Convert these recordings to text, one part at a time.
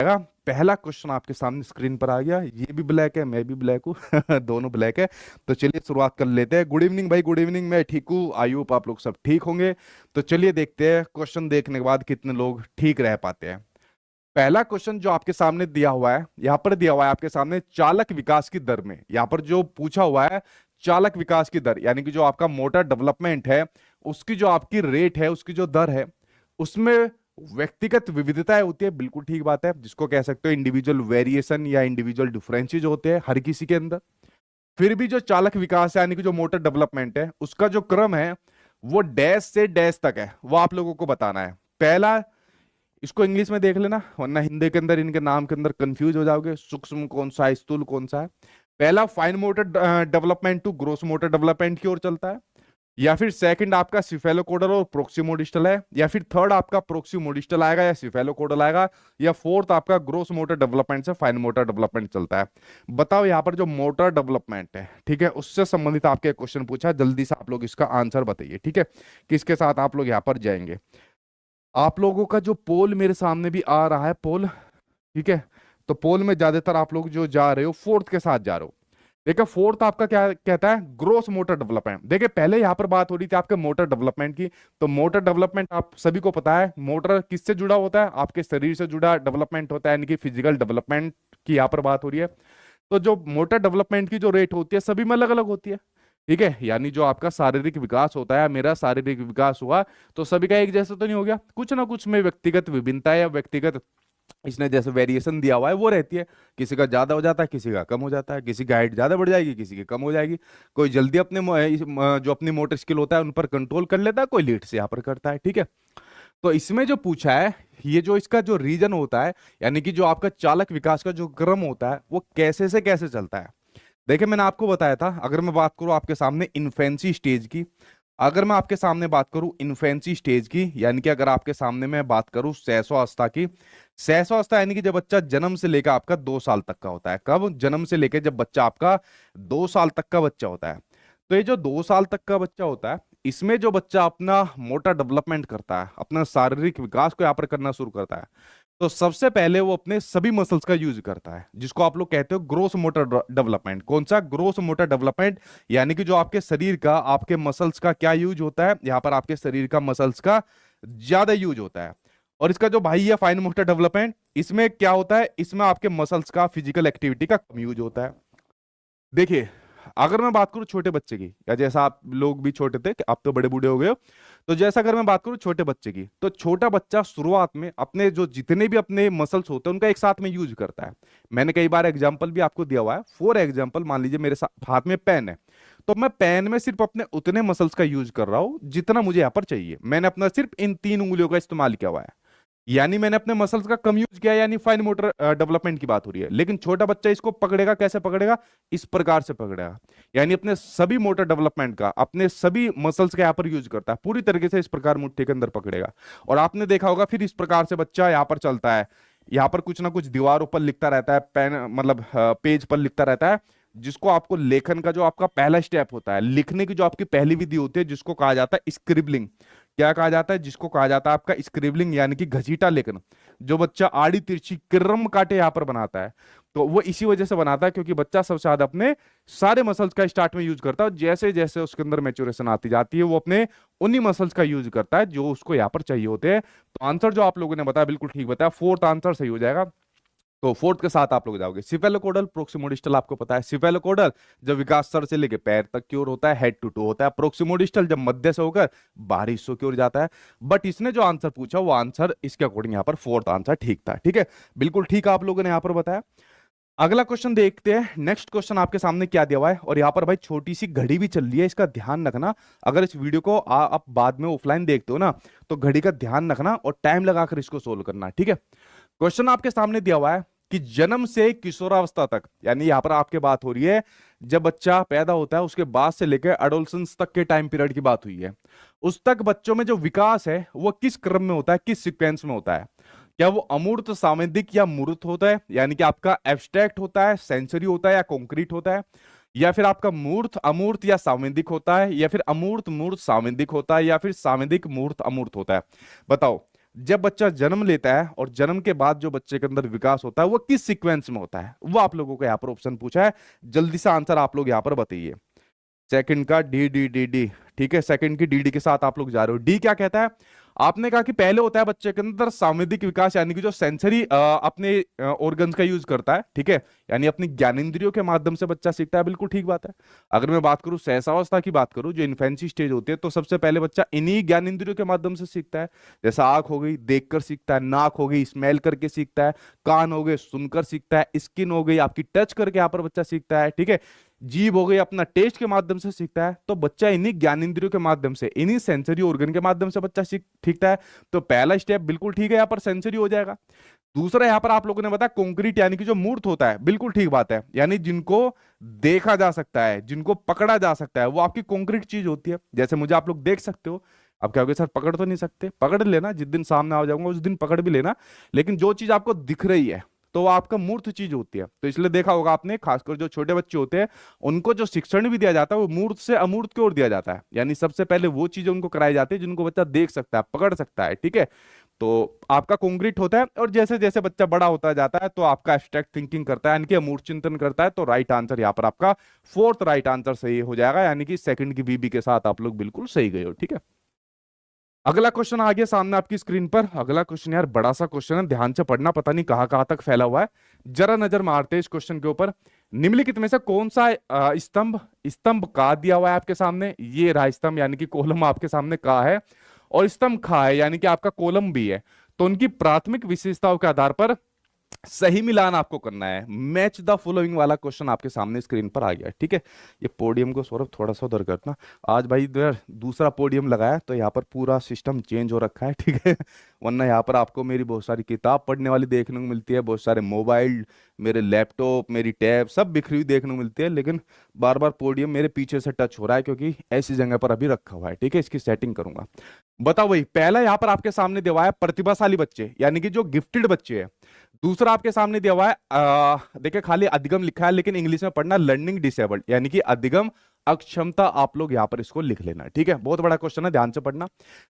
पहला क्वेश्चन आपके सामने स्क्रीन पर आ गया। ये भी ब्लैक है, मैं भी ब्लैक हूँ दोनों ब्लैक है। तो चलिए शुरुआत कर लेते हैं। गुड इवनिंग भाई, गुड इवनिंग। मैं ठीक हूँ, आई होप आप लोग सब ठीक होंगे। तो चलिए देखते हैं क्वेश्चन देखने के बाद कितने लोग ठीक रह पाते हैं। पहला क्वेश्चन जो आपके सामने दिया हुआ है, यहाँ पर दिया हुआ है आपके सामने, चालक विकास की दर में। यहाँ पर जो पूछा हुआ है चालक विकास की दर, यानी कि जो आपका मोटर डेवलपमेंट है उसकी जो आपकी रेट है, उसकी जो दर है, उसमें व्यक्तिगत विविधताएं होती है। बिल्कुल ठीक बात है, जिसको कह सकते हो इंडिविजुअल वेरिएशन या इंडिविजुअल डिफरेंसेस होते हैं हर किसी के अंदर। फिर भी जो चालक विकास है यानी कि जो मोटर डेवलपमेंट है उसका जो क्रम है वो डैश से डैश तक है, वो आप लोगों को बताना है। पहला, इसको इंग्लिश में देख लेना वरना हिंदी के अंदर इनके नाम के अंदर कंफ्यूज हो जाओगे, सूक्ष्म कौन सा है, स्थूल कौन सा है। पहला fine motor development to gross motor development की ओर चलता है, या फिर सेकंड आपका सिफेलोकोडल और प्रोक्सीमोडिस्टल है, या फिर थर्ड आपका प्रोक्सीमोडिस्टल आएगा या सिफेलोकोडल आएगा, या फोर्थ आपका ग्रोस मोटर डेवलपमेंट से फाइन मोटर डेवलपमेंट चलता है। बताओ यहाँ पर जो मोटर डेवलपमेंट है, ठीक है, उससे संबंधित आपके क्वेश्चन पूछा, जल्दी से आप लोग इसका आंसर बताइए। ठीक है, किसके साथ आप लोग यहाँ पर जाएंगे। आप लोगों का जो पोल मेरे सामने भी आ रहा है, पोल, ठीक है, तो पोल में ज्यादातर आप लोग जो जा रहे हो फोर्थ के साथ जा रहे हो। देखिए फोर्थ आपका क्या कहता है, ग्रोस मोटर डेवलपमेंट। देखिए पहले यहां पर बात हो रही थी आपके मोटर डेवलपमेंट की, तो मोटर डेवलपमेंट आप सभी को पता है, मोटर किससे जुड़ा होता है, आपके शरीर से जुड़ा डेवलपमेंट होता है, यानी कि फिजिकल डेवलपमेंट की यहाँ पर बात हो रही है। तो जो मोटर डेवलपमेंट की जो रेट होती है सभी में अलग अलग होती है। ठीक है, यानी जो आपका शारीरिक विकास होता है, मेरा शारीरिक विकास हुआ, तो सभी का एक जैसा तो नहीं हो गया, कुछ ना कुछ में व्यक्तिगत विभिन्नता या व्यक्तिगत इसने जैसे वेरिएशन दिया हुआ है वो रहती है। किसी का ज्यादा हो जाता है, किसी का कम हो जाता है, किसी की हाइट ज्यादा बढ़ जाएगी, किसी की कम हो जाएगी। कोई जल्दी अपने जो अपनी मोटर स्किल होता है उन पर कंट्रोल कर लेता है, कोई लेट से यहाँ पर करता है। ठीक है, तो इसमें जो पूछा है, ये जो इसका जो रीजन होता है, यानी कि जो आपका चालक विकास का जो क्रम होता है वो कैसे से कैसे चलता है। देखिए मैंने आपको बताया था, अगर मैं बात करूं आपके सामने इन्फेंसी स्टेज की, अगर मैं आपके सामने बात करूं इन्फेंसी स्टेज की, यानी कि अगर आपके सामने मैं बात करूं शैशवावस्था की, शैशवावस्था यानी कि जब बच्चा जन्म से लेकर आपका 2 साल तक का होता है। कब? जन्म से लेकर जब बच्चा आपका 2 साल तक का बच्चा होता है। तो ये जो 2 साल तक का बच्चा होता है, इसमें जो बच्चा अपना मोटर डेवलपमेंट करता है, अपना शारीरिक विकास को यहाँ पर करना शुरू करता है, तो सबसे पहले वो अपने सभी मसल्स का यूज करता है, जिसको आप लोग कहते हो ग्रोस मोटर डेवलपमेंट। कौन सा? ग्रोस मोटर डेवलपमेंट, यानी कि जो आपके शरीर का, आपके मसल्स का क्या यूज होता है, यहां पर आपके शरीर का मसल्स का ज्यादा यूज होता है। और इसका जो भाई है फाइन मोटर डेवलपमेंट, इसमें क्या होता है, इसमें आपके मसल्स का, फिजिकल एक्टिविटी का कम यूज होता है। देखिए अगर मैं बात करूं छोटे बच्चे की, या जैसा आप लोग भी छोटे थे, कि आप तो बड़े बूढ़े हो गए हो, तो जैसा अगर मैं बात करूं छोटे बच्चे की, तो छोटा बच्चा शुरुआत में अपने जो जितने भी अपने मसल्स होते हैं उनका एक साथ में यूज करता है। मैंने कई बार एग्जांपल भी आपको दिया हुआ है। फॉर एग्जांपल मान लीजिए मेरे हाथ में पेन है, तो मैं पेन में सिर्फ अपने उतने मसल्स का यूज कर रहा हूं जितना मुझे यहां पर चाहिए। मैंने अपना सिर्फ इन 3 उंगलियों का इस्तेमाल किया हुआ है, यानी मैंने अपने मसल्स का कम यूज किया, यानी फाइन मोटर डेवलपमेंट की बात हो रही है। लेकिन छोटा बच्चा इसको पकड़ेगा, कैसे पकड़ेगा? इस प्रकार से पकड़ेगा, यानी अपने सभी मोटर डेवलपमेंट का, अपने सभी मसल्स का यहाँ पर यूज करता है, पूरी तरीके से इस प्रकार मुट्ठी के अंदर पकड़ेगा। और आपने देखा होगा फिर इस प्रकार से बच्चा यहाँ पर चलता है, यहाँ पर कुछ ना कुछ दीवारों पर लिखता रहता है, पेन मतलब पेज पर लिखता रहता है, जिसको आपको लेखन का जो आपका पहला स्टेप होता है, लिखने की जो आपकी पहली विधि होती है, जिसको कहा जाता है स्क्रिबलिंग। क्या कहा जाता है? जिसको कहा जाता है आपका स्क्रिबलिंग, यानी कि घसीटा लेखन। जो बच्चा आड़ी तिरछी क्रम काटे यहाँ पर बनाता है, तो वो इसी वजह से बनाता है क्योंकि बच्चा सबसे ज्यादा अपने सारे मसल्स का स्टार्ट में यूज करता है, और जैसे जैसे उसके अंदर मैच्योरेशन आती जाती है वो अपने उन्हीं मसल्स का यूज करता है जो उसको यहाँ पर चाहिए होते हैं। तो आंसर जो आप लोगों ने बताया बिल्कुल ठीक बताया, फोर्थ आंसर सही हो जाएगा। तो फोर्थ के साथ आप लोग जाओगे। सिफेलोकोडल, प्रोक्सिमोडिस्टल आपको पता है। सिफेलोकोडल जब विकास सर से लेके पैर तक की ओर होता है, हेड टू टो होता है। प्रोक्सिमोडिस्टल जब मध्य से होकर बाहरी हिस्सों की ओर जाता है। बट इसने जो आंसर पूछा वो आंसर इसके अकॉर्डिंग यहाँ पर फोर्थ आंसर ठीक था। ठीक है, बिल्कुल ठीक आप लोगों ने यहाँ पर बताया। अगला क्वेश्चन देखते हैं। नेक्स्ट क्वेश्चन आपके सामने क्या दिया हुआ है, और यहाँ पर भाई छोटी सी घड़ी भी चल रही है, इसका ध्यान रखना। अगर इस वीडियो को आप बाद में ऑफलाइन देखते हो ना, तो घड़ी का ध्यान रखना और टाइम लगाकर इसको सोल्व करना। ठीक है, क्वेश्चन आपके सामने दिया हुआ है कि जन्म से किशोरावस्था तक, यानी यहां पर आपके बात हो रही है जब बच्चा पैदा होता है उसके बाद से लेकर एडोलसेंस तक के टाइम पीरियड की बात हुई है, उस तक बच्चों में जो विकास है वो किस क्रम में होता है, किस सीक्वेंस में होता है? क्या वो अमूर्त, सामंदिक या मूर्त होता है, यानी कि आपका एब्स्ट्रैक्ट होता है, सेंसरी होता है या कॉन्क्रीट होता है, या फिर आपका मूर्त, अमूर्त या सामंदिक होता है, या फिर अमूर्त, मूर्त, सामंदिक होता है, या फिर सामंदिक, मूर्त, अमूर्त होता है? बताओ। जब बच्चा जन्म लेता है और जन्म के बाद जो बच्चे के अंदर विकास होता है वो किस सीक्वेंस में होता है, वो आप लोगों को यहाँ पर ऑप्शन पूछा है। जल्दी से आंसर आप लोग यहाँ पर बताइए। सेकंड का डी डी डी डी, ठीक है, सेकंड की डी डी के साथ आप लोग जा रहे हो। डी क्या कहता है? आपने कहा कि पहले होता है बच्चे के अंदर सांवेदिक विकास, यानी कि जो सेंसरी अपने ऑर्गन्स का यूज करता है, ठीक है, यानी अपनी ज्ञानेंद्रियों के माध्यम से बच्चा सीखता है, बिल्कुल ठीक बात है। अगर मैं बात करूं सहसावस्था की बात करूं, जो इन्फेंसी स्टेज होती है, तो सबसे पहले बच्चा इन्हीं ज्ञानेंद्रियों के माध्यम से सीखता है। जैसा आंख हो गई देखकर सीखता है, नाक हो गई स्मेल करके सीखता है, कान हो गए सुनकर सीखता है, स्किन हो गई आपकी टच करके यहाँ पर बच्चा सीखता है, ठीक है, जीभ हो गई अपना टेस्ट के माध्यम से सीखता है। तो बच्चा इन्हीं ज्ञानेंद्रियों के माध्यम से, इन्हीं सेंसरी ऑर्गन के माध्यम से बच्चा सीखता है। तो पहला स्टेप बिल्कुल ठीक है, यहाँ पर सेंसरी हो जाएगा। दूसरा यहाँ पर आप लोगों ने बताया कॉन्क्रीट, यानी कि जो मूर्त होता है, बिल्कुल ठीक बात है, यानी जिनको देखा जा सकता है, जिनको पकड़ा जा सकता है, वो आपकी कॉन्क्रीट चीज होती है। जैसे मुझे आप लोग देख सकते हो, आप क्या सर पकड़ तो नहीं सकते, पकड़ लेना, जिस दिन सामने आ जाऊंगा उस दिन पकड़ भी लेना, लेकिन जो चीज आपको दिख रही है तो वो आपका मूर्त चीज होती है। तो इसलिए देखा होगा आपने, खासकर जो छोटे बच्चे होते हैं उनको जो शिक्षण भी दिया जाता है वो मूर्त से अमूर्त की ओर दिया जाता है, यानी सबसे पहले वो चीजें उनको कराई जाती है जिनको बच्चा देख सकता है, पकड़ सकता है, ठीक है। तो आपका कॉन्क्रीट होता है, और जैसे जैसे बच्चा बड़ा होता जाता है तो आपका एब्स्ट्रैक्ट थिंकिंग करता है, यानी कि अमूर्त चिंतन करता है। तो राइट आंसर यहाँ पर आपका फोर्थ राइट आंसर सही हो जाएगा, यानी कि सेकंड की बीबी के साथ आप लोग बिल्कुल सही गए हो, ठीक है। अगला क्वेश्चन आ गया सामने आपकी स्क्रीन पर। अगला क्वेश्चन यार बड़ा सा क्वेश्चन है, ध्यान से पढ़ना, पता नहीं कहां कहां तक फैला हुआ है, जरा नजर मारते हैं इस क्वेश्चन के ऊपर। निम्नलिखित में से कौन सा स्तंभ स्तंभ का दिया हुआ है आपके सामने? ये रहा स्तंभ, यानी कि कॉलम आपके सामने का है, और स्तंभ खा है, यानी कि आपका कॉलम भी है। तो उनकी प्राथमिक विशेषताओं के आधार पर सही मिलान आपको करना है। मैच द फॉलोइंग वाला क्वेश्चन आपके सामने स्क्रीन पर आ गया, ठीक है। ये पोडियम को सौरभ थोड़ा सा उधर करना, आज भाई इधर दूसरा पोडियम लगाया तो यहाँ पर पूरा सिस्टम चेंज हो रखा है, ठीक है। वरना यहाँ पर आपको मेरी बहुत सारी किताब पढ़ने वाली देखने को मिलती है, बहुत सारे मोबाइल, मेरे लैपटॉप, मेरी टैब सब बिखरी हुई देखने को मिलती है, लेकिन बार बार पोडियम मेरे पीछे से टच हो रहा है क्योंकि ऐसी जगह पर अभी रखा हुआ है, ठीक है। इसकी सेटिंग करूंगा। बताओ भाई, पहला यहाँ पर आपके सामने दिया हुआ है प्रतिभाशाली बच्चे, यानी कि जो गिफ्टेड बच्चे हैं। दूसरा आपके सामने दिया हुआ है देखिए खाली अधिगम लिखा है, लेकिन इंग्लिश में पढ़ना लर्निंग डिसेबल्ड, यानी कि अधिगम अक्षमता, आप लोग यहां पर इसको लिख लेना, ठीक है। बहुत बड़ा क्वेश्चन है, ध्यान से पढ़ना।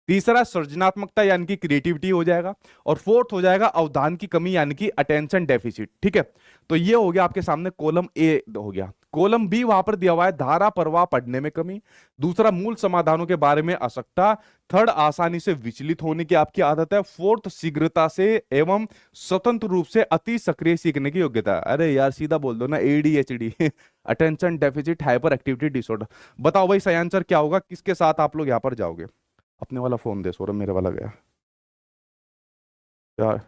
तीसरा सृजनात्मकता, यानी कि क्रिएटिविटी हो जाएगा। और फोर्थ हो जाएगा अवधान की कमी, यानी कि अटेंशन डेफिसिट, ठीक है। तो ये हो गया आपके सामने कॉलम ए हो गया। कॉलम बी वहां पर दिया हुआ है धारा प्रवाह पढ़ने में कमी। दूसरा मूल समाधानों के बारे में असक्ता। थर्ड आसानी से विचलित होने की आपकी आदत है। फोर्थ शीघ्रता से एवं स्वतंत्र रूप से अति सक्रिय सीखने की योग्यता। अरे यार सीधा बोल दो ना, ADHD attention deficit hyper activity disorder. बताओ भाई सही आंसर क्या होगा, किसके साथ आप लोग यहां पर जाओगे? अपने वाला फोन दे सौरभ, मेरे वाला गया,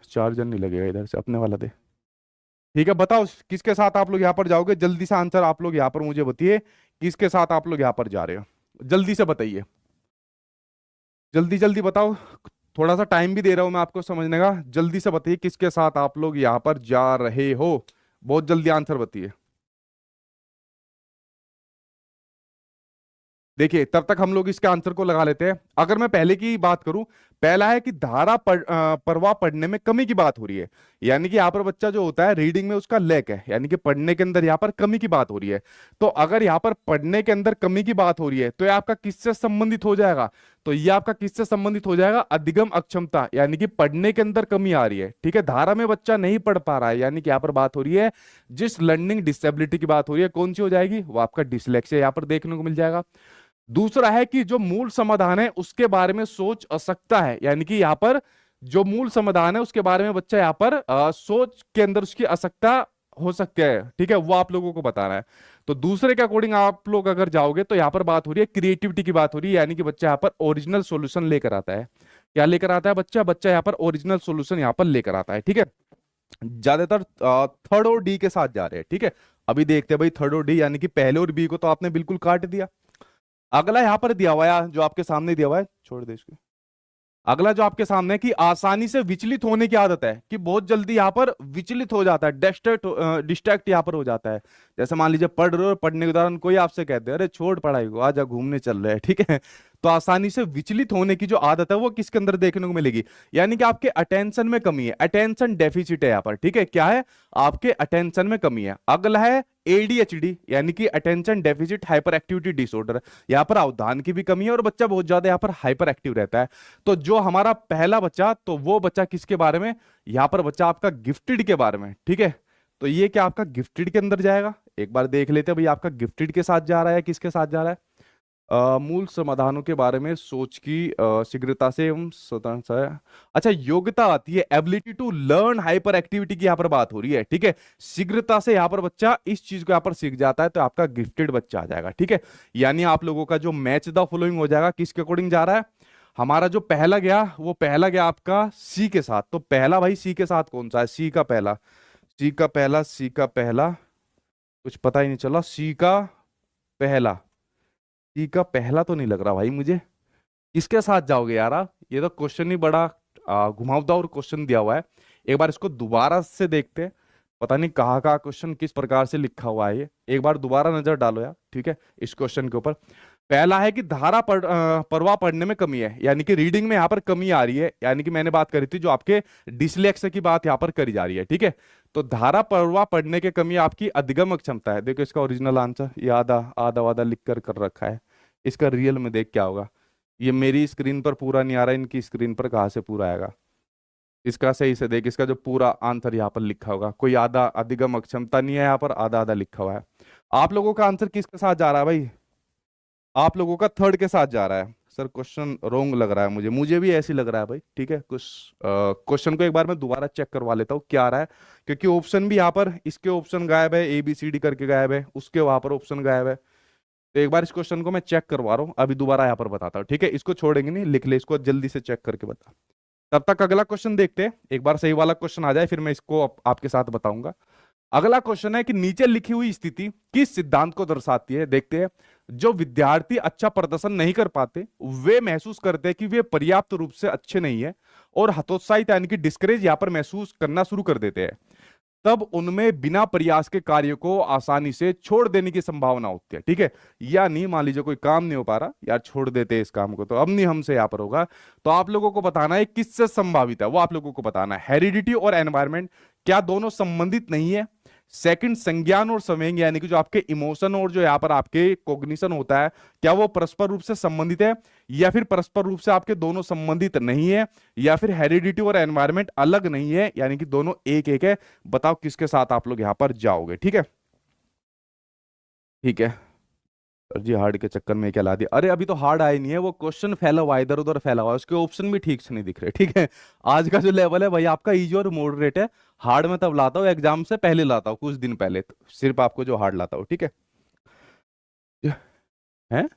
चार्जर नहीं लगेगा इधर से, अपने वाला दे, ठीक है। बताओ किसके साथ आप लोग यहां पर जाओगे? जल्दी से आंसर आप लोग यहां पर मुझे बताइए, किसके साथ आप लोग यहां पर जा रहे हो, जल्दी से बताइए, जल्दी जल्दी बताओ। थोड़ा सा टाइम भी दे रहा हूं मैं आपको समझने का, जल्दी से बताइए किसके साथ आप लोग यहां पर जा रहे हो, बहुत जल्दी आंसर बताइए। देखिए तब तक हम लोग इसके आंसर को लगा लेते हैं। अगर मैं पहले की बात करूं, पहला है कि प्रवाह पढ़ने में कमी की बात हो रही है, यानी कि यहाँ पर बच्चा जो होता है रीडिंग में उसका लैक है, यानी कि पढ़ने के अंदर यहाँ पर कमी की बात हो रही है। तो अगर यहाँ पर पढ़ने के अंदर कमी की बात हो रही है तो ये आपका किससे संबंधित हो जाएगा? तो ये आपका किससे संबंधित हो जाएगा? अधिगम अक्षमता, यानी कि पढ़ने के अंदर कमी आ रही है, ठीक है। धारा में बच्चा नहीं पढ़ पा रहा है, यानी कि यहाँ पर बात हो रही है जिस लर्निंग डिसेबिलिटी की बात हो रही है, कौन सी हो जाएगी? वो आपका डिसलेक्सिया यहाँ पर देखने को मिल जाएगा। दूसरा है कि जो मूल समाधान है उसके बारे में सोच असकता है, यानी कि यहां पर जो मूल समाधान है उसके बारे में बच्चा यहां पर सोच के अंदर उसकी असकता हो सकती है, ठीक है, वो आप लोगों को बताना है। तो दूसरे के अकॉर्डिंग आप लोग अगर जाओगे तो यहां पर बात हो रही है क्रिएटिविटी की बात हो रही है, यानी कि बच्चा यहां पर ओरिजिनल सॉल्यूशन लेकर आता है। क्या लेकर आता है बच्चा? बच्चा यहां पर ओरिजिनल सॉल्यूशन यहां पर लेकर आता है, ठीक है। ज्यादातर थर्ड और डी के साथ जा रहे हैं, ठीक है। अभी देखते हैं भाई थर्ड और डी, यानी कि पहले और बी को तो आपने बिल्कुल काट दिया। अगला यहां पर दिया हुआ है, जो आपके सामने दिया हुआ है, छोड़ दे इसको। अगला जो आपके सामने है कि आसानी से विचलित होने की आदत है, कि बहुत जल्दी यहां पर विचलित हो जाता है, डिस्ट्रैक्ट यहां पर हो जाता है। जैसे मान लीजिए पढ़ रहे हो, पढ़ने के दौरान कोई आपसे कहते हैं अरे छोड़ पढ़ाई को, आजा घूमने चल रहे हैं, ठीक है। तो आसानी से विचलित होने की जो आदत है वो किसके अंदर देखने को मिलेगी, यानी कि आपके अटेंशन में कमी है, अटेंशन डेफिसिट है यहाँ पर, ठीक है, क्या है, आपके अटेंशन में कमी है। अगला है एडीएचडी, यानी कि attention deficit hyper activity disorder, यहाँ पर अवधान की भी कमी है और बच्चा बहुत ज्यादा यहाँ पर हाइपर एक्टिव रहता है। तो जो हमारा पहला बच्चा, तो वो बच्चा किसके बारे में, यहाँ पर बच्चा आपका गिफ्टेड के बारे में, ठीक है। तो ये क्या आपका गिफ्टेड के अंदर जाएगा, एक बार देख लेते हैं भाई आपका गिफ्टेड के साथ जा रहा है, किसके साथ जा रहा है। मूल समाधानों के बारे में सोच की शीघ्रता से एवं स्वतंत्रता है। अच्छा, योग्यता आती है, ability to learn hyperactivity की यहाँ पर बात हो रही है, ठीक है। शीघ्रता से यहाँ पर बच्चा इस चीज को यहाँ पर सीख जाता है, तो आपका गिफ्टेड बच्चा आ जाएगा, ठीक है। यानी आप लोगों का जो मैच द फॉलोइंग हो जाएगा, किसके अकॉर्डिंग जा रहा है, हमारा जो पहला गया वो पहला गया आपका सी के साथ। तो पहला भाई सी के साथ कौन सा है, सी का पहला, सी का पहला, सी का पहला, कुछ पता ही नहीं चला, सी का पहला, सी का पहला तो नहीं लग रहा भाई मुझे, किसके साथ जाओगे यार आप? ये तो क्वेश्चन ही बड़ा घुमावदार क्वेश्चन दिया हुआ है। एक बार इसको दोबारा से देखते हैं, पता नहीं कहाँ कहाँ क्वेश्चन किस प्रकार से लिखा हुआ है ये, एक बार दोबारा नजर डालो यार, ठीक है, इस क्वेश्चन के ऊपर। पहला है कि प्रवाह पढ़ने में कमी है, यानी कि रीडिंग में यहाँ पर कमी आ रही है, यानी कि मैंने बात करी थी जो आपके डिसलेक्सिया की बात यहाँ पर करी जा रही है, ठीक है। तो धारा प्रवाह पढ़ने की कमी आपकी अधिगम क्षमता है। देखो इसका ओरिजिनल आंसर, ये आधा आधा वादा लिख कर रखा है, इसका रियल में देख क्या होगा। ये मेरी स्क्रीन पर पूरा नहीं आ रहा, इनकी स्क्रीन पर कहाँ से पूरा आएगा, इसका सही से देख, इसका जो पूरा आंसर यहाँ पर लिखा होगा, कोई आधा अधिगम अक्षमता नहीं है यहाँ पर, आधा आधा लिखा हुआ है। आप लोगों का आंसर किसके साथ जा रहा है भाई, आप लोगों का थर्ड के साथ जा रहा है। सर क्वेश्चन रोंग लग रहा है मुझे भी ऐसे ही लग रहा है भाई, ठीक है। कुछ क्वेश्चन को एक बार मैं दोबारा चेक करवा लेता हूँ क्या आ रहा है, क्योंकि ऑप्शन भी यहाँ पर, इसके ऑप्शन गायब है, ए बी सी डी करके गायब है, उसके वहां पर ऑप्शन गायब है। तो एक बार इस क्वेश्चन को मैं चेक करवा रहा हूँ, अभी दोबारा यहाँ पर बताता हूँ, ठीक है। इसको छोड़ेंगे नहीं, लिख ले इसको, जल्दी से चेक करके बता। तब तक अगला क्वेश्चन देखते हैं, एक बार सही वाला क्वेश्चन आ जाए फिर मैं इसको आपके साथ बताऊंगा। अगला क्वेश्चन है कि नीचे लिखी हुई स्थिति किस सिद्धांत को दर्शाती है, देखते हैं। जो विद्यार्थी अच्छा प्रदर्शन नहीं कर पाते, वे महसूस करते हैं कि वे पर्याप्त रूप से अच्छे नहीं है और हतोत्साहित यानी कि डिस्करेज यहां पर महसूस करना शुरू कर देते हैं। तब उनमें बिना प्रयास के कार्य को आसानी से छोड़ देने की संभावना होती है, ठीक है। यानी मान लीजिए कोई काम नहीं हो पा रहा, यार छोड़ देते हैं इस काम को, तो अब नहीं हमसे यहाँ पर होगा। तो आप लोगों को बताना है किससे संभावित है, वो आप लोगों को बताना है। हेरिडिटी और एनवायरमेंट, क्या दोनों संबंधित नहीं है। सेकंड, संज्ञान और संवेग, यानी कि जो आपके इमोशन और जो यहाँ पर आपके कॉग्निशन होता है, क्या वो परस्पर रूप से संबंधित है, या फिर परस्पर रूप से आपके दोनों संबंधित नहीं है, या फिर हेरिडिटी और एनवायरमेंट अलग नहीं है, यानी कि दोनों एक एक है। बताओ किसके साथ आप लोग यहाँ पर जाओगे, ठीक है। ठीक है सर जी, हार्ड के चक्कर में क्या ला दिया, अरे अभी तो हार्ड आया नहीं है, वो क्वेश्चन फैला हुआ है इधर उधर फैला हुआ है, उसके ऑप्शन भी ठीक से नहीं दिख रहे, ठीक है। आज का जो लेवल है भाई आपका इजी और मॉडरेट है। हार्ड में तब लाता हूँ एग्जाम से पहले लाता हूँ, कुछ दिन पहले, तो सिर्फ आपको जो हार्ड लाता हूँ, ठीक है। हैं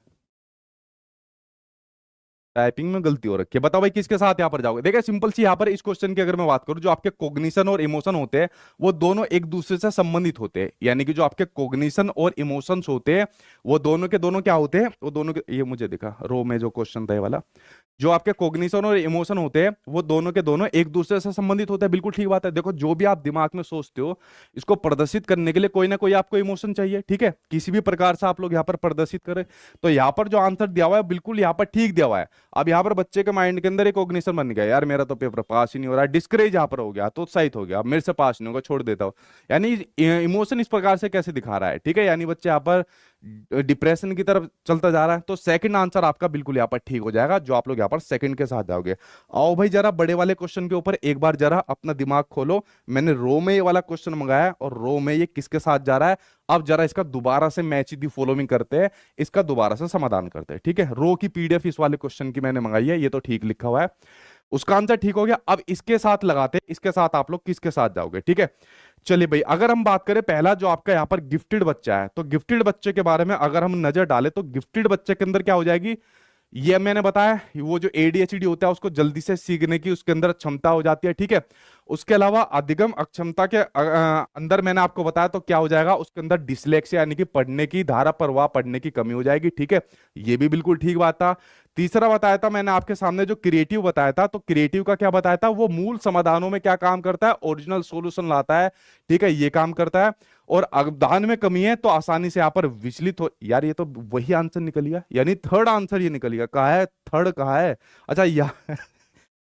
टाइपिंग में गलती हो रखी है, बताओ भाई किसके साथ यहाँ पर जाओगे। देखिए सिंपल सी यहाँ पर इस क्वेश्चन की अगर मैं बात करूँ, जो आपके कॉग्निशन और इमोशन होते हैं वो दोनों एक दूसरे से संबंधित होते हैं, यानी कि जो आपके कॉग्निशन और इमोशंस होते हैं वो दोनों के दोनों क्या होते हैं, वो दोनों के, ये मुझे दिखा रो में जो क्वेश्चन था ये वाला, जो आपके कॉग्निशन और इमोशन होते हैं वो दोनों के दोनों एक दूसरे से संबंधित होते हैं। बिल्कुल ठीक बात है। देखो जो भी आप दिमाग में सोचते हो, इसको प्रदर्शित करने के लिए कोई ना कोई आपको इमोशन चाहिए, ठीक है, किसी भी प्रकार से आप लोग यहाँ पर प्रदर्शित करें। तो यहाँ पर जो आंसर दिया हुआ है बिल्कुल यहाँ पर ठीक दिया हुआ है। अब यहाँ पर बच्चे के माइंड के अंदर एक कॉग्निशन बन गया, यार मेरा तो पेपर पास ही नहीं हो रहा, डिस्करेज यहाँ पर हो गया, तो उत्साहित हो गया, अब मेरे से पास नहीं होगा, छोड़ देता हूँ। यानी इमोशन इस प्रकार से कैसे दिखा रहा है, ठीक है, यानी बच्चे यहाँ पर डिप्रेशन की तरफ चलता जा रहा है। तो सेकंड आंसर आपका बिल्कुल यहाँ पर ठीक हो जाएगा, जो आप लोग यहाँ पर सेकंड के साथ जाओगे। आओ भाई जरा बड़े वाले क्वेश्चन के ऊपर एक बार जरा अपना दिमाग खोलो। मैंने रो में ये वाला क्वेश्चन मंगाया है और रो में ये किसके साथ जा रहा है। अब जरा इसका दोबारा से मैच दी फॉलोइंग करते हैं, इसका दोबारा से समाधान करते हैं, ठीक है। रो की पीडीएफ इस वाले क्वेश्चन की मैंने मंगाई है, ये तो ठीक लिखा हुआ है, उसका आंसर ठीक हो गया। अब इसके साथ लगाते हैं, इसके साथ आप लोग किसके साथ जाओगे, ठीक है। चलिए भाई अगर हम बात करें पहला जो आपका यहाँ पर गिफ्टेड बच्चा है, तो गिफ्टेड बच्चे के बारे में अगर हम नजर डालें तो गिफ्टेड बच्चे के अंदर क्या हो जाएगी, ये मैंने बताया वो जो एडीएचडी होता है उसको जल्दी से सीखने की उसके अंदर क्षमता हो जाती है, ठीक है। उसके अलावा अधिगम अक्षमता के अंदर मैंने आपको बताया तो क्या हो जाएगा, उसके अंदर डिसलेक्सिया यानी कि पढ़ने की धारा प्रवाह, पढ़ने की कमी हो जाएगी। ठीक है, ये भी बिल्कुल ठीक बात था। तीसरा बताया था मैंने आपके सामने जो क्रिएटिव बताया था, तो क्रिएटिव का क्या बताया था, वो मूल समाधानों में क्या काम करता है, ओरिजिनल सॉल्यूशन लाता है। ठीक है, ये काम करता है। और अवधान में कमी है तो आसानी से यहाँ पर विचलित हो। यार ये तो वही आंसर निकल गया, यानी थर्ड आंसर ये निकल गया। कहा है थर्ड, कहा है, अच्छा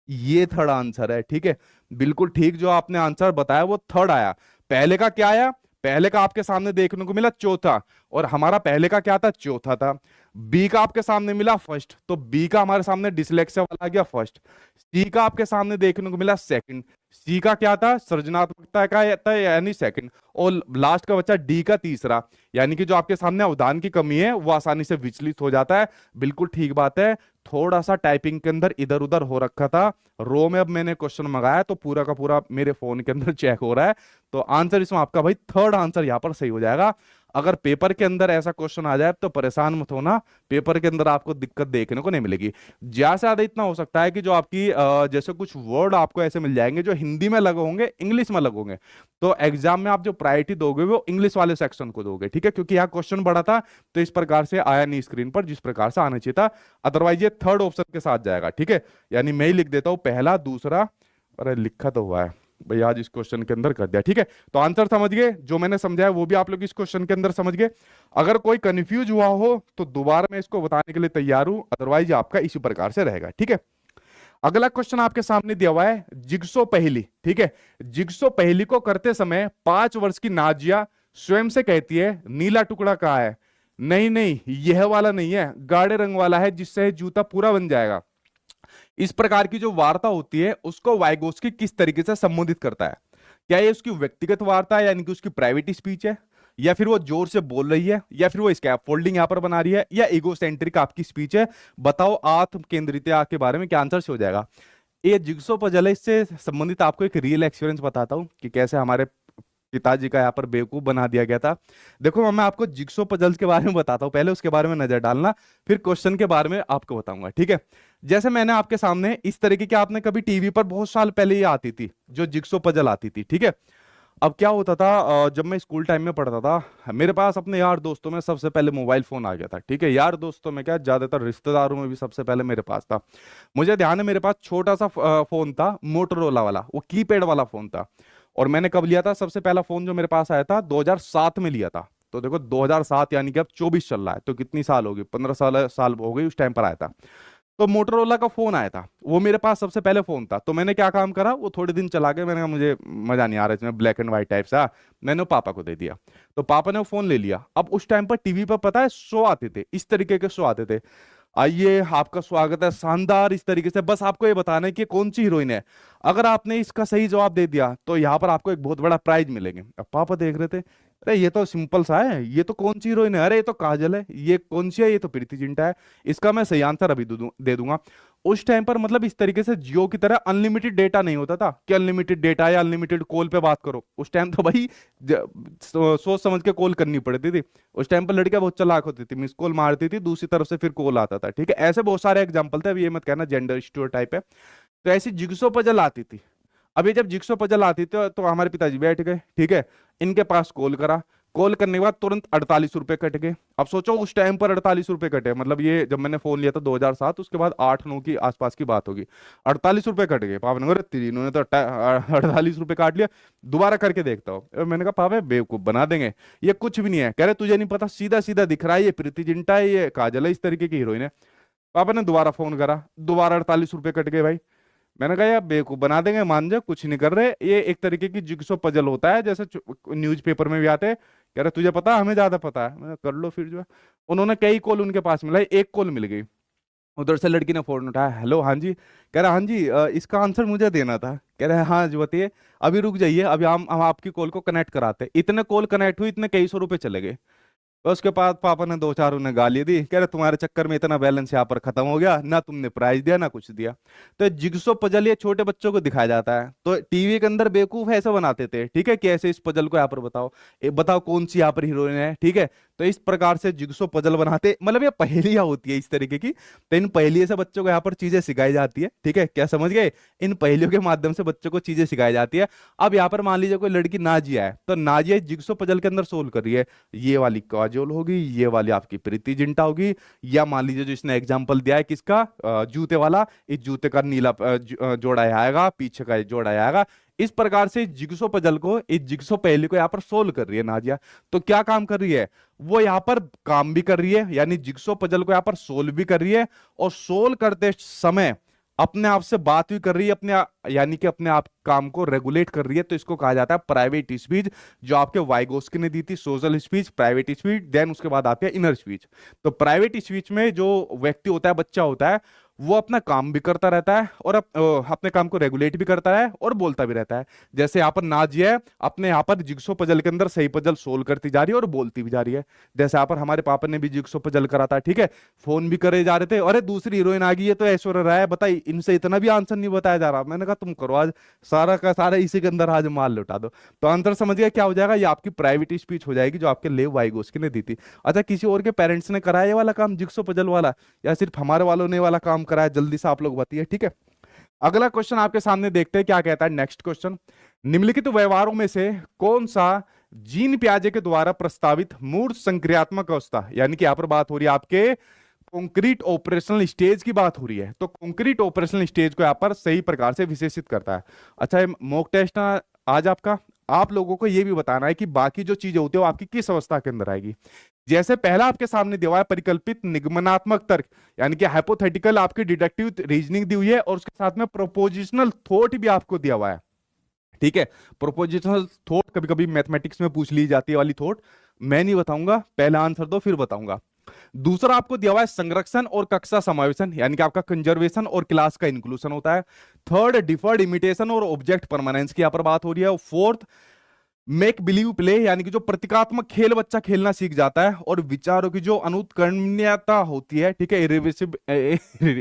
ये थर्ड आंसर है। ठीक है, बिल्कुल ठीक, जो आपने आंसर बताया वो थर्ड आया। पहले का क्या आया, पहले का आपके सामने देखने को मिला चौथा, और हमारा पहले का क्या था, चौथा था। बी का आपके सामने मिला फर्स्ट, तो बी का हमारे सामने डिसलेक्सिया वाला आ गया फर्स्ट। सी का आपके सामने देखने को मिला सेकंड, सी का क्या था, सृजनात्मकता का था यानी सेकंड। और लास्ट का बच्चा डी का तीसरा, यानी कि जो आपके सामने अवधान की कमी है वो आसानी से विचलित हो जाता है। बिल्कुल ठीक बात है, थोड़ा सा टाइपिंग के अंदर इधर उधर हो रखा था। रो में अब मैंने क्वेश्चन मंगाया तो पूरा का पूरा मेरे फोन के अंदर चेक हो रहा है। तो आंसर इसमें आपका भाई थर्ड आंसर यहां पर सही हो जाएगा। अगर पेपर के अंदर ऐसा क्वेश्चन आ जाए तो परेशान मत होना, पेपर के अंदर आपको दिक्कत देखने को नहीं मिलेगी। ज्यादा से ज्यादा इतना हो सकता है कि जो आपकी जैसे कुछ वर्ड आपको ऐसे मिल जाएंगे जो हिंदी में अलग होंगे, इंग्लिश में अलग होंगे, तो एग्जाम में आप जो प्रायोरिटी दोगे वो इंग्लिश वाले सेक्शन को दोगे। ठीक है, क्योंकि यहाँ क्वेश्चन बड़ा था तो इस प्रकार से आया नहीं स्क्रीन पर जिस प्रकार से आना चाहिए था। अदरवाइज ये थर्ड ऑप्शन के साथ जाएगा। ठीक है, यानी मैं ही लिख देता हूं पहला दूसरा, अरे लिखा तो हुआ है भाई, आज इस क्वेश्चन के अंदर कर दिया। ठीक है, तो आंसर समझ गए, जो मैंने समझाया वो भी आप लोग इस क्वेश्चन के अंदर समझ गए। अगर कोई कंफ्यूज हुआ हो तो दोबारा मैं इसको बताने के लिए तैयार हूं, अदरवाइज आपका इसी प्रकार से रहेगा। ठीक है, अगला क्वेश्चन आपके सामने दिया हुआ है जिग्सो पहेली। ठीक है, जिग्सो पहेली को करते समय 5 वर्ष की नाजिया स्वयं से कहती है नीला टुकड़ा कहाँ है। नहीं नहीं, यह वाला नहीं है, गाढ़े रंग वाला है जिससे जूता पूरा बन जाएगा। इस प्रकार की जो वार्ता होती है उसको वाइगोस्की किस तरीके से संबोधित करता है। क्या ये उसकी व्यक्तिगत वार्ता है यानी कि उसकी प्राइवेट स्पीच है, या फिर वो जोर से बोल रही है, या फिर वो स्कैप फोल्डिंग यहां पर बना रही है, या ईगोसेंट्रिक आपकी स्पीच है। बताओ आत्म केंद्रितता के बारे में क्या आंसर से हो जाएगा। ये जिग्सो पजल है, इससे संबंधित आपको एक रियल एक्सपीरियंस बताता हूं कि कैसे हमारे पिताजी का यहाँ पर बेवकूफ बना दिया गया था। देखो मैं आपको जिग्सो पजल्स के बारे में बताता हूँ, पहले उसके बारे में नजर डालना, फिर क्वेश्चन के बारे में आपको बताऊंगा। ठीक है, जैसे मैंने आपके सामने इस तरीके की, आपने कभी टीवी पर बहुत साल पहले ये आती थी जो जिग्सो पजल आती थी। ठीक है, अब क्या होता था, जब मैं स्कूल टाइम में पढ़ता था मेरे पास अपने यार दोस्तों में सबसे पहले मोबाइल फोन आ गया था। ठीक है, यार दोस्तों में क्या, ज्यादातर रिश्तेदारों में भी सबसे पहले मेरे पास था। मुझे ध्यान है मेरे पास छोटा सा फोन था, मोटरोला वाला, वो कीपैड वाला फोन था। और मैंने कब लिया था, सबसे पहला फोन जो मेरे पास आया था 2007 में लिया था। तो देखो 2007 यानी कि अब 24 चल रहा है, तो कितनी साल होगी, 15 साल हो गई उस टाइम पर आया था। तो मोटरोला का फोन आया था, वो मेरे पास सबसे पहले फोन था। तो मैंने क्या काम करा, वो थोड़े दिन चला के मैंने कहा मुझे मजा नहीं आ रहा इसमें, ब्लैक एंड व्हाइट टाइप सा, मैंने वो पापा को दे दिया। तो पापा ने वो फोन ले लिया। अब उस टाइम पर टीवी पर पता है शो आते थे, इस तरीके के शो आते थे, आइए आपका स्वागत है शानदार, इस तरीके से, बस आपको ये बताना है कि कौन सी हीरोइन है। अगर आपने इसका सही जवाब दे दिया तो यहाँ पर आपको एक बहुत बड़ा प्राइज मिलेंगे। अब पापा देख रहे थे, अरे ये तो सिंपल सा है, ये तो कौन सी हीरोइन है, अरे ये तो काजल है, ये कौन सी है, ये तो प्रीति जिंटा है, इसका मैं सही आंसर अभी दे दूंगा। उस टाइम पर मतलब इस तरीके से जियो की तरह अनलिमिटेड डेटा नहीं होता था कि अनलिमिटेड डेटा या अनलिमिटेड कॉल पे बात करो। उस टाइम तो भाई सोच समझ के कॉल करनी पड़ती थी। उस टाइम पर लड़कियां बहुत चालाक होती थी, मिस कॉल मारती थी, दूसरी तरफ से फिर कॉल आता था। ठीक है, ऐसे बहुत सारे एग्जाम्पल थे, अब ये मत कहना जेंडर स्टीरियोटाइप है। तो ऐसी जिग्सो पजल आती थी। अब ये जब जिग्सो पजल आती थी तो हमारे पिताजी बैठ गए। ठीक है, इनके पास कॉल करा, कॉल करने के बाद तुरंत 48 रुपए कट गए। अब सोचो उस टाइम पर 48 रुपए कटे, मतलब ये जब मैंने फोन लिया था 2007, उसके बाद 8-9 की आसपास की बात होगी, 48 रुपए कट गए। पापा ने कहा इन्होंने तो 48 रुपए काट लिया, दोबारा करके देखता हूँ। मैंने कहा पापा बेवकूफ बना देंगे, ये कुछ भी नहीं है। कह रहे तुझे नहीं पता, सीधा सीधा दिख रहा है, ये प्रीति जिंटा है, ये काजल है, इस तरीके की हीरोइन है। पापा ने दोबारा फोन करा, दोबारा 48 रुपए कट गए भाई। मैंने कहा यार बेवकूफ बना देंगे, मान जा कुछ नहीं कर रहे, ये एक तरीके की जिग्सो पजल होता है, जैसे न्यूज़पेपर में भी आते हैं। कह रहे तुझे पता, हमें ज्यादा पता है। मैंने कर लो फिर जो है। उन्होंने कई कॉल उनके पास मिला, एक कॉल मिल गई, उधर से लड़की ने फोन उठाया, हेलो हाँ जी। कह रहा हाँ जी, इसका आंसर मुझे देना था। कह रहे हाँ जी बताइए, अभी रुक जाइए, अभी हम आपकी कॉल को कनेक्ट कराते। इतने कॉल कनेक्ट हुई, इतने कई सौ रुपए चले गए। तो उसके बाद पापा ने 2-4 उन्हें गाली दी, कह रहे तुम्हारे चक्कर में इतना बैलेंस यहाँ पर खत्म हो गया, ना तुमने प्राइज दिया ना कुछ दिया। तो जिग्सो पजल ये छोटे बच्चों को दिखाया जाता है, तो टीवी के अंदर बेवकूफ ऐसे बनाते थे। ठीक है, कैसे इस पजल को यहाँ पर बताओ, बताओ कौन सी यहाँ पर हीरोइन है। ठीक है, तो इस प्रकार से जिग्सो पजल बनाते, मतलब ये पहेलियां होती है इस तरीके की। तो इन पहेलियों से बच्चों को यहाँ पर चीजें सिखाई जाती है, ठीक है, क्या समझ गए? इन पहेलियों के माध्यम से बच्चों को चीजें सिखाई जाती है। अब यहाँ पर मान लीजिए कोई लड़की नाजिया है, तो नाजिया जिग्सो पजल के अंदर सोल्व कर रही है। ये वाली काजोल होगी, ये वाली आपकी प्रीति जिंटा होगी, या मान लीजिए जो इसने एग्जाम्पल दिया है किसका, जूते वाला, इस जूते का नीला जोड़ा यहाँ आएगा, पीछे का जोड़ा यहाँ आएगा। इस प्रकार से जिग्सो पजल को, इस जिग्सो पहेली को यहाँ पर सोल्व कर रही है नाजिया। तो क्या काम कर रही है, वो यहाँ पर काम भी कर रही है, यानी जिग्सो पजल को यहाँ पर सोल्व भी कर रही है, और सोल्व करते समय अपने आप से बात भी कर रही है, यानी कि अपने आप काम को रेगुलेट कर रही है। तो इसको कहा जाता है प्राइवेट स्पीच, जो आपके वाइगोस्की ने दी थी, social speech, private speech, then उसके बाद आती है इनर स्पीच। तो प्राइवेट स्पीच में जो व्यक्ति होता है, बच्चा होता है, वो अपना काम भी करता रहता है और अपने काम को रेगुलेट भी करता है और बोलता भी रहता है। जैसे यहाँ पर नाजिया है, अपने यहाँ पर जिग्सो पजल के अंदर सही पजल सोल्व करती जा रही है और बोलती भी जा रही है। जैसे यहाँ पर हमारे पापा ने भी जिग्सो पजल करा था, ठीक है, फोन भी करे जा रहे थे, अरे दूसरी हीरोइन आ गई है तो ऐश्वर्या राय, बताइए इनसे इतना भी आंसर नहीं बताया जा रहा। मैंने कहा तुम करो आज सारा का सारा इसी के अंदर आज माल लुटा दो। तो आंसर समझ गया क्या हो जाएगा, ये आपकी प्राइवेट स्पीच हो जाएगी जो आपके लेव वाइगोस्की ने दी थी। अच्छा, किसी और के पेरेंट्स ने कराया ये वाला काम जिग्सो पजल वाला, या सिर्फ हमारे वालों ने वाला काम कराया? जल्दी से आप लोग बताइए, ठीक है। अगला क्वेश्चन आपके सामने देखते हैं क्या कहता है। नेक्स्ट क्वेश्चन, निम्नलिखित व्यवहारों में से कौन सा जीन पियाजे के द्वारा प्रस्तावित मूर्त संक्रियात्मक अवस्था, यानी कि यहां पर बात हो रही है आपके कॉन्क्रीट ऑपरेशनल स्टेज की बात हो रही है, तो कॉन्क्रीट ऑपरेशनल स्टेज को यहां पर सही प्रकार से विशेषित करता है। अच्छा, ये मॉक टेस्ट आज आपका, आप लोगों को यह भी बताना है कि बाकी जो चीजें होती है वो आपकी किस अवस्था के अंदर आएगी। जैसे पहला आपके सामने दिया हुआ है परिकल्पित निगमनात्मक तर्क, यानी कि हाइपोथेटिकल आपकी डिडक्टिव रीजनिंग दी हुई है, और उसके साथ में प्रोपोजिशनल थॉट भी आपको दिया हुआ है, ठीक है। प्रोपोजिशनल थॉट कभी कभी मैथमेटिक्स में पूछ ली जाती है वाली थॉट, मैं नहीं बताऊंगा, पहला आंसर दो फिर बताऊंगा। दूसरा आपको दिया हुआ है संरक्षण और कक्षा समावेशन, यानी कि आपका कंजर्वेशन और क्लास का इंक्लूजन होता है। थर्ड, डिफर्ड इमिटेशन और ऑब्जेक्ट परमानेंस की यहां पर बात हो रही है। फोर्थ, मेक बिलीव प्ले, यानी कि जो प्रतीकात्मक खेल बच्चा खेलना सीख जाता है, और विचारों की जो अनुत्कर्णीयता होती है, ठीक है,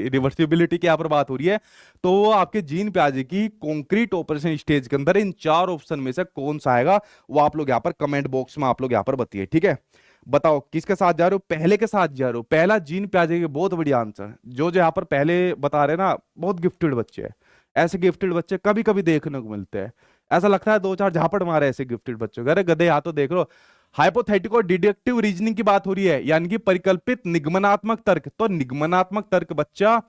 रिवर्सिबिलिटी की यहां पर बात हो रही है। तो वो आपके जीन पियाजे की कॉन्क्रीट ऑपरेशन स्टेज के अंदर इन चार ऑप्शन में से कौन सा आएगा, वो आप लोग यहां पर कमेंट बॉक्स में आप लोग यहां पर बताइए, ठीक है। बताओ किसके साथ जा रहे हो, पहले के साथ जा रहे हो? पहला जीन पियाजे के, बहुत बढ़िया आंसर। जो जो यहाँ पर पहले बता रहे ना, बहुत गिफ्टेड बच्चे हैं। ऐसे गिफ्टेड बच्चे कभी कभी देखने को मिलते हैं, ऐसा लगता है दो चार झापड़ मारे ऐसे गिफ्टेड बच्चों। अरे गधे, यहाँ तो देख लो, हाइपोथेटिको डिडक्टिव रीजनिंग की बात हो रही है, यानी कि परिकल्पित निगमनात्मक तर्क। तो निगमनात्मक तर्क बच्चा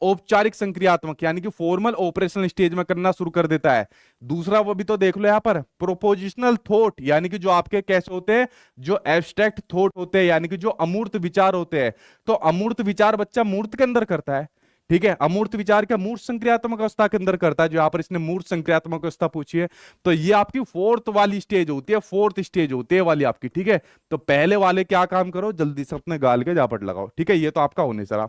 औपचारिक संक्रियात्मक, यानी कि फॉर्मल ऑपरेशनल स्टेज में करना शुरू कर देता है। दूसरा वो भी तो देख लो यहाँ पर, प्रोपोजिशनल थॉट, यानी कि जो आपके कैसे होते हैं, जो एब्स्ट्रैक्ट थॉट होते हैं, यानी कि जो अमूर्त विचार होते हैं। तो अमूर्त विचार बच्चा मूर्त के अंदर करता है, ठीक है। अमूर्त विचार क्या मूर्त संक्रियात्मक अवस्था के अंदर करता है, जो यहाँ पर इसने मूर्त संक्रियात्मक अवस्था पूछी है। तो ये आपकी फोर्थ वाली स्टेज होती है, फोर्थ स्टेज होती है वाली आपकी, ठीक है। तो पहले वाले क्या काम करो, जल्दी से अपने गाल के झापट लगाओ, ठीक है, ये तो आपका होने सरा।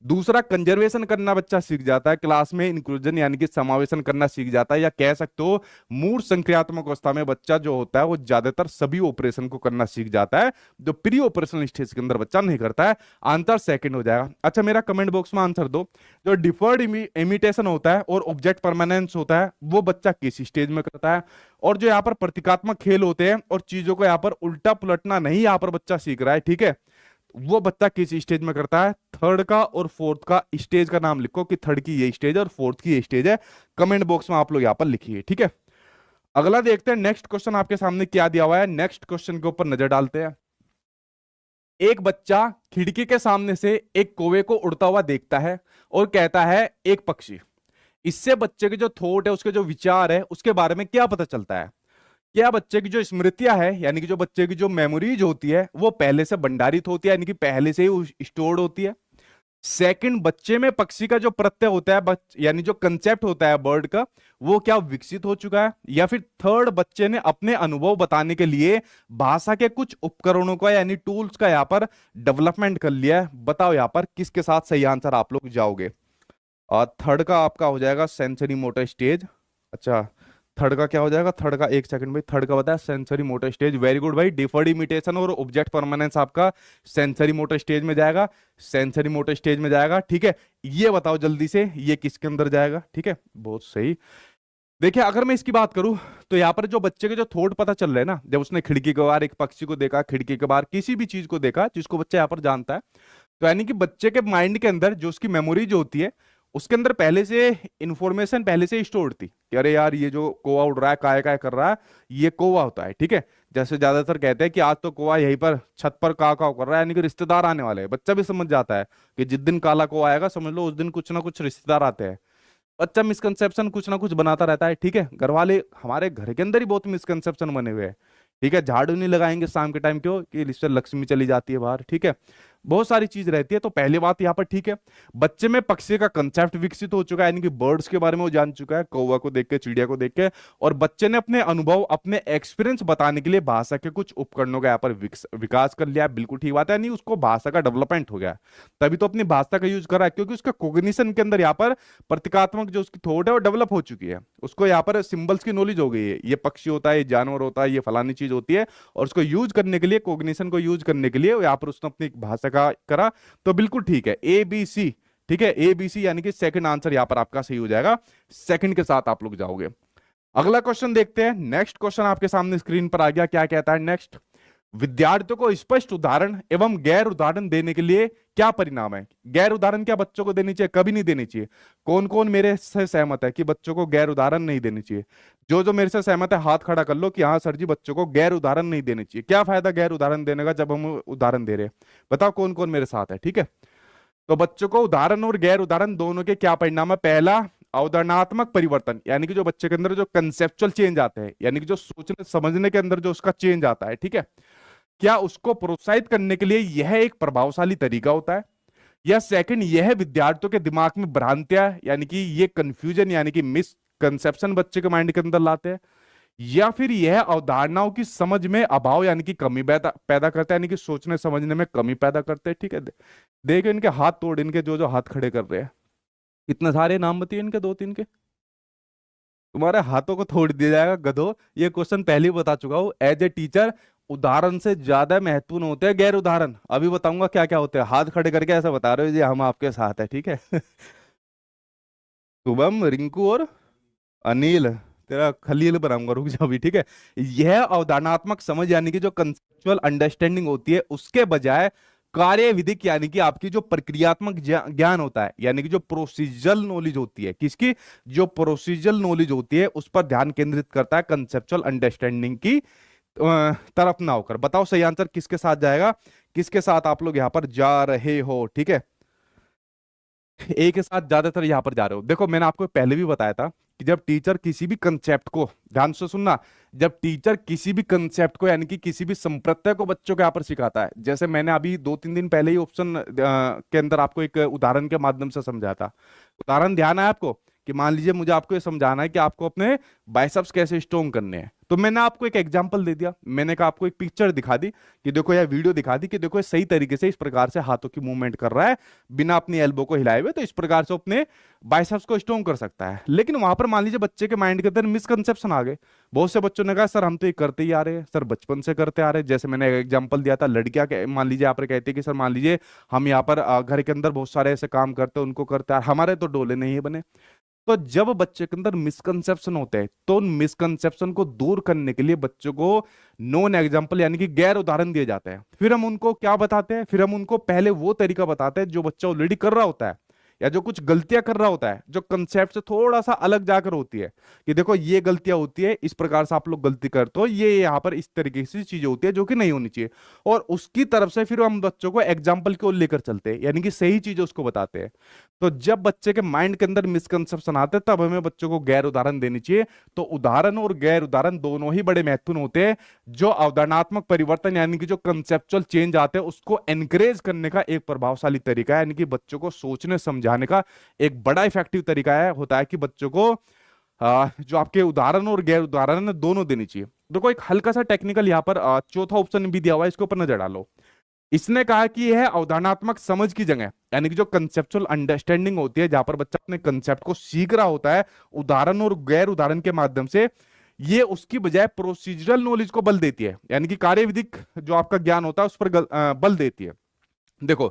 दूसरा, कंजर्वेशन करना बच्चा सीख जाता है, क्लास में इंक्लूजन यानी कि समावेशन करना सीख जाता है, या कह सकते हो मूर्त संक्रियात्मक अवस्था में बच्चा जो होता है वो ज्यादातर सभी ऑपरेशन को करना सीख जाता है, जो प्री ऑपरेशनल स्टेज के अंदर बच्चा नहीं करता है। आंसर सेकंड हो जाएगा। अच्छा, मेरा कमेंट बॉक्स में आंसर दो, जो डिफर्ड इमिटेशन होता है और ऑब्जेक्ट परमानेंस होता है वो बच्चा किस स्टेज में करता है, और जो यहाँ पर प्रतीकात्मक खेल होते हैं और चीजों को यहाँ पर उल्टा पलटना नहीं यहाँ पर बच्चा सीख रहा है, ठीक है, वो बच्चा किस स्टेज में करता है। थर्ड का और फोर्थ का स्टेज का नाम लिखो कि थर्ड की ये स्टेज है और फोर्थ की ये स्टेज है, कमेंट बॉक्स में आप लोग यहाँ पर लिखिए, ठीक है। अगला देखते हैं, नेक्स्ट क्वेश्चन आपके सामने क्या दिया हुआ है। नेक्स्ट क्वेश्चन के ऊपर नजर डालते हैं। एक बच्चा खिड़की के सामने से एक कौवे को उड़ता हुआ देखता है और कहता है एक पक्षी। इससे बच्चे के जो थॉट है, उसके जो विचार है, उसके बारे में क्या पता चलता है? क्या बच्चे की जो स्मृतियां है, यानी कि जो बच्चे की जो मेमोरीज होती है वो पहले से भंडारित होती है, यानी कि पहले से ही स्टोर्ड होती है। सेकंड, बच्चे में पक्षी का जो प्रत्यय होता है, यानी जो कंसेप्ट होता है बर्ड का, वो क्या विकसित हो चुका है। या फिर थर्ड, बच्चे ने अपने अनुभव बताने के लिए भाषा के कुछ उपकरणों का यानी टूल्स का यहाँ पर डेवलपमेंट कर लिया है। बताओ यहाँ पर किसके साथ सही आंसर आप लोग जाओगे? और थर्ड का आपका हो जाएगा सेंसरी मोटर स्टेज। अच्छा, थर्ड का क्या हो जाएगा? थर्ड का, एक सेकंड भाई, थर्ड का बताया sensory motor stage. Very good भाई, डिफर्ड इमिटेशन और ऑब्जेक्ट परमानेंस आपका सेंसरी मोटर स्टेज में जाएगा, सेंसरी मोटर स्टेज में जाएगा, ठीक है। ये बताओ जल्दी से, ये किसके अंदर जाएगा? ठीक है, बहुत सही। देखिए अगर मैं इसकी बात करूं तो यहाँ पर जो बच्चे के जो थॉट पता चल रहे हैं ना, जब उसने खिड़की के बाहर एक पक्षी को देखा, खिड़की के बाहर किसी भी चीज को देखा जिसको बच्चा यहाँ पर जानता है, तो यानी कि बच्चे के माइंड के अंदर जो उसकी मेमोरी जो होती है, उसके अंदर पहले से इंफॉर्मेशन पहले से स्टोर थी कि अरे यार ये जो कौवा उड़ रहा है, काय काय कर रहा है, ये कौवा होता है। ठीक है, जैसे ज्यादातर कहते हैं कि आज तो कौवा यहीं पर छत पर का कर रहा है, यानी कि रिश्तेदार आने वाले हैं। बच्चा भी समझ जाता है कि जिस दिन काला कौवा आएगा समझ लो उस दिन कुछ ना कुछ रिश्तेदार आते हैं। बच्चा मिसकंसेप्शन कुछ ना कुछ बनाता रहता है। ठीक है, घर वाले, हमारे घर के अंदर ही बहुत मिसकंसेप्शन बने हुए हैं। ठीक है, झाड़ू नहीं लगाएंगे शाम के टाइम, क्यों कि इससे लक्ष्मी चली जाती है बाहर। ठीक है, बहुत सारी चीज रहती है। तो पहली बात यहाँ पर ठीक है, बच्चे में पक्षी का कंसेप्ट विकसित हो चुका है, यानी कि बर्ड्स के बारे में वो जान चुका है, कौवा को देख के, चिड़िया को देख के। और बच्चे ने अपने अनुभव, अपने एक्सपीरियंस बताने के लिए भाषा के कुछ उपकरणों का यहाँ पर विकास कर लिया है। बिल्कुल ठीक बात है, नहीं उसको भाषा का डेवलपमेंट हो गया है, तभी तो अपनी भाषा का यूज कर रहा है, क्योंकि उसका कोग्निशन के अंदर यहाँ पर प्रतीकात्मक जो उसकी थॉट है वो डेवलप हो चुकी है। उसको यहाँ पर सिंबल्स की नॉलेज हो गई है, ये पक्षी होता है, ये जानवर होता है, ये फलानी चीज होती है। और उसको यूज करने के लिए, कोग्निशन को यूज करने के लिए यहाँ पर उसने अपनी भाषा का करा। तो बिल्कुल ठीक है, ए बी सी। ठीक है, ए बी सी यानी कि सेकंड आंसर यहां पर आपका सही हो जाएगा, सेकंड के साथ आप लोग जाओगे। अगला क्वेश्चन देखते हैं। नेक्स्ट क्वेश्चन आपके सामने स्क्रीन पर आ गया, क्या कहता है नेक्स्ट, विद्यार्थियों को स्पष्ट उदाहरण एवं गैर उदाहरण देने के लिए क्या परिणाम है। गैर उदाहरण क्या बच्चों को देनी चाहिए, कभी नहीं देनी चाहिए। कौन कौन मेरे से सहमत है कि बच्चों को गैर उदाहरण नहीं देनी चाहिए? जो जो मेरे से सहमत है हाथ खड़ा कर लो कि हाँ सर जी बच्चों को गैर उदाहरण नहीं देनी चाहिए। क्या फायदा गैर उदाहरण देने का जब हम उदाहरण दे रहे हैं? बताओ कौन कौन मेरे साथ है। ठीक है, तो बच्चों को उदाहरण और गैर उदाहरण दोनों के क्या परिणाम है? पहला, अवधारणात्मक परिवर्तन, यानी कि जो बच्चे के अंदर जो कंसेप्चुअल चेंज आते हैं, यानी कि जो सोचने समझने के अंदर जो उसका चेंज आता है। ठीक है, क्या उसको प्रोत्साहित करने के लिए यह एक प्रभावशाली तरीका होता है? या सेकंड, यह विद्यार्थियों के दिमाग में भ्रांतियां, यानी कि ये कंफ्यूजन यानी कि मिसकंसेप्शन बच्चे के माइंड के अंदर लाते हैं? या फिर यह अवधारणाओं की समझ में अभाव यानी कि कमी पैदा पैदा करता है, यानी कि सोचने समझने में कमी पैदा करते हैं? ठीक है, देखो इनके हाथ तोड़, इनके जो जो हाथ खड़े कर रहे हैं, इतने सारे नाम बताइए इनके, दो तीन के, तुम्हारे हाथों को तोड़ दिया जाएगा गधो। ये क्वेश्चन पहले ही बता चुका हूं, एज ए टीचर उदाहरण से ज्यादा महत्वपूर्ण होते हैं गैर उदाहरण। अभी बताऊंगा क्या क्या होते हैं। हाथ खड़े करके ऐसा बता रहे हो जी हम आपके साथ है। ठीक है शुभम, रिंकू और अनिल, तेरा खलील बनाऊंगा, रुक जा अभी। ठीक है, यह अवधारणात्मक समझ यानी कि जो कंसेप्चुअल अंडरस्टैंडिंग होती है उसके बजाय कार्य विधिक यानी कि आपकी जो प्रक्रियात्मक ज्ञान होता है, यानी कि जो प्रोसीजरल नॉलेज होती है, किसकी, जो प्रोसीजरल नॉलेज होती है उस पर ध्यान केंद्रित करता है, कंसेप्चुअल अंडरस्टैंडिंग की तरफ ना होकर। बताओ सही आंसर किसके साथ जाएगा, किसके साथ आप लोग यहां पर जा रहे हो? ठीक है, ए के साथ ज्यादातर यहां पर जा रहे हो। देखो मैंने आपको पहले भी बताया था कि जब टीचर किसी भी कंसेप्ट को, ध्यान से सुनना, जब टीचर किसी भी कंसेप्ट को यानी कि किसी भी संप्रत्यय को बच्चों के यहाँ पर सिखाता है, जैसे मैंने अभी 2-3 दिन पहले ही ऑप्शन के अंदर आपको एक उदाहरण के माध्यम से समझाया था। उदाहरण ध्यान है आपको कि मान लीजिए मुझे आपको ये समझाना है कि आपको अपने बाइसेप्स कैसे स्ट्रोंग करने हैं, तो मैंने आपको एक एग्जांपल दे दिया, मैंने कहा आपको एक पिक्चर दिखा दी कि देखो, या वीडियो दिखा दी कि देखो ये सही तरीके से इस प्रकार से हाथों की मूवमेंट कर रहा है बिना अपनी एल्बो को हिलाए हुए, तो इस प्रकार से अपने बाइसेप्स को स्ट्रोंग कर सकता है। लेकिन वहां पर मान लीजिए बच्चे के माइंड के अंदर मिसकंसेप्शन आ गए। बहुत से बच्चों ने कहा सर हम तो ये करते ही आ रहे हैं, सर बचपन से करते आ रहे हैं। जैसे मैंने एग्जांपल दिया था, लड़कियां मान लीजिए यहाँ पर कहती है कि सर मान लीजिए हम यहाँ पर घर के अंदर बहुत सारे ऐसे काम करते हैं, उनको करते हैं, हमारे तो डोले नहीं बने। तो जब बच्चे के अंदर मिसकंसेप्शन होते हैं तो उन मिसकंसेप्शन को दूर करने के लिए बच्चों को नॉन एग्जाम्पल यानी कि गैर उदाहरण दिए जाते हैं। फिर हम उनको क्या बताते हैं, फिर हम उनको पहले वो तरीका बताते हैं जो बच्चा ऑलरेडी कर रहा होता है या जो कुछ गलतियां कर रहा होता है, जो कंसेप्ट से थोड़ा सा अलग जाकर होती है कि देखो ये गलतियां होती है, इस प्रकार से आप लोग गलती करते हो, ये यहाँ पर इस तरीके की चीजें होती है जो कि नहीं होनी चाहिए। और उसकी तरफ से फिर हम बच्चों को एग्जाम्पल की ओर लेकर चलते हैं, यानी कि सही चीजें उसको बताते हैं। तो जब बच्चे के माइंड के अंदर मिसकंसेप्शन आते हैं तब हमें बच्चों को गैर उदाहरण देनी चाहिए। तो उदाहरण और गैर उदाहरण दोनों ही बड़े महत्वपूर्ण होते हैं। जो अवधारणात्मक परिवर्तन यानी कि जो कंसेप्चुअल चेंज आते हैं उसको एनकरेज करने का एक प्रभावशाली तरीका है, यानी कि बच्चों को सोचने समझाने का एक बड़ा इफेक्टिव तरीका है होता है कि बच्चों को जो आपके उदाहरण और गैर उदाहरण है दोनों देनी चाहिए। देखो एक हल्का सा टेक्निकल यहाँ पर चौथा ऑप्शन भी दिया हुआ है, इसके ऊपर नजर डालो। इसने कहा कि यह अवधारणात्मक समझ की जगह यानी कि जो कंसेप्चुअल अंडरस्टैंडिंग होती है जहां पर बच्चा अपने कंसेप्ट को सीख रहा होता है उदाहरण और गैर उदाहरण के माध्यम से, ये उसकी बजाय प्रोसीजरल नॉलेज को बल देती है, यानी कि कार्यविधिक जो आपका ज्ञान होता है उस पर बल देती है। देखो,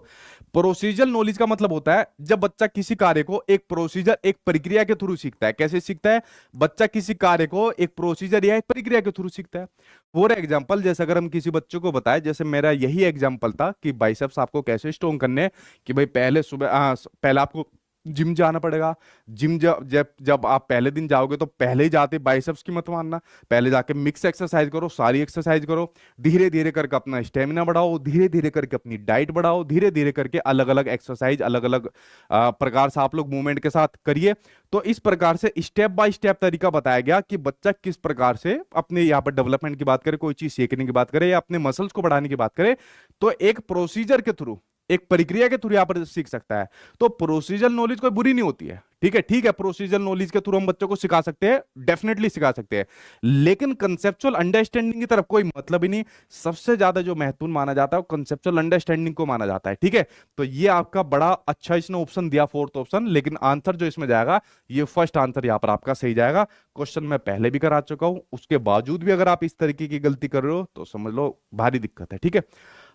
प्रोसीजर नॉलेज का मतलब होता है जब बच्चा किसी कार्य को एक प्रोसीजर, एक प्रक्रिया के थ्रू सीखता है। कैसे सीखता है? बच्चा किसी कार्य को एक प्रोसीजर या एक प्रक्रिया के थ्रू सीखता है। फॉर एग्जांपल, जैसे अगर हम किसी बच्चे को बताएं, जैसे मेरा यही एग्जांपल था कि बाइसेप्स आपको कैसे स्ट्रोंग करने हैं, कि भाई पहले सुबह पहले आपको जिम जाना पड़ेगा। जिम जब जब जब आप पहले दिन जाओगे तो पहले ही जाते बाइसेप्स की मत मानना, पहले जाके मिक्स एक्सरसाइज करो, सारी एक्सरसाइज करो। धीरे धीरे करके अपना स्टेमिना बढ़ाओ, धीरे धीरे करके अपनी डाइट बढ़ाओ, धीरे धीरे करके अलग अलग एक्सरसाइज, अलग अलग प्रकार से आप लोग मूवमेंट के साथ करिए। तो इस प्रकार से स्टेप बाय स्टेप तरीका बताया गया कि बच्चा किस प्रकार से अपने यहाँ पर डेवलपमेंट की बात करे, कोई चीज सीखने की बात करे या अपने मसल्स को बढ़ाने की बात करे, तो एक प्रोसीजर के थ्रू, एक प्रक्रिया के थ्रू यहां पर सीख सकता है। तो प्रोसीजर नॉलेज कोई बुरी नहीं होती है, ठीक है, ठीक है। प्रोसीजर नॉलेज के थ्रू हम बच्चों को सिखा सकते हैं, डेफिनेटली सिखा सकते हैं, लेकिन कंसेप्चुअल अंडरस्टैंडिंग की तरफ कोई मतलब ही नहीं। सबसे ज्यादा जो महत्वपूर्ण माना जाता है वो कंसेप्चुअल अंडरस्टैंडिंग को माना जाता है, ठीक है। तो ये आपका बड़ा अच्छा इसने ऑप्शन दिया, फोर्थ ऑप्शन, लेकिन आंसर जो इसमें जाएगा ये फर्स्ट आंसर यहां पर आपका सही जाएगा। क्वेश्चन मैं पहले भी करा चुका हूं, उसके बावजूद भी अगर आप इस तरीके की गलती कर रहे हो तो समझ लो भारी दिक्कत है, ठीक है।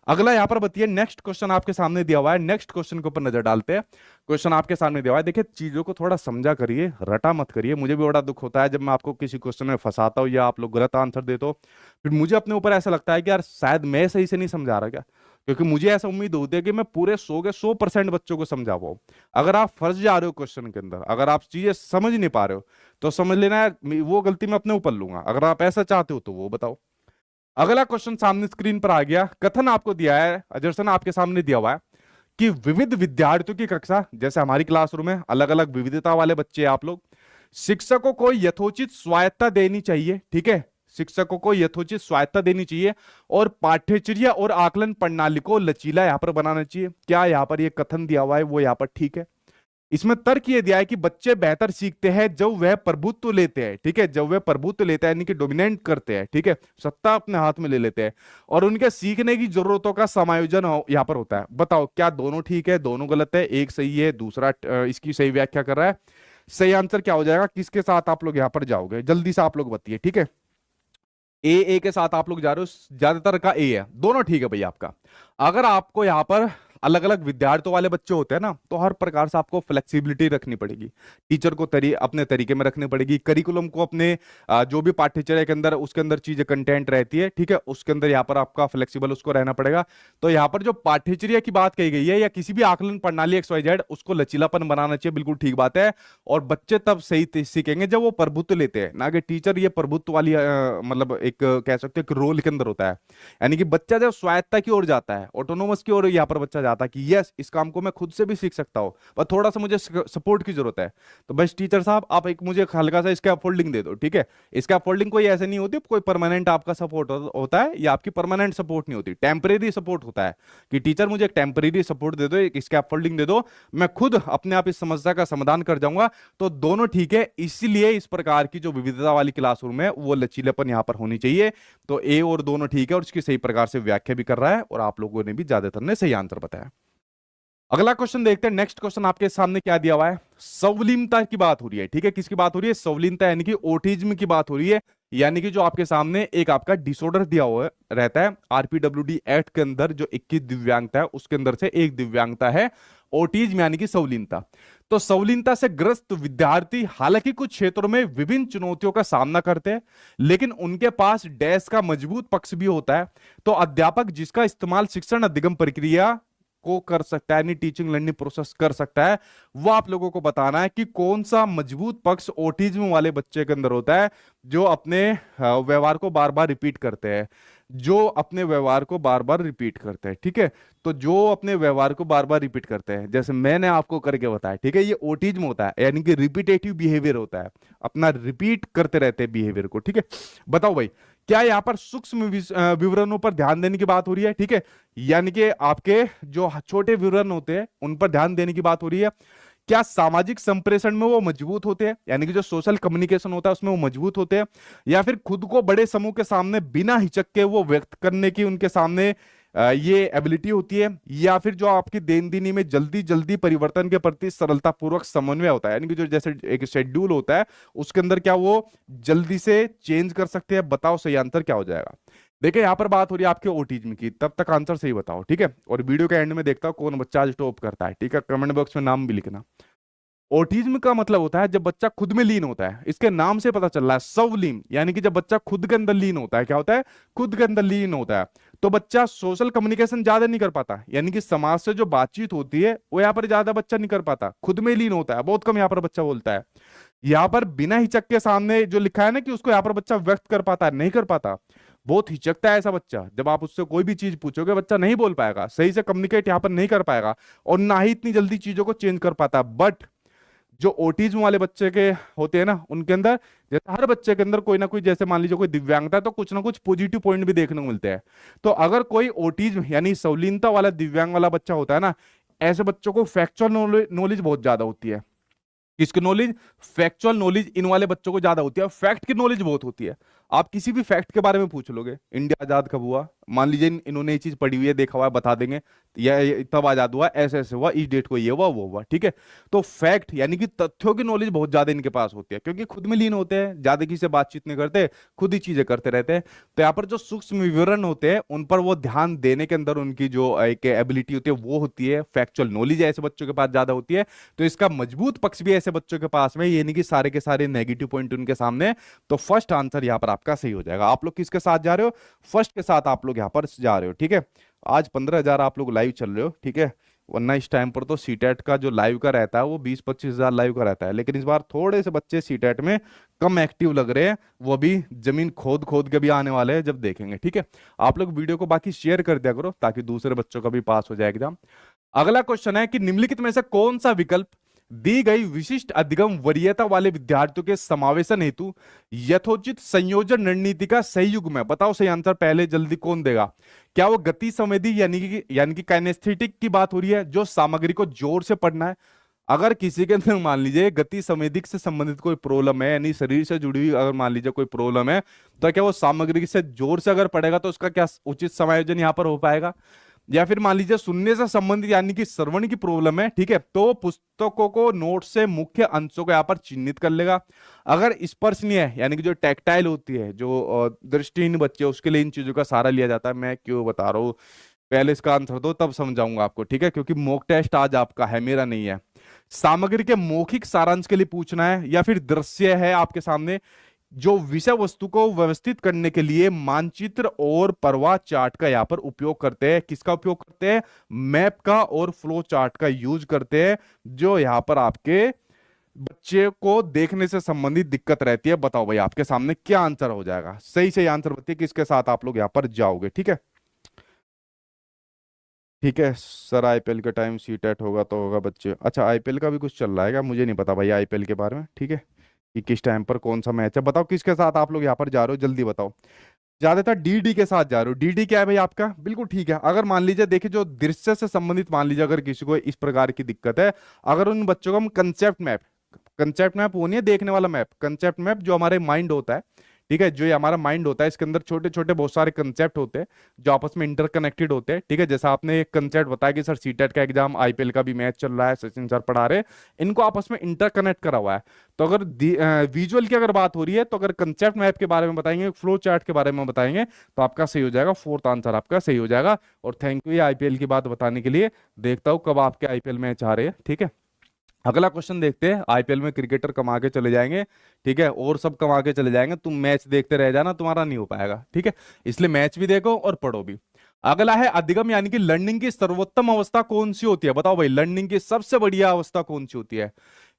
अगला यहां पर बताइए, नेक्स्ट क्वेश्चन आपके सामने दिया हुआ है, नेक्स्ट क्वेश्चन के ऊपर नजर डालते हैं। क्वेश्चन आपके सामने दिया हुआ है, देखिए चीजों को थोड़ा समझा करिए, रटा मत करिए। मुझे भी बड़ा दुख होता है जब मैं आपको किसी क्वेश्चन में फंसाता हूं या आप लोग गलत आंसर देते हो, फिर मुझे अपने ऊपर ऐसा लगता है कि यार शायद मैं सही से नहीं समझा रहा क्या, क्योंकि मुझे ऐसा उम्मीद होती है कि मैं पूरे 100 के 100% बच्चों को समझा पाऊं। अगर आप फंस जा रहे हो क्वेश्चन के अंदर, अगर आप चीजें समझ नहीं पा रहे हो, तो समझ लेना यार वो गलती मैं अपने ऊपर लूंगा। अगर आप ऐसा चाहते हो तो वो बताओ। अगला क्वेश्चन सामने स्क्रीन पर आ गया। कथन आपको दिया है, अजरसन आपके सामने दिया हुआ है कि विविध विद्यार्थियों की कक्षा, जैसे हमारी क्लासरूम में अलग अलग विविधता वाले बच्चे हैं आप लोग, शिक्षकों को यथोचित स्वायत्ता देनी चाहिए, ठीक है, शिक्षकों को यथोचित स्वायत्ता देनी चाहिए और पाठ्यचर्या और आकलन प्रणाली को लचीला यहां पर बनाना चाहिए। क्या यहां पर ये कथन दिया हुआ है वो यहां पर ठीक है? इसमें तर्क यह दिया है कि बच्चे बेहतर सीखते हैं जब वह प्रभुत्व लेते हैं, ठीक है, जब वह प्रभुत्व लेते हैं यानी कि डोमिनेट करते हैं, ठीक है, सत्ता अपने हाथ में ले लेते हैं, और उनके सीखने की जरूरतों का समायोजन यहां पर होता है। बताओ क्या दोनों ठीक है, दोनों गलत है, एक सही है, दूसरा इसकी सही व्याख्या कर रहा है? सही आंसर क्या हो जाएगा, किसके साथ आप लोग यहां पर जाओगे, जल्दी से आप लोग बताइए, ठीक है। ए के साथ आप लोग जा रहे हो, ज्यादातर का ए है, दोनों ठीक है भाई आपका। अगर आपको यहां पर अलग अलग विद्यार्थियों वाले बच्चे होते हैं ना, तो हर प्रकार से आपको फ्लेक्सिबिलिटी रखनी पड़ेगी, टीचर को अपने तरीके में रखनी पड़ेगी, करिकुलम को अपने जो भी पाठ्यचर्या के अंदर उसके अंदर चीजें कंटेंट रहती है, ठीक है, उसके अंदर यहाँ पर आपका फ्लेक्सिबल उसको रहना पड़ेगा। तो यहाँ पर जो पाठ्यचर्या की बात कही गई है या किसी भी आकलन प्रणाली XYZ, उसको लचीलापन बनाना चाहिए, बिल्कुल ठीक बात है। और बच्चे तब सही सीखेंगे जब वो प्रभुत्व लेते हैं, ना कि टीचर ये प्रभुत्व वाली मतलब एक कह सकते हैं कि रोल के अंदर होता है। यानी कि बच्चा जब स्वायत्ता की ओर जाता है, ऑटोनोमस की ओर यहाँ पर बच्चा जाता है कि यस इस काम को मैं खुद से भी सीख सकता हूँ, पर थोड़ा सा मुझे सपोर्ट की जरूरत है, तो बस टीचर साहब आप एक मुझे हल्का सा स्कैप फोल्डिंग दे दो, ठीक है। स्कैप फोल्डिंग कोई ऐसे नहीं होती कोई परमानेंट आपका सपोर्ट होता है, या आपकी परमानेंट सपोर्ट नहीं होती, टेम्परेरी सपोर्ट होता है कि टीचर मुझे एक टेम्परेरी सपोर्ट दे दो, एक स्कैप फोल्डिंग दे दो, मैं खुद अपने आप इस समस्या का समाधान कर जाऊंगा। तो दोनों ठीक है, इसलिए इस प्रकार की जो विविधता वाली क्लासरूम है वो लचीलेपन यहां पर होनी चाहिए। तो ए और दोनों ठीक है, और इसकी सही प्रकार से व्याख्या भी कर रहा है, और आप लोगों ने भी ज्यादातर ने सही आंसर बताया। अगला क्वेश्चन देखते हैं, नेक्स्ट क्वेश्चन आपके सामने क्या दिया हुआ है, सवलीनता की बात हो रही है, ठीक है, किसकी बात हो रही है, सवलीनता यानी कि ऑटिज्म की बात हो रही है। यानी कि जो आपके सामने एक आपका डिसऑर्डर दिया हुआ रहता है, RPWD एक्ट के अंदर जो 21 दिव्यांगता है उसके अंदर से एक दिव्यांगता है ऑटिज्म यानी कि सवलीनता। तो सवलीनता से ग्रस्त विद्यार्थी हालांकि कुछ क्षेत्रों में विभिन्न चुनौतियों का सामना करते हैं, लेकिन उनके पास डैश का मजबूत पक्ष भी होता है। तो अध्यापक जिसका इस्तेमाल शिक्षण अधिगम प्रक्रिया को कर सकता है, यानी टीचिंग लर्निंग प्रोसेस कर सकता है, वो आप लोगों को बताना है कि कौन सा मजबूत पक्ष ऑटिज्म वाले बच्चे के अंदर होता है, जो अपने व्यवहार को बार बार रिपीट करते हैं, जो अपने व्यवहार को बार बार रिपीट करते हैं, ठीक है। तो जो अपने व्यवहार को बार बार रिपीट करते हैं, जैसे मैंने आपको करके बताया, ठीक है, ये ऑटिज्म होता है, यानी कि रिपीटेटिव बिहेवियर होता है, अपना रिपीट करते रहते हैं बिहेवियर को, ठीक है। बताओ भाई, क्या यहां पर सूक्ष्म विवरणों पर ध्यान देने की बात हो रही है, ठीक है, यानी कि आपके जो छोटे विवरण होते हैं उन पर ध्यान देने की बात हो रही है। क्या सामाजिक संप्रेषण में वो मजबूत होते हैं, यानी कि जो सोशल कम्युनिकेशन होता है उसमें वो मजबूत होते हैं, या फिर खुद को बड़े समूह के सामने बिना हिचक के वो व्यक्त करने की उनके सामने ये एबिलिटी होती है, या फिर जो आपकी देनदीनी में जल्दी जल्दी परिवर्तन के प्रति सरलता पूर्वक समन्वय होता है, यानी कि जो जैसे एक शेड्यूल होता है उसके अंदर क्या वो जल्दी से चेंज कर सकते हैं। बताओ सही आंसर क्या हो जाएगा। देखिए यहाँ पर बात हो रही है आपके ऑटिज्म की, तब तक आंसर सही बताओ, ठीक है। और वीडियो के एंड में देखता हूँ कौन बच्चा आज टॉप करता है, ठीक है। कमेंट बॉक्स में नाम भी लिखना। ऑटिज्म का मतलब होता है जब बच्चा खुद में लीन होता है, इसके नाम से पता चल रहा है स्वलीन, यानी कि जब बच्चा खुद के अंदर लीन होता है, क्या होता है, खुद के अंदर लीन होता है। तो बच्चा सोशल कम्युनिकेशन ज्यादा नहीं कर पाता, यानी कि समाज से जो बातचीत होती है वो यहाँ पर ज्यादा बच्चा नहीं कर पाता, खुद में लीन होता है, बहुत कम यहाँ पर बच्चा बोलता है। यहाँ पर बिना हिचक के सामने जो लिखा है ना कि उसको यहाँ पर बच्चा व्यक्त कर पाता है, नहीं कर पाता, बहुत हिचकता है ऐसा बच्चा। जब आप उससे कोई भी चीज पूछोगे बच्चा नहीं बोल पाएगा, सही से कम्युनिकेट यहाँ पर नहीं कर पाएगा, और ना ही इतनी जल्दी चीजों को चेंज कर पाता। बट जो ऑटिज्म वाले बच्चे के होते हैं ना, उनके अंदर, जैसे हर बच्चे के अंदर कोई ना कोई, जैसे मान लीजिए कोई दिव्यांगता है तो कुछ ना कुछ पॉजिटिव पॉइंट भी देखने को मिलते हैं। तो अगर कोई ऑटिज्म यानी संलीनता वाला दिव्यांग वाला बच्चा होता है ना, ऐसे बच्चों को फैक्चुअल नॉलेज बहुत ज्यादा होती है। किसकी नॉलेज? फैक्चुअल नॉलेज इन वाले बच्चों को ज्यादा होती है, फैक्ट की नॉलेज बहुत होती है। आप किसी भी फैक्ट के बारे में पूछ लोगे, इंडिया आजाद कब हुआ, मान लीजिए इन्होंने ये चीज पढ़ी हुई है, देखा हुआ है, बता देंगे ये तब आजाद हुआ, ऐसे ऐसे हुआ, इस डेट को ये हुआ वो हुआ, ठीक है। तो फैक्ट यानी कि तथ्यों की नॉलेज बहुत ज्यादा इनके पास होती है, क्योंकि खुद में लीन होते हैं, ज्यादा किसी से बातचीत नहीं करते, खुद ही चीजें करते रहते हैं। तो यहाँ पर जो सूक्ष्म विवरण होते हैं उन पर वो ध्यान देने के अंदर उनकी जो एक एबिलिटी होती है वो होती है, फैक्चुअल नॉलेज ऐसे बच्चों के पास ज्यादा होती है। तो इसका मजबूत पक्ष भी ऐसे बच्चों के पास में, ये नहीं कि सारे के सारे नेगेटिव पॉइंट उनके सामने। तो फर्स्ट आंसर यहाँ पर आपका सही हो जाएगा। आप लोग किसके साथ जा रहे हो? फर्स्ट के साथ आप लोग यहाँ पर जा रहे हो, ठीक है। आज 15,000 आप लोग लाइव चल रहे हो, ठीक है। वरना इस टाइम पर तो सीटेट का जो लाइव का रहता है वो 20-25 हजार लाइव का रहता है, लेकिन इस बार थोड़े से बच्चे सीटेट में कम एक्टिव लग रहे हैं, वो भी जमीन खोद खोद के भी आने वाले हैं, जब देखेंगे, ठीक है। आप लोग वीडियो को बाकी शेयर कर दिया करो ताकि दूसरे बच्चों का भी पास हो जाए एग्जाम। अगला क्वेश्चन है कि निम्नलिखित में से कौन सा विकल्प दी गई विशिष्ट अधिगम वरीयता वाले विद्यार्थियों के समावेशन हेतु यथोचित संयोजन रणनीति का सही युग्म है? बताओ सही आंसर पहले, जल्दी कौन देगा। क्या वो गति संवेदी यानी कि काइनेस्थेटिक की बात हो रही है, जो सामग्री को जोर से पढ़ना है? अगर किसी के अंदर मान लीजिए गति संवेदिक से संबंधित कोई प्रॉब्लम है, यानी शरीर से जुड़ी हुई अगर मान लीजिए कोई प्रॉब्लम है, तो क्या वो सामग्री से जोर से अगर पढ़ेगा तो उसका क्या उचित समायोजन यहां पर हो पाएगा? या फिर मान लीजिए सुनने से संबंधित यानी कि श्रवण की प्रॉब्लम है, ठीक है, तो पुस्तकों को नोट से मुख्य अंशों को यहाँ पर चिन्हित कर लेगा। अगर स्पर्शनीय है यानी कि जो टैक्टाइल होती है, जो दृष्टिहीन बच्चे, उसके लिए इन चीजों का सहारा लिया जाता है। मैं क्यों बता रहा हूँ, पहले इसका आंसर दो तब समझाऊंगा आपको, ठीक है, क्योंकि मॉक टेस्ट आज आपका है, मेरा नहीं है। सामग्री के मौखिक सारांश के लिए पूछना है, या फिर दृश्य है आपके सामने, जो विषय वस्तु को व्यवस्थित करने के लिए मानचित्र और प्रवाह चार्ट का यहां पर उपयोग करते हैं। किसका उपयोग करते हैं? मैप का और फ्लो चार्ट का यूज करते हैं, जो यहां पर आपके बच्चे को देखने से संबंधित दिक्कत रहती है। बताओ भाई आपके सामने क्या आंसर हो जाएगा? सही सही आंसर बताइए किसके साथ आप लोग यहां पर जाओगे, ठीक है। ठीक है सर, आईपीएल के टाइम सीटेट होगा तो होगा बच्चे। अच्छा, आईपीएल का भी कुछ चल रहा है क्या? मुझे नहीं पता भाई आईपीएल के बारे में, ठीक है, कि किस टाइम पर कौन सा मैच है। बताओ किसके साथ आप लोग यहाँ पर जा रहे हो, जल्दी बताओ। ज्यादातर डीडी के साथ जा रहे हो। डीडी क्या है भाई आपका? बिल्कुल ठीक है। अगर मान लीजिए देखिए जो दृश्य से संबंधित, मान लीजिए अगर किसी को इस प्रकार की दिक्कत है, अगर उन बच्चों को हम कंसेप्ट मैप वो नहीं है देखने वाला मैप, कंसेप्ट मैप जो हमारे माइंड होता है, ठीक है, जो ये हमारा माइंड होता है, इसके अंदर छोटे छोटे बहुत सारे कंसेप्ट होते हैं जो आपस में इंटरकनेक्टेड होते हैं, ठीक है। जैसा आपने एक कंसेप्ट बताया कि सर सीटेट का एग्जाम, आईपीएल का भी मैच चल रहा है, सचिन सर पढ़ा रहे हैं, इनको आपस में इंटरकनेक्ट करा हुआ है। तो अगर विजुअल की अगर बात हो रही है तो अगर कंसेप्ट मैप के बारे में बताएंगे, फ्लो चार्ट के बारे में बताएंगे, तो आपका सही हो जाएगा, फोर्थ आंसर आपका सही हो जाएगा। और थैंक यू ये आईपीएल की बात बताने के लिए। देखता हूँ कब आपके आईपीएल मैच आ रहे हैं, ठीक है। अगला क्वेश्चन देखते हैं। आईपीएल में क्रिकेटर कमा के चले जाएंगे, ठीक है, और सब कमा के चले जाएंगे, तुम मैच देखते रह जाना, तुम्हारा नहीं हो पाएगा, ठीक है। इसलिए मैच भी देखो और पढ़ो भी। अगला है अधिगम यानी कि लर्निंग की सर्वोत्तम अवस्था कौन सी होती है? बताओ भाई लर्निंग की सबसे बढ़िया अवस्था कौन सी होती है?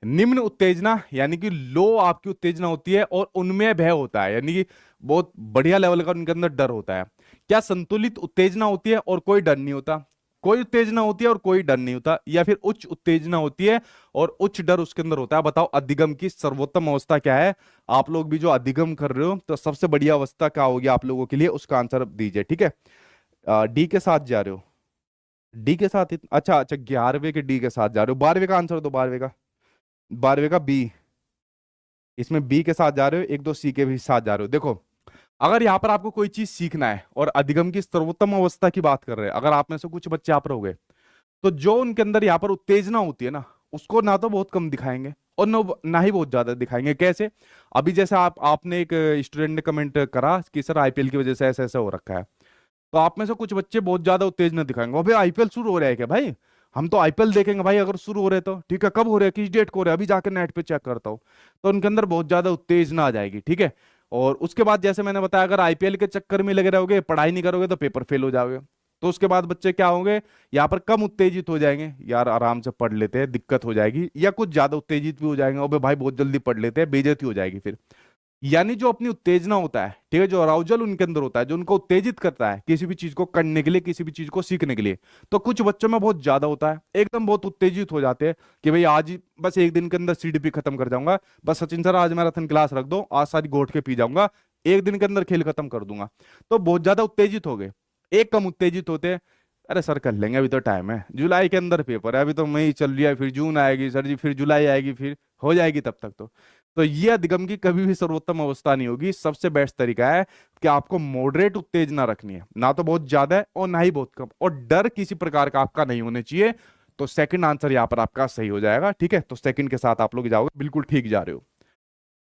निम्न उत्तेजना यानी कि लो आपकी उत्तेजना होती है, और उनमें भय होता है यानी कि बहुत बढ़िया लेवल का उनके अंदर डर होता है। क्या संतुलित उत्तेजना होती है और कोई डर नहीं होता? कोई उत्तेजना होती है और कोई डर नहीं होता? या फिर उच्च उत्तेजना होती है और उच्च डर उसके अंदर होता है? बताओ अधिगम की सर्वोत्तम अवस्था क्या है? आप लोग भी जो अधिगम कर रहे हो तो सबसे बढ़िया अवस्था क्या होगी आप लोगों के लिए, उसका आंसर दीजिए, ठीक है। डी के साथ जा रहे हो? डी के साथ अच्छा अच्छा, 11वें के डी के साथ जा रहे हो। 12वें का आंसर दो, 12वें का, 12वें का बी। इसमें बी के साथ जा रहे हो, एक दो सी के भी साथ जा रहे हो। देखो अगर यहाँ पर आपको कोई चीज सीखना है और अधिगम की सर्वोत्तम अवस्था की बात कर रहे हैं, अगर आप में से कुछ बच्चे आप रहोगे, तो जो उनके अंदर यहाँ पर उत्तेजना होती है ना, उसको ना तो बहुत कम दिखाएंगे और ना ही बहुत ज्यादा दिखाएंगे। कैसे? अभी जैसे आपने एक स्टूडेंट ने कमेंट करा कि सर आईपीएल की वजह से ऐसा ऐसा हो रखा है, तो आप में से कुछ बच्चे बहुत ज्यादा उत्तेजना दिखाएंगे, अबे आईपीएल शुरू हो रहा है क्या भाई, हम तो आईपीएल देखेंगे भाई, अगर शुरू हो रहे तो ठीक है, कब हो रहे हैं, किस डेट को हो रहे हैं, अभी जाकर नेट पे चेक करता हूँ। तो उनके अंदर बहुत ज्यादा उत्तेजना आ जाएगी, ठीक है। और उसके बाद जैसे मैंने बताया, अगर आईपीएल के चक्कर में लगे रहोगे, पढ़ाई नहीं करोगे, तो पेपर फेल हो जाओगे। तो उसके बाद बच्चे क्या होंगे, यहाँ पर कम उत्तेजित हो जाएंगे, यार आराम से पढ़ लेते हैं, दिक्कत हो जाएगी, या कुछ ज्यादा उत्तेजित भी हो जाएंगे, अबे भाई बहुत जल्दी पढ़ लेते हैं, बेइज्जती हो जाएगी फिर। यानी जो अपनी उत्तेजना होता है, ठीक है, जो अराउजल उनके अंदर होता है, जो उनको उत्तेजित करता है किसी भी चीज को करने के लिए, किसी भी चीज को सीखने के लिए, तो कुछ बच्चों में बहुत ज्यादा होता है, एकदम बहुत उत्तेजित हो जाते हैं कि भाई आज ही बस एक दिन के अंदर सीडीपी खत्म कर जाऊंगा, बस सचिन सर आज मैराथन क्लास रख दो, आज सारी घोट के पी जाऊंगा, एक दिन के अंदर खेल खत्म कर दूंगा। तो बहुत ज्यादा उत्तेजित हो गए। एक कम उत्तेजित होते हैं, अरे सर कर लेंगे, अभी तो टाइम है, जुलाई के अंदर पेपर है, अभी तो मई चल रही है, फिर जून आएगी सर जी, फिर जुलाई आएगी, फिर हो जाएगी तब तक तो ये अधिगम की कभी भी सर्वोत्तम अवस्था नहीं होगी। सबसे बेस्ट तरीका है कि आपको मॉडरेट उत्तेजना रखनी है, ना तो बहुत ज्यादा है और ना ही बहुत कम, और डर किसी प्रकार का आपका नहीं होने चाहिए। तो सेकंड आंसर यहां पर आपका सही हो जाएगा, ठीक है। तो सेकंड के साथ आप लोग जाओगे, बिल्कुल ठीक जा रहे हो।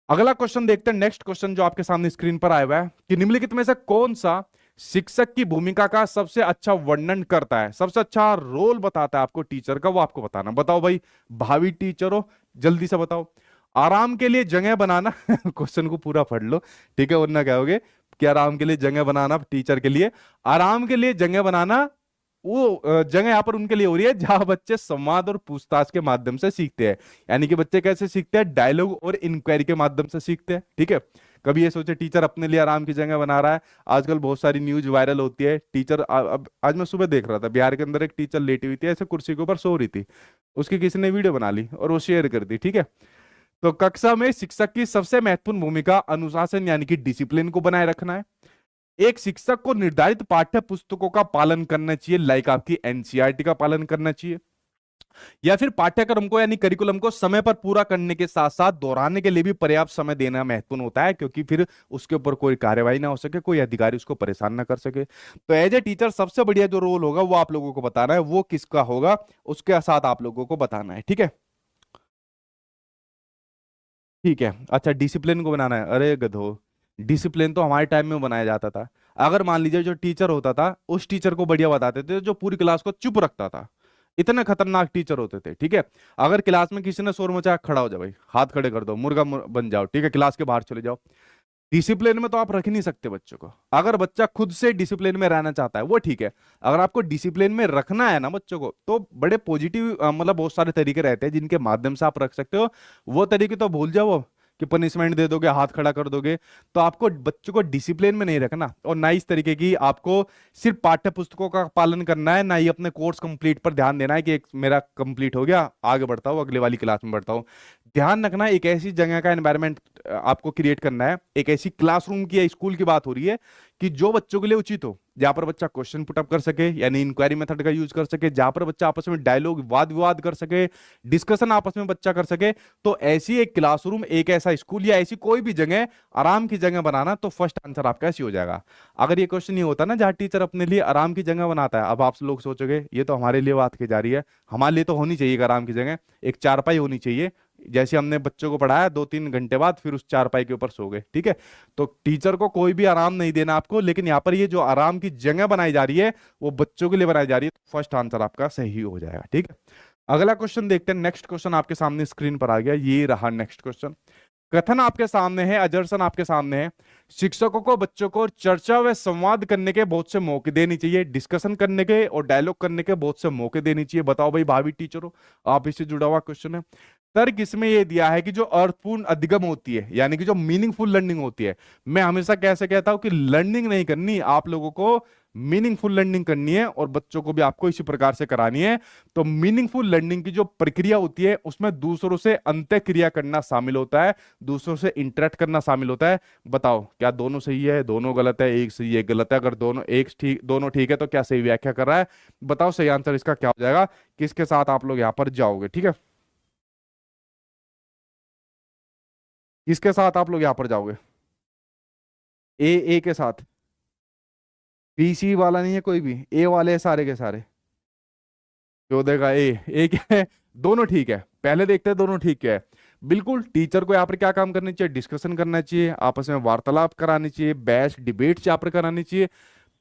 अगला क्वेश्चन देखते हैं, नेक्स्ट क्वेश्चन जो आपके सामने स्क्रीन पर आया हुआ है कि निम्नलिखित में से कौन सा शिक्षक की भूमिका का सबसे अच्छा वर्णन करता है, सबसे अच्छा रोल बताता है आपको टीचर का, वो आपको बताना। बताओ भाई, भावी टीचर हो, जल्दी से बताओ। आराम के लिए जगह बनाना क्वेश्चन को पूरा पढ़ लो, ठीक है, वरना क्या होगे कि आराम के लिए जगह बनाना, टीचर के लिए आराम के लिए जगह बनाना, वो जगह यहाँ पर उनके लिए हो रही है जहां बच्चे संवाद और पूछताछ के माध्यम से सीखते हैं। यानी कि बच्चे कैसे सीखते हैं, डायलॉग और इंक्वायरी के माध्यम से सीखते हैं, ठीक है। कभी ये सोचे टीचर अपने लिए आराम की जगह बना रहा है, आजकल बहुत सारी न्यूज वायरल होती है, टीचर अब आज मैं सुबह देख रहा था, बिहार के अंदर एक टीचर लेटी हुई थी ऐसे कुर्सी के ऊपर सो रही थी, उसकी किसी ने वीडियो बना ली और वो शेयर कर दी, ठीक है। तो कक्षा में शिक्षक की सबसे महत्वपूर्ण भूमिका अनुशासन यानी कि डिसिप्लिन को बनाए रखना है। एक शिक्षक को निर्धारित पाठ्य पुस्तकों का पालन करना चाहिए, लाइक आपकी एनसीईआरटी का पालन करना चाहिए, या फिर पाठ्यक्रम को यानी करिकुलम को समय पर पूरा करने के साथ साथ दोहराने के लिए भी पर्याप्त समय देना महत्वपूर्ण होता है, क्योंकि फिर उसके ऊपर कोई कार्यवाही ना हो सके, कोई अधिकारी उसको परेशान ना कर सके। तो एज ए टीचर सबसे बढ़िया जो रोल होगा वो आप लोगों को बताना है, वो किसका होगा उसके साथ आप लोगों को बताना है, ठीक है। ठीक है, अच्छा डिसिप्लिन को बनाना है, अरे गधो, डिसिप्लिन तो हमारे टाइम में बनाया जाता था। अगर मान लीजिए जो टीचर होता था, उस टीचर को बढ़िया बताते थे जो पूरी क्लास को चुप रखता था, इतने खतरनाक टीचर होते थे, ठीक है। अगर क्लास में किसी ने शोर मचाया, खड़ा हो जाओ भाई, हाथ खड़े कर दो, बन जाओ, ठीक है, क्लास के बाहर चले जाओ। डिसिप्लिन में तो आप रख ही नहीं सकते बच्चों को, अगर बच्चा खुद से डिसिप्लिन में रहना चाहता है वो ठीक है। अगर आपको डिसिप्लिन में रखना है ना बच्चों को, तो बड़े पॉजिटिव मतलब बहुत सारे तरीके रहते हैं जिनके माध्यम से आप रख सकते हो। वो तरीके तो भूल जाओ कि पनिशमेंट दे दोगे, हाथ खड़ा कर दोगे, तो आपको बच्चों को डिसिप्लिन में नहीं रखना, और ना इस तरीके की आपको सिर्फ पाठ्य पुस्तकों का पालन करना है, ना ही अपने कोर्स कंप्लीट पर ध्यान देना है कि एक मेरा कंप्लीट हो गया, आगे बढ़ता हूँ, अगले वाली क्लास में बढ़ता हूँ। ध्यान रखना एक ऐसी जगह का एनवायरनमेंट आपको क्रिएट करना है, एक ऐसी क्लासरूम की या स्कूल की बात हो रही है कि जो बच्चों के लिए उचित हो, जहां पर बच्चा क्वेश्चन पुटअप कर सके यानी इंक्वायरी मेथड का यूज कर सके, जहां पर बच्चा आपस में डायलॉग वाद विवाद कर सके, डिस्कशन आपस में बच्चा कर सके। तो ऐसी एक क्लासरूम, एक ऐसा स्कूल या ऐसी कोई भी जगह आराम की जगह बनाना, तो फर्स्ट आंसर आपका ऐसी हो जाएगा। अगर ये क्वेश्चन ये होता ना जहां टीचर अपने लिए आराम की जगह बनाता है, अब आप लोग सोचोगे ये तो हमारे लिए बात की जा रही है, हमारे लिए तो होनी चाहिए एक आराम की जगह, एक चारपाई होनी चाहिए, जैसे हमने बच्चों को पढ़ाया 2-3 घंटे बाद फिर उस चारपाई के ऊपर सो गए, ठीक है। तो टीचर को कोई भी आराम नहीं देना आपको, लेकिन यहाँ पर ये जो आराम की जगह बनाई जा रही है वो बच्चों के लिए बनाई जा रही है, तो फर्स्ट आंसर आपका सही हो जाएगा, ठीक है। अगला क्वेश्चन देखते हैं, नेक्स्ट क्वेश्चन आपके सामने स्क्रीन पर आ गया, ये रहा नेक्स्ट क्वेश्चन। कथन आपके सामने है, अजर्सन आपके सामने है, शिक्षकों को बच्चों को चर्चा व संवाद करने के बहुत से मौके देने चाहिए, डिस्कशन करने के और डायलॉग करने के बहुत से मौके देने चाहिए। बताओ भाई भावी टीचर हो, आप इससे जुड़ा हुआ क्वेश्चन है। तर्क इसमें यह दिया है कि जो अर्थपूर्ण अधिगम होती है यानी कि जो मीनिंगफुल लर्निंग होती है, मैं हमेशा कैसे कहता हूं कि लर्निंग नहीं करनी आप लोगों को, मीनिंगफुल लर्निंग करनी है, और बच्चों को भी आपको इसी प्रकार से करानी है। तो मीनिंगफुल लर्निंग की जो प्रक्रिया होती है उसमें दूसरों से अंतः क्रिया करना शामिल होता है, दूसरों से इंटरेक्ट करना शामिल होता है। बताओ क्या दोनों सही है, दोनों गलत है, एक सही है, एक गलत है? अगर दोनों एक ठीक, दोनों ठीक है तो क्या सही व्याख्या कर रहा है? बताओ सही आंसर इसका क्या हो जाएगा, किसके साथ आप लोग यहां पर जाओगे, ठीक है, किसके साथ आप लोग यहां पर जाओगे? ए के साथ, बी सी वाला नहीं है कोई भी, ए वाले हैं सारे के सारे, जो देगा ए क्या है, दोनों ठीक है। पहले देखते हैं दोनों ठीक क्या है। बिल्कुल टीचर को यहाँ पर क्या काम करनी चाहिए, डिस्कशन करना चाहिए, आपस में वार्तालाप करानी चाहिए, बहस डिबेट यहाँ पर करानी चाहिए।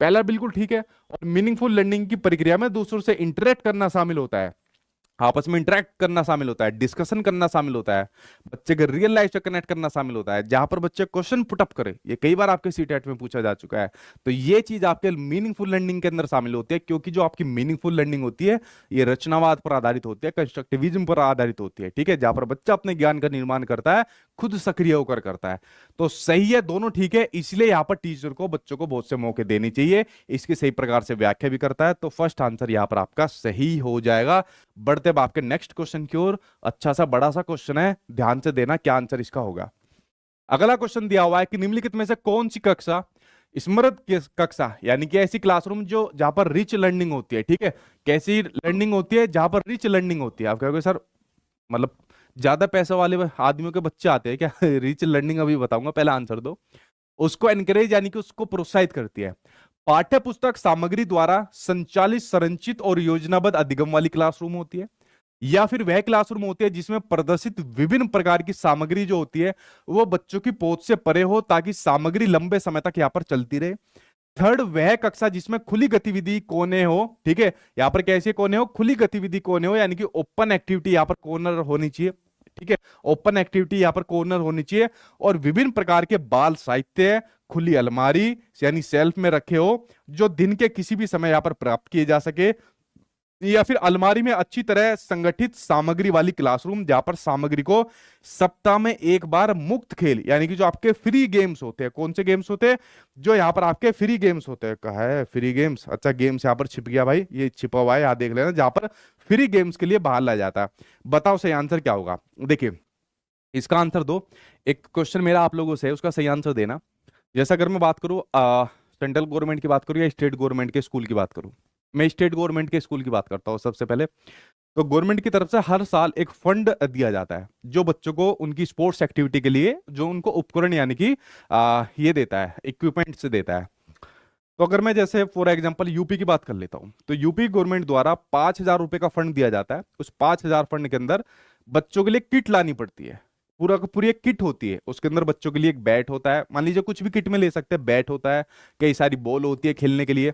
पहला बिल्कुल ठीक है। और मीनिंगफुल लर्निंग की प्रक्रिया में दूसरों से इंटरेक्ट करना शामिल होता है, आपस में इंटरेक्ट करना शामिल होता है, डिस्कशन करना शामिल होता है, बच्चे के रियल लाइफ से कनेक्ट करना शामिल होता है, जहां पर बच्चे क्वेश्चन पुटअप करे। ये कई बार आपके सीटेट में पूछा जा चुका है। तो ये चीज आपके मीनिंगफुल लर्निंग के अंदर शामिल होती है, क्योंकि जो आपकी मीनिंगफुल लर्निंग होती है ये रचनावाद पर आधारित होती है, कंस्ट्रक्टिविज्म पर आधारित होती है, ठीक है, जहां पर बच्चा अपने ज्ञान का निर्माण करता है, खुद सक्रिय होकर करता है। तो सही है, दोनों ठीक है। इसलिए यहाँ पर टीचर को बच्चों को बहुत से मौके देने चाहिए, इसकी सही प्रकार से व्याख्या भी करता है। तो फर्स्ट आंसर यहाँ पर आपका सही हो जाएगा। बढ़ते अब आपके नेक्स्ट क्वेश्चन की ओर। अच्छा सा बड़ा सा क्वेश्चन है, ध्यान से देना क्या आंसर इसका होगा। अगला क्वेश्चन दिया हुआ है कि निम्नलिखित में से कौन सी कक्षा स्मृत कक्षा, यानी कि ऐसी क्लासरूम जो जहां पर रिच लर्निंग होती है, ठीक है, कैसी लर्निंग होती है, जहां पर रिच लर्निंग होती है। आप कहोगे सर मतलब ज्यादा पैसे वाले आदमियों के बच्चे आते हैं क्या? रिच लर्निंग अभी बताऊंगा, पहला आंसर दो। उसको एनकरेज यानी कि उसको प्रोत्साहित करती है। पाठ्य पुस्तक सामग्री द्वारा संचालित संरचित और योजनाबद्ध अधिगम वाली क्लासरूम होती है, या फिर वह क्लासरूम होती है जिसमें प्रदर्शित विभिन्न प्रकार की सामग्री जो होती है वो बच्चों की पहुंच से परे हो, ताकि सामग्री लंबे समय तक यहां पर चलती रहे। थर्ड, वह कक्षा जिसमें खुली गतिविधि कोने हो, ठीक है, यहां पर कैसे कोने हो, खुली गतिविधि कोने हो, यानी कि ओपन एक्टिविटी यहां पर कॉर्नर होनी चाहिए, ठीक है, ओपन एक्टिविटी यहां पर कॉर्नर होनी चाहिए। और विभिन्न प्रकार के बाल साहित्य खुली अलमारी यानी सेल्फ में रखे हो, जो दिन के किसी भी समय यहां पर प्राप्त किए जा सके। या फिर अलमारी में अच्छी तरह संगठित सामग्री वाली क्लासरूम, जहां पर सामग्री को सप्ताह में एक बार मुक्त खेल, यानी कि जो आपके फ्री गेम्स होते हैं, कौन से गेम्स होते हैं, जो यहाँ पर आपके फ्री गेम्स होते हैं। कहा है फ्री गेम्स, अच्छा गेम्स यहाँ पर छिप गया भाई, ये छिपा हुआ है, यहाँ देख लेना, जहां पर फ्री गेम्स के लिए बाहर लाया जाता है। बताओ सही आंसर क्या होगा। देखिए इसका आंसर दो। एक क्वेश्चन मेरा आप लोगों से है, उसका सही आंसर देना। जैसा अगर मैं बात करूं सेंट्रल गवर्नमेंट की बात करूं या स्टेट गवर्नमेंट के स्कूल की बात करूं, मैं स्टेट गवर्नमेंट के स्कूल की बात करता हूं सबसे पहले। तो गवर्नमेंट की तरफ से हर साल एक फंड दिया जाता है, जो बच्चों को उनकी स्पोर्ट्स एक्टिविटी के लिए जो उनको उपकरण यानी कि ये देता है, इक्विपमेंट से देता है। तो अगर मैं जैसे फॉर एग्जांपल यूपी की बात कर लेता हूं, तो यूपी गवर्नमेंट द्वारा 5,000 रुपए का फंड दिया जाता है। उस 5,000 फंड के अंदर बच्चों के लिए किट लानी पड़ती है, पूरा का पूरी एक किट होती है। उसके अंदर बच्चों के लिए एक बैट होता है, मान लीजिए कुछ भी किट में ले सकते हैं, बैट होता है, कई सारी बॉल होती है खेलने के लिए,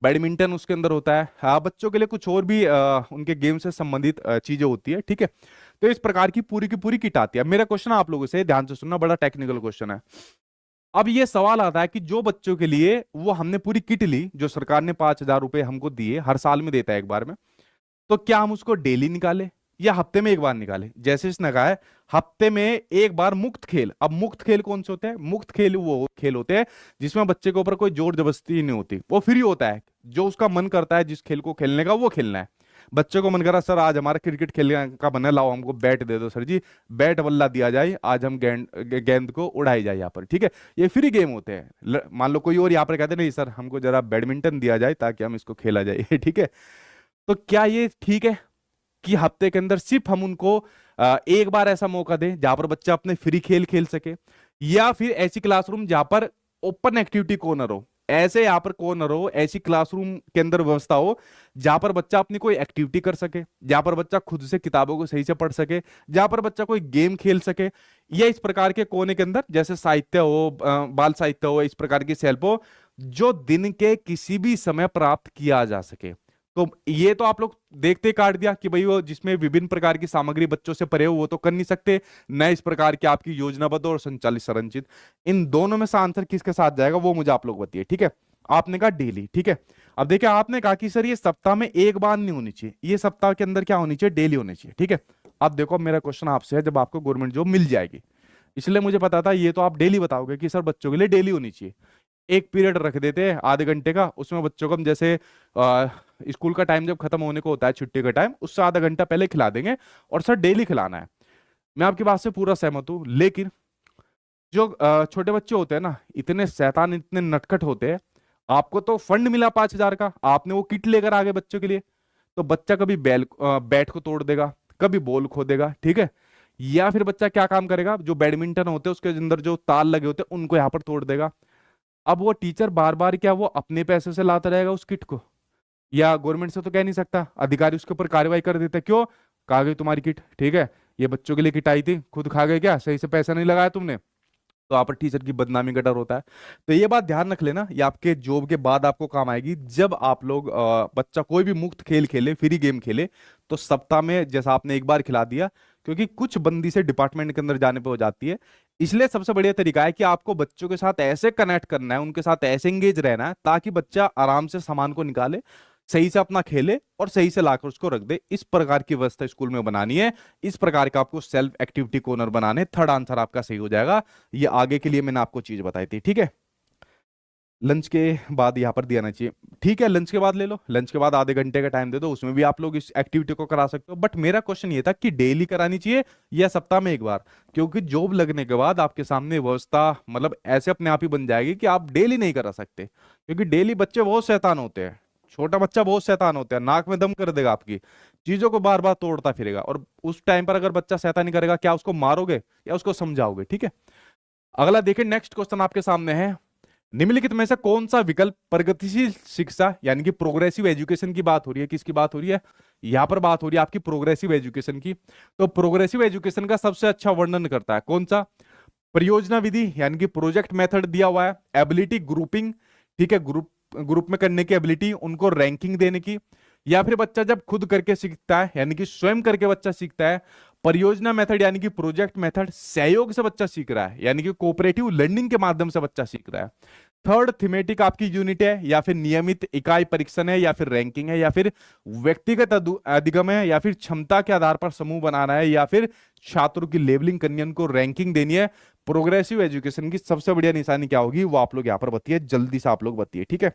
बैडमिंटन उसके अंदर होता है, हाँ बच्चों के लिए कुछ और भी उनके गेम से संबंधित चीजें होती है, ठीक है। तो इस प्रकार की पूरी किट आती है। मेरा क्वेश्चन आप लोगों से ध्यान से सुनना, बड़ा टेक्निकल क्वेश्चन है। अब ये सवाल आता है कि जो बच्चों के लिए वो हमने पूरी किट ली, जो सरकार ने 5,000 रुपए हमको दिए, हर साल में देता है एक बार में, तो क्या हम उसको डेली निकाले या हफ्ते में एक बार निकाले। जैसे इसने कहा है हफ्ते में एक बार मुक्त खेल। अब मुक्त खेल कौन से होते हैं, मुक्त खेल वो खेल होते हैं जिसमें बच्चे के ऊपर कोई जोर जबरदस्ती नहीं होती, वो फ्री होता है, जो उसका मन करता है जिस खेल को खेलने का वो खेलना है। बच्चे को मन करा सर आज हमारा क्रिकेट खेलने का मन है, लाओ हमको बैट दे दो सर जी, बैट बल्ला दिया जाए, आज हम गेंद को उड़ाई जाए यहाँ पर, ठीक है। ये फ्री गेम होते हैं। मान लो कोई और यहाँ पर कहते नहीं सर हमको जरा बैडमिंटन दिया जाए ताकि हम इसको खेला जाए, ठीक है। तो क्या ये ठीक है कि हफ्ते के अंदर सिर्फ हम उनको एक बार ऐसा मौका दें जहां पर बच्चा अपने फ्री खेल खेल सके, या फिर ऐसी क्लासरूम जहां पर ओपन एक्टिविटी कॉर्नर हो, ऐसे यहां पर कॉर्नर हो, ऐसी क्लासरूम के अंदर व्यवस्था हो जहां पर बच्चा अपनी कोई एक्टिविटी कर सके, जहां पर बच्चा खुद से किताबों को सही से पढ़ सके, जहां पर बच्चा कोई गेम खेल सके, या इस प्रकार के कोने के अंदर जैसे साहित्य हो, बाल साहित्य हो, इस प्रकार की सेल्फ हो, जो दिन के किसी भी समय प्राप्त किया जा सके। तो ये तो आप लोग देखते ही काट दिया कि भाई वो जिसमें विभिन्न प्रकार की सामग्री बच्चों से परे हो वो तो कर नहीं सकते, न इस प्रकार की आपकी योजनाबद्ध और संचालित संरचित। इन दोनों में से आंसर किसके साथ जाएगा वो मुझे आप लोग बताइए, ठीक है। आपने कहा डेली, ठीक है। अब देखिए आपने कहा कि सर ये सप्ताह में एक बार नहीं होनी चाहिए, ये सप्ताह के अंदर क्या होनी चाहिए, डेली होनी चाहिए, ठीक है। अब देखो मेरा क्वेश्चन आपसे है, जब आपको गवर्नमेंट जॉब मिल जाएगी, इसलिए मुझे पता था ये तो आप डेली बताओगे कि सर बच्चों के लिए डेली होनी चाहिए। एक पीरियड रख देते हैं आधे घंटे का, उसमें बच्चों को हम जैसे स्कूल का टाइम जब खत्म होने को होता है, छुट्टी का टाइम, उससे आधा घंटा पहले खिला देंगे, और सर डेली खिलाना है। मैं आपकी बात से पूरा सहमत हूं, लेकिन जो छोटे बच्चे होते हैं ना, इतने शैतान, इतने नटखट होते हैं। आपको तो फंड मिला 5,000 का, आपने वो किट लेकर आ गए बच्चों के लिए, तो बच्चा कभी बैट को तोड़ देगा, कभी बॉल खो देगा, ठीक है, या फिर बच्चा क्या काम करेगा, जो बैडमिंटन होते हैं उसके अंदर जो तार लगे होते हैं उनको यहाँ पर तोड़ देगा। अब वो टीचर बार बार क्या वो अपने पैसे से लाता रहेगा उस किट को, या गवर्नमेंट से तो कह नहीं सकता, अधिकारी उसके ऊपर कार्रवाई कर देते, क्यों, कहा गई तुम्हारी किट, ठीक है, ये बच्चों के लिए किट आई थी, खुद खा गए क्या, सही से पैसा नहीं लगाया तुमने, तो आप पर टीचर की बदनामी का डर होता है। तो ये बात ध्यान रख लेना, ये आपके जॉब के बाद आपको काम आएगी। जब आप लोग बच्चा कोई भी मुफ्त खेल खेले, फ्री गेम खेले, तो सप्ताह में जैसा आपने एक बार खिला दिया, क्योंकि कुछ बंदी से डिपार्टमेंट के अंदर जाने पे हो जाती है। इसलिए सबसे बढ़िया तरीका है कि आपको बच्चों के साथ ऐसे कनेक्ट करना है, उनके साथ ऐसे एंगेज रहना है, ताकि बच्चा आराम से सामान को निकाले, सही से अपना खेले और सही से लाकर उसको रख दे। इस प्रकार की व्यवस्था स्कूल में बनानी है, इस प्रकार का आपको सेल्फ एक्टिविटी कॉर्नर बनाने। थर्ड आंसर आपका सही हो जाएगा। ये आगे के लिए मैंने आपको चीज बताई थी, ठीक है। लंच के बाद यहाँ पर दिया ना चाहिए, ठीक है, लंच के बाद ले लो, लंच के बाद आधे घंटे का टाइम दे दो, उसमें भी आप लोग इस एक्टिविटी को करा सकते हो। बट मेरा क्वेश्चन ये था कि डेली करानी चाहिए या सप्ताह में एक बार, क्योंकि जॉब लगने के बाद आपके सामने व्यवस्था मतलब ऐसे अपने आप ही बन जाएगी कि आप डेली नहीं करा सकते, क्योंकि डेली बच्चे बहुत शैतान होते हैं। छोटा बच्चा बहुत शैतान होता है, नाक में दम कर देगा आपकी, चीजों को बार बार तोड़ता फिरेगा। और उस टाइम पर अगर बच्चा शैतानी करेगा, क्या उसको मारोगे या उसको समझाओगे, ठीक है। अगला देखिए, नेक्स्ट क्वेश्चन आपके सामने है, निम्नलिखित में से कौन सा विकल्प प्रगतिशील शिक्षा यानी कि प्रोग्रेसिव एजुकेशन की बात हो रही है, किसकी बात हो रही है, यहां पर बात हो रही है आपकी प्रोग्रेसिव एजुकेशन की। तो प्रोग्रेसिव एजुकेशन का सबसे अच्छा वर्णन करता है कौन सा, परियोजना विधि यानी कि प्रोजेक्ट मेथड दिया हुआ है, एबिलिटी ग्रुपिंग, ठीक है, ग्रुप ग्रुप में करने की एबिलिटी, उनको रैंकिंग देने की, या फिर बच्चा जब खुद करके सीखता है यानी कि स्वयं करके बच्चा सीखता है। परियोजना मेथड यानी कि प्रोजेक्ट मेथड, सहयोग से बच्चा सीख रहा है यानी कि कोऑपरेटिव लर्निंग के माध्यम से बच्चा सीख रहा है। थर्ड थीमेटिक आपकी यूनिट है, या फिर नियमित इकाई परीक्षण है, या फिर रैंकिंग है, या फिर व्यक्तिगत अधिगम है, या फिर क्षमता के आधार पर समूह बनाना है, या फिर छात्रों की लेवलिंग करनी है, उनको रैंकिंग देनी है। प्रोग्रेसिव एजुकेशन की सबसे बढ़िया निशानी क्या होगी, वो आप लोग यहाँ पर बताइए, जल्दी से आप लोग बताइए, ठीक है।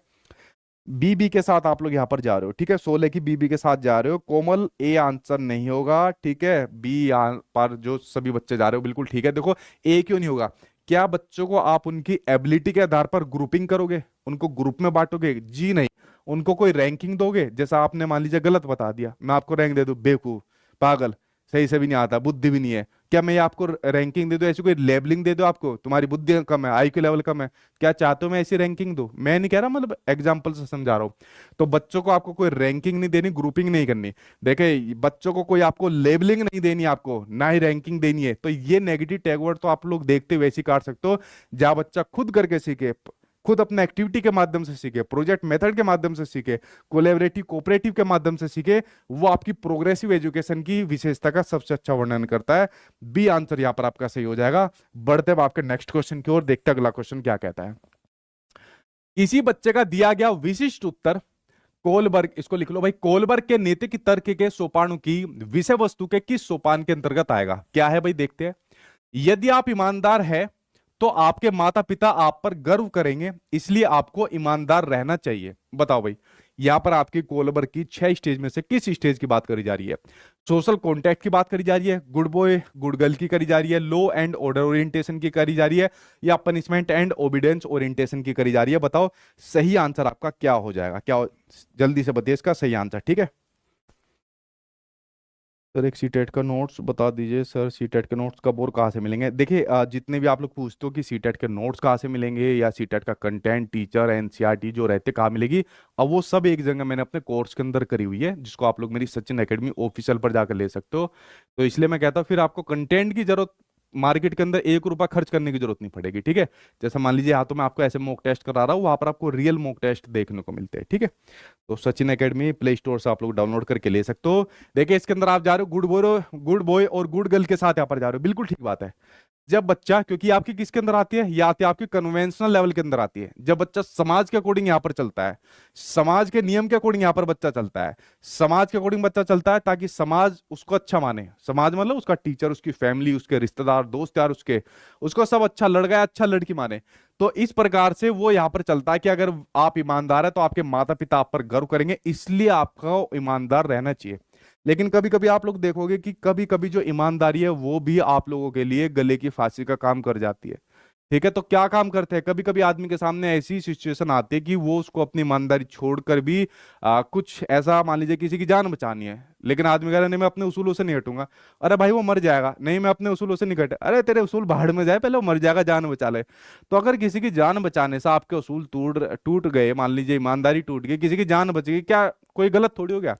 बीबी के साथ आप लोग यहाँ पर जा रहे हो, ठीक है, 16 की बीबी के साथ जा रहे हो। कोमल, ए आंसर नहीं होगा, ठीक है। बी पर जो सभी बच्चे जा रहे हो बिल्कुल ठीक है। देखो, ए क्यों नहीं होगा, क्या बच्चों को आप उनकी एबिलिटी के आधार पर ग्रुपिंग करोगे, उनको ग्रुप में बांटोगे, जी नहीं। उनको कोई रैंकिंग दोगे, जैसा आपने मान लीजिए गलत बता दिया, मैं आपको रैंक दे दूं, बेवकूफ, पागल, सही से भी नहीं आता, बुद्धि भी नहीं है, क्या मैं आपको रैंकिंग दे दूं, ऐसी कोई लेबलिंग दे दो आपको, तुम्हारी बुद्धि कम है, आईक्यू लेवल कम है, क्या चाहते हो मैं ऐसी रैंकिंग दूं, मैं नहीं कह रहा, मतलब एग्जांपल से समझा रहा हूं। तो बच्चों को आपको कोई रैंकिंग नहीं देनी, ग्रुपिंग नहीं करनी। देखे, बच्चों को कोई आपको लेबलिंग नहीं देनी, आपको ना ही रैंकिंग देनी है। तो ये नेगेटिव टैगवर्ड तो आप लोग देखते हुए ऐसे ही काट सकते हो, जहां बच्चा खुद करके सीखे, खुद अपने एक्टिविटी के माध्यम से सीखे, प्रोजेक्ट मेथड के माध्यम से सीखे, कोलैबोरेटिव कोऑपरेटिव के माध्यम से सीखे, वो आपकी प्रोग्रेसिव एजुकेशन की विशेषता का सबसे अच्छा वर्णन करता है। बी आंसर यहां पर आपका सही हो जाएगा। बढ़ते हैं आपके नेक्स्ट क्वेश्चन की ओर, देखते हैं अगला क्वेश्चन क्या कहता है। इसी बच्चे का दिया गया विशिष्ट उत्तर कोलबर्ग, इसको लिख लो भाई, कोलबर्ग के नैतिक तर्क के सोपानों की विषय वस्तु के किस सोपान के अंतर्गत आएगा, क्या है भाई, देखते हैं। यदि आप ईमानदार है तो आपके माता पिता आप पर गर्व करेंगे, इसलिए आपको ईमानदार रहना चाहिए। बताओ भाई, यहां पर आपकी कोलबर्ग की 6 स्टेज में से किस स्टेज की बात करी जा रही है। सोशल कॉन्टैक्ट की बात करी जा रही है, गुड बॉय गुड गर्ल की करी जा रही है, लॉ एंड ऑर्डर ओरिएंटेशन की करी जा रही है, या पनिशमेंट एंड ओबीडियंस ओरिएंटेशन की करी जा रही है। बताओ सही आंसर आपका क्या हो जाएगा, जल्दी से बताइए इसका सही आंसर, ठीक है। सर एक सीटेट का नोट्स बता दीजिए, सर सीटेट के नोट्स कब और कहाँ से मिलेंगे। देखिए, जितने भी आप लोग पूछते हो कि सीटेट के नोट्स कहाँ से मिलेंगे या सीटेट का कंटेंट, टीचर, एनसीईआरटी जो रहते कहाँ मिलेगी, अब वो सब एक जगह मैंने अपने कोर्स के अंदर करी हुई है, जिसको आप लोग मेरी सचिन एकेडमी ऑफिशियल पर जाकर ले सकते हो। तो इसलिए मैं कहता हूँ फिर आपको कंटेंट की जरूरत, मार्केट के अंदर 1 रुपया खर्च करने की जरूरत नहीं पड़ेगी, ठीक है। जैसे मान लीजिए, हाँ, तो मैं आपको ऐसे मॉक टेस्ट करा रहा हूँ, वहां पर आपको रियल मॉक टेस्ट देखने को मिलते हैं, ठीक है। तो सचिन एकेडमी प्ले स्टोर से आप लोग डाउनलोड करके ले सकते हो। देखिए, इसके अंदर आप जा रहे हो गुड बॉय और गुड गर्ल के साथ यहाँ पर जा रहे हो, बिल्कुल ठीक बात है। जब बच्चा, क्योंकि आपकी किसके अंदर आती है, ये आती है आपकी कन्वेंशनल लेवल के अंदर आती है, जब बच्चा समाज के अकॉर्डिंग यहाँ पर चलता है, समाज के नियम के अकॉर्डिंग यहाँ पर बच्चा चलता है, समाज के अकॉर्डिंग बच्चा चलता है, ताकि समाज उसको अच्छा माने। समाज मतलब उसका टीचर, उसकी फैमिली, उसके रिश्तेदार, दोस्त यार, उसको सब अच्छा लड़का, अच्छा लड़की माने। तो इस प्रकार से वो यहाँ पर चलता है कि अगर आप ईमानदार है तो आपके माता पिता आप पर गर्व करेंगे, इसलिए आपको ईमानदार रहना चाहिए। लेकिन कभी कभी आप लोग देखोगे कि कभी कभी जो ईमानदारी है वो भी आप लोगों के लिए गले की फांसी का काम कर जाती है, ठीक है। तो क्या काम करते हैं, कभी कभी आदमी के सामने ऐसी सिचुएशन आती है कि वो उसको अपनी ईमानदारी छोड़कर भी कुछ ऐसा, मान लीजिए किसी की जान बचानी है, लेकिन आदमी कह रहा है नहीं मैं अपने उसूलों से नहीं हटूंगा। अरे भाई वो मर जाएगा, नहीं मैं अपने उसूलों से नहीं हटे, अरे तेरे उसूल भाड़ में जाए, पहले वो मर जाएगा, जान बचा ले। तो अगर किसी की जान बचाने से आपके उसूल टूट टूट गए, मान लीजिए ईमानदारी टूट गई, किसी की जान बच गई, क्या कोई गलत थोड़ी हो गया।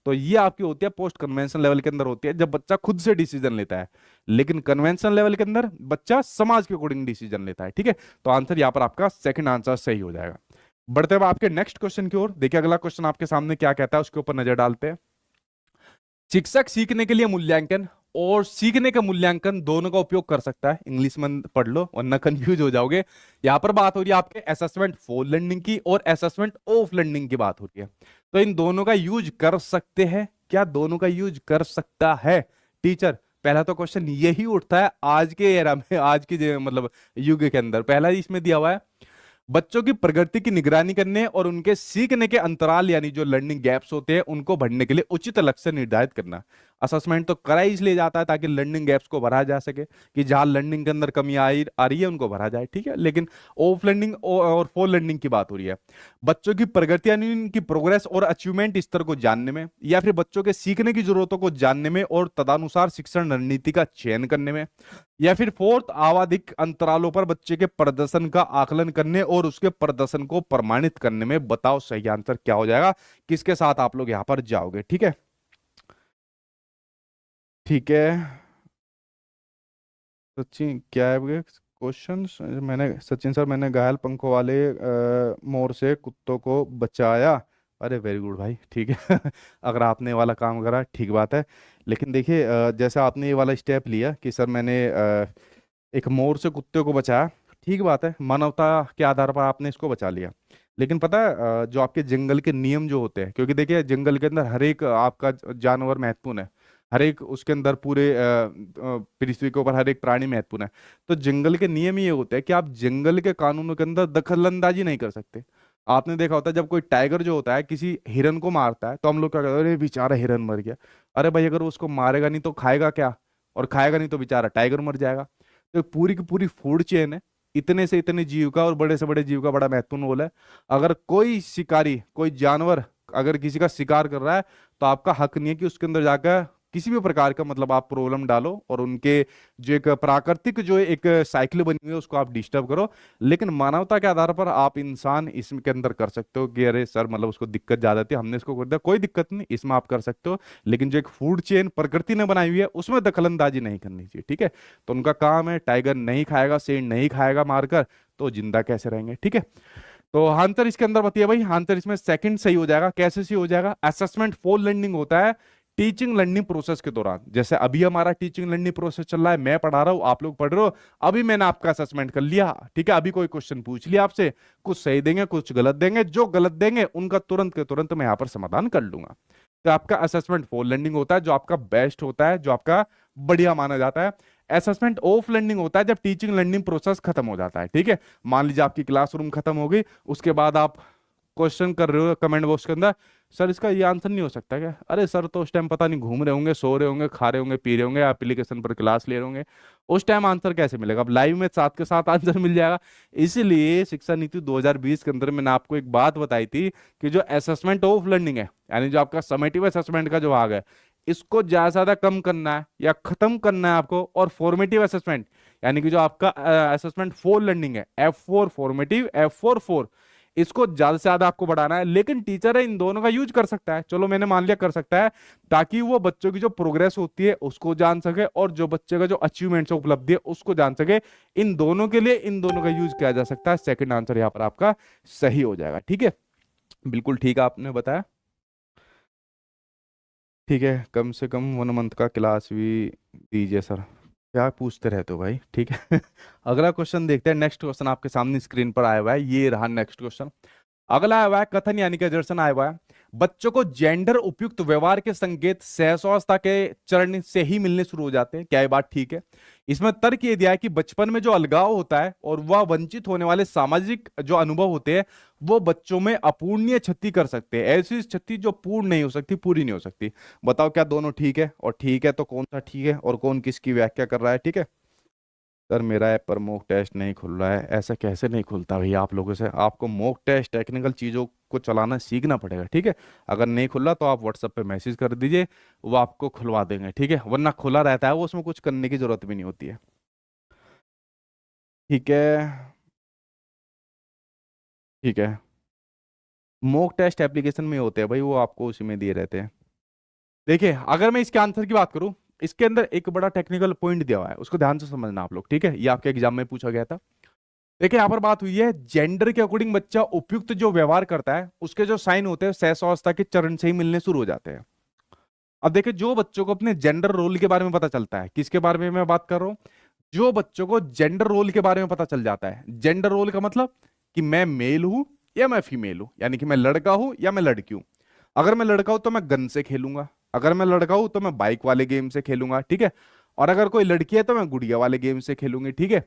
तो ये आपकी होती है पोस्ट कन्वेंशन लेवल के अंदर होती है, जब बच्चा खुद से डिसीजन लेता है। लेकिन कन्वेंशन लेवल के अंदर बच्चा समाज के अकॉर्डिंग डिसीजन लेता है। ठीक है, तो आंसर यहाँ पर आपका सेकंड आंसर सही हो जाएगा। बढ़ते हैं आपके नेक्स्ट क्वेश्चन की ओर। देखिए अगला क्वेश्चन आपके सामने क्या कहता है, उसके ऊपर नजर डालते हैं। शिक्षक सीखने के लिए मूल्यांकन और सीखने का मूल्यांकन दोनों का उपयोग कर सकता है। इंग्लिश में पढ़ लो वरना कंफ्यूज हो जाओगे। यहां पर बात हो रही है आपके असेसमेंट फॉर लर्निंग की और असेसमेंट ऑफ लर्निंग की बात हो रही है। तो इन दोनों का यूज कर सकते हैं क्या? दोनों का यूज कर सकता है टीचर? पहला तो क्वेश्चन यही उठता है आज के एरा में, आज के मतलब युग के अंदर। पहला ही इसमें दिया हुआ है, बच्चों की प्रगति की निगरानी करने और उनके सीखने के अंतराल यानी जो लर्निंग गैप्स होते हैं उनको भरने के लिए उचित लक्ष्य निर्धारित करना। असेसमेंट तो करा इसलिए जाता है ताकि लर्निंग गैप्स को भरा जा सके, कि जहां लर्निंग के अंदर कमी आ रही है उनको भरा जाए। ठीक है, लेकिन ऑफ लर्निंग और फॉर लर्निंग की बात हो रही है। बच्चों की प्रगति यानी उनकी प्रोग्रेस और अचीवमेंट स्तर को जानने में, या फिर बच्चों के सीखने की जरूरतों को जानने में और तदनुसार शिक्षण रणनीति का चयन करने में, या फिर फोर्थ आवधिक अंतरालों पर बच्चे के प्रदर्शन का आकलन करने और उसके प्रदर्शन को प्रमाणित करने में। बताओ सही आंसर क्या हो जाएगा, किसके साथ आप लोग यहां पर जाओगे? ठीक है, ठीक है सचिन, क्या है क्वेश्चन? मैंने सचिन सर, मैंने घायल पंखों वाले मोर से कुत्तों को बचाया। अरे वेरी गुड भाई, ठीक है अगर आपने ये वाला काम करा ठीक बात है। लेकिन देखिए जैसे आपने ये वाला स्टेप लिया कि सर मैंने एक मोर से कुत्ते को बचाया, ठीक बात है, मानवता के आधार पर आपने इसको बचा लिया। लेकिन पता है जो आपके जंगल के नियम जो होते हैं, क्योंकि देखिए जंगल के अंदर हर एक आपका जानवर महत्वपूर्ण है, हर एक उसके अंदर पूरे पृथ्वी के ऊपर हर एक प्राणी महत्वपूर्ण है। तो जंगल के नियम ये होते हैं कि आप जंगल के कानूनों के अंदर दखलंदाजी नहीं कर सकते। आपने देखा होता है जब कोई टाइगर जो होता है किसी हिरन को मारता है तो हम लोग क्या कहते हैं, अरे बेचारा हिरन मर गया। अरे भाई अगर वो उसको मारेगा नहीं तो खाएगा क्या? और खाएगा नहीं तो बेचारा टाइगर मर जाएगा। तो पूरी की पूरी फूड चेन है, इतने से इतने जीव का और बड़े से बड़े जीव का बड़ा महत्वपूर्ण रोल है। अगर कोई शिकारी, कोई जानवर अगर किसी का शिकार कर रहा है तो आपका हक नहीं है कि उसके अंदर जाकर किसी भी प्रकार का मतलब आप प्रॉब्लम डालो और उनके जो एक प्राकृतिक जो एक साइकिल बनी हुई है उसको आप डिस्टर्ब करो। लेकिन मानवता के आधार पर आप इंसान इसके अंदर कर सकते हो कि अरे सर मतलब उसको दिक्कत ज्यादा थी हमने इसको कर दिया, कोई दिक्कत नहीं, इसमें आप कर सकते हो। लेकिन जो एक फूड चेन प्रकृति ने बनाई हुई है उसमें दखलंदाजी नहीं करनी चाहिए। ठीक है, तो उनका काम है, टाइगर नहीं खाएगा, शेर नहीं खाएगा मारकर, तो जिंदा कैसे रहेंगे? ठीक है, तो आंसर इसके अंदर बताइए भाई, आंसर इसमें सेकंड सही हो जाएगा। कैसे सही हो जाएगा? असेसमेंट फॉर लर्निंग होता है टीचिंग लर्निंग प्रोसेस के दौरान। जैसे अभी हमारा टीचिंग लर्निंग प्रोसेस चल रहा है, मैं पढ़ा रहा हूं, आप लोग पढ़ रहे हो, अभी मैंने आपका असेसमेंट कर लिया। ठीक है, अभी कोई क्वेश्चन पूछ लिया आपसे, कुछ सही देंगे कुछ गलत देंगे, जो गलत देंगे उनका तुरंत के तुरंत मैं यहाँ पर समाधान कर लूंगा। तो आपका असेसमेंट फॉर लर्निंग होता है जो आपका बेस्ट होता है, जो आपका बढ़िया माना जाता है। असेसमेंट ऑफ लर्निंग होता है जब टीचिंग लर्निंग प्रोसेस खत्म हो जाता है। ठीक है, मान लीजिए आपकी क्लासरूम खत्म हो गई, उसके बाद आप क्वेश्चन कर रहे हो कमेंट बॉक्स के अंदर, सर इसका ये आंसर नहीं हो सकता क्या? अरे सर तो उस टाइम पता नहीं घूम रहे होंगे, सो रहे होंगे, खा रहे होंगे, पी रहे होंगे, एप्लीकेशन पर क्लास ले रहे होंगे, उस टाइम आंसर कैसे मिलेगा? अब लाइव में साथ के साथ आंसर मिल जाएगा। इसीलिए शिक्षा नीति 2020 के अंदर मैंने आपको एक बात बताई थी कि जो असेसमेंट ऑफ लर्निंग है यानी जो आपका समेटिव असेसमेंट का जो भाग है, इसको ज्यादा से ज्यादा कम करना है या खत्म करना है आपको। और फॉर्मेटिव असेसमेंट यानी कि जो आपका असेसमेंट फॉर लर्निंग है, F4 फॉर्मेटिव, F4 फोर, इसको ज्यादा से ज्यादा आपको बढ़ाना है। लेकिन टीचर है इन दोनों का यूज कर सकता है, चलो मैंने मान लिया कर सकता है, ताकि वो बच्चों की जो प्रोग्रेस होती है उसको जान सके और जो बच्चे का जो अचीवमेंट्स है, उपलब्धि है, उसको जान सके। इन दोनों के लिए इन दोनों का यूज किया जा सकता है। सेकंड आंसर यहाँ पर आपका सही हो जाएगा। ठीक है, बिल्कुल ठीक है आपने बताया। ठीक है, कम से कम 1 मंथ का क्लास भी दीजिए सर। क्या पूछते रहते हो भाई? ठीक है अगला क्वेश्चन देखते हैं। नेक्स्ट क्वेश्चन आपके सामने स्क्रीन पर आया हुआ है, ये रहा नेक्स्ट क्वेश्चन। अगला आया हुआ है कथन यानी कि दर्शन आया हुआ है, बच्चों को जेंडर उपयुक्त व्यवहार के संकेत सहसवास्ता के चरण से ही मिलने शुरू हो जाते हैं। क्या ये बात ठीक है? इसमें तर्क ये दिया है कि बचपन में जो अलगाव होता है और वह वंचित होने वाले सामाजिक जो अनुभव होते हैं वो बच्चों में अपूर्णीय क्षति कर सकते हैं, ऐसी क्षति जो पूर्ण नहीं हो सकती, पूरी नहीं हो सकती। बताओ क्या दोनों ठीक है? और ठीक है तो कौन सा ठीक है और कौन किसकी व्याख्या कर रहा है? ठीक है सर, मेरा ऐप पर मॉक टेस्ट नहीं खुल रहा है। ऐसा कैसे नहीं खुलता भैया आप लोगों से? आपको मॉक टेस्ट टेक्निकल चीज़ों को चलाना सीखना पड़ेगा। ठीक है, अगर नहीं खुल रहा तो आप व्हाट्सएप पे मैसेज कर दीजिए, वो आपको खुलवा देंगे। ठीक है, वरना खुला रहता है वो, उसमें कुछ करने की जरूरत भी नहीं होती है। ठीक है, ठीक है, मॉक टेस्ट एप्लीकेशन में होते हैं भाई, वो आपको उसी में दिए रहते हैं। देखिए अगर मैं इसके आंसर की बात करूं, इसके अंदर एक बड़ा टेक्निकल पॉइंट दिया हुआ है, उसको ध्यान से समझना आप लोग, ठीक है। ये आपके एग्जाम में पूछा गया था। देखिए यहाँ पर बात हुई है जेंडर के अकॉर्डिंग बच्चा उपयुक्त जो व्यवहार करता है उसके जो साइन होते हैं सहसवास्थ्य के चरण से ही मिलने शुरू हो जाते हैं। अब देखिए जो बच्चों को अपने जेंडर रोल के बारे में पता चलता है, किसके बारे में मैं बात कर रहा हूं, जो बच्चों को जेंडर रोल के बारे में पता चल जाता है। जेंडर रोल का मतलब कि मैं मेल हूं या मैं फीमेल हूं, यानी कि मैं लड़का हूं या मैं लड़की हूं। अगर मैं लड़का हूं तो मैं गन से खेलूंगा, अगर मैं लड़का हूं तो मैं बाइक वाले गेम से खेलूंगा, ठीक है। और अगर कोई लड़की है तो मैं गुड़िया वाले गेम से खेलूंगी, ठीक है।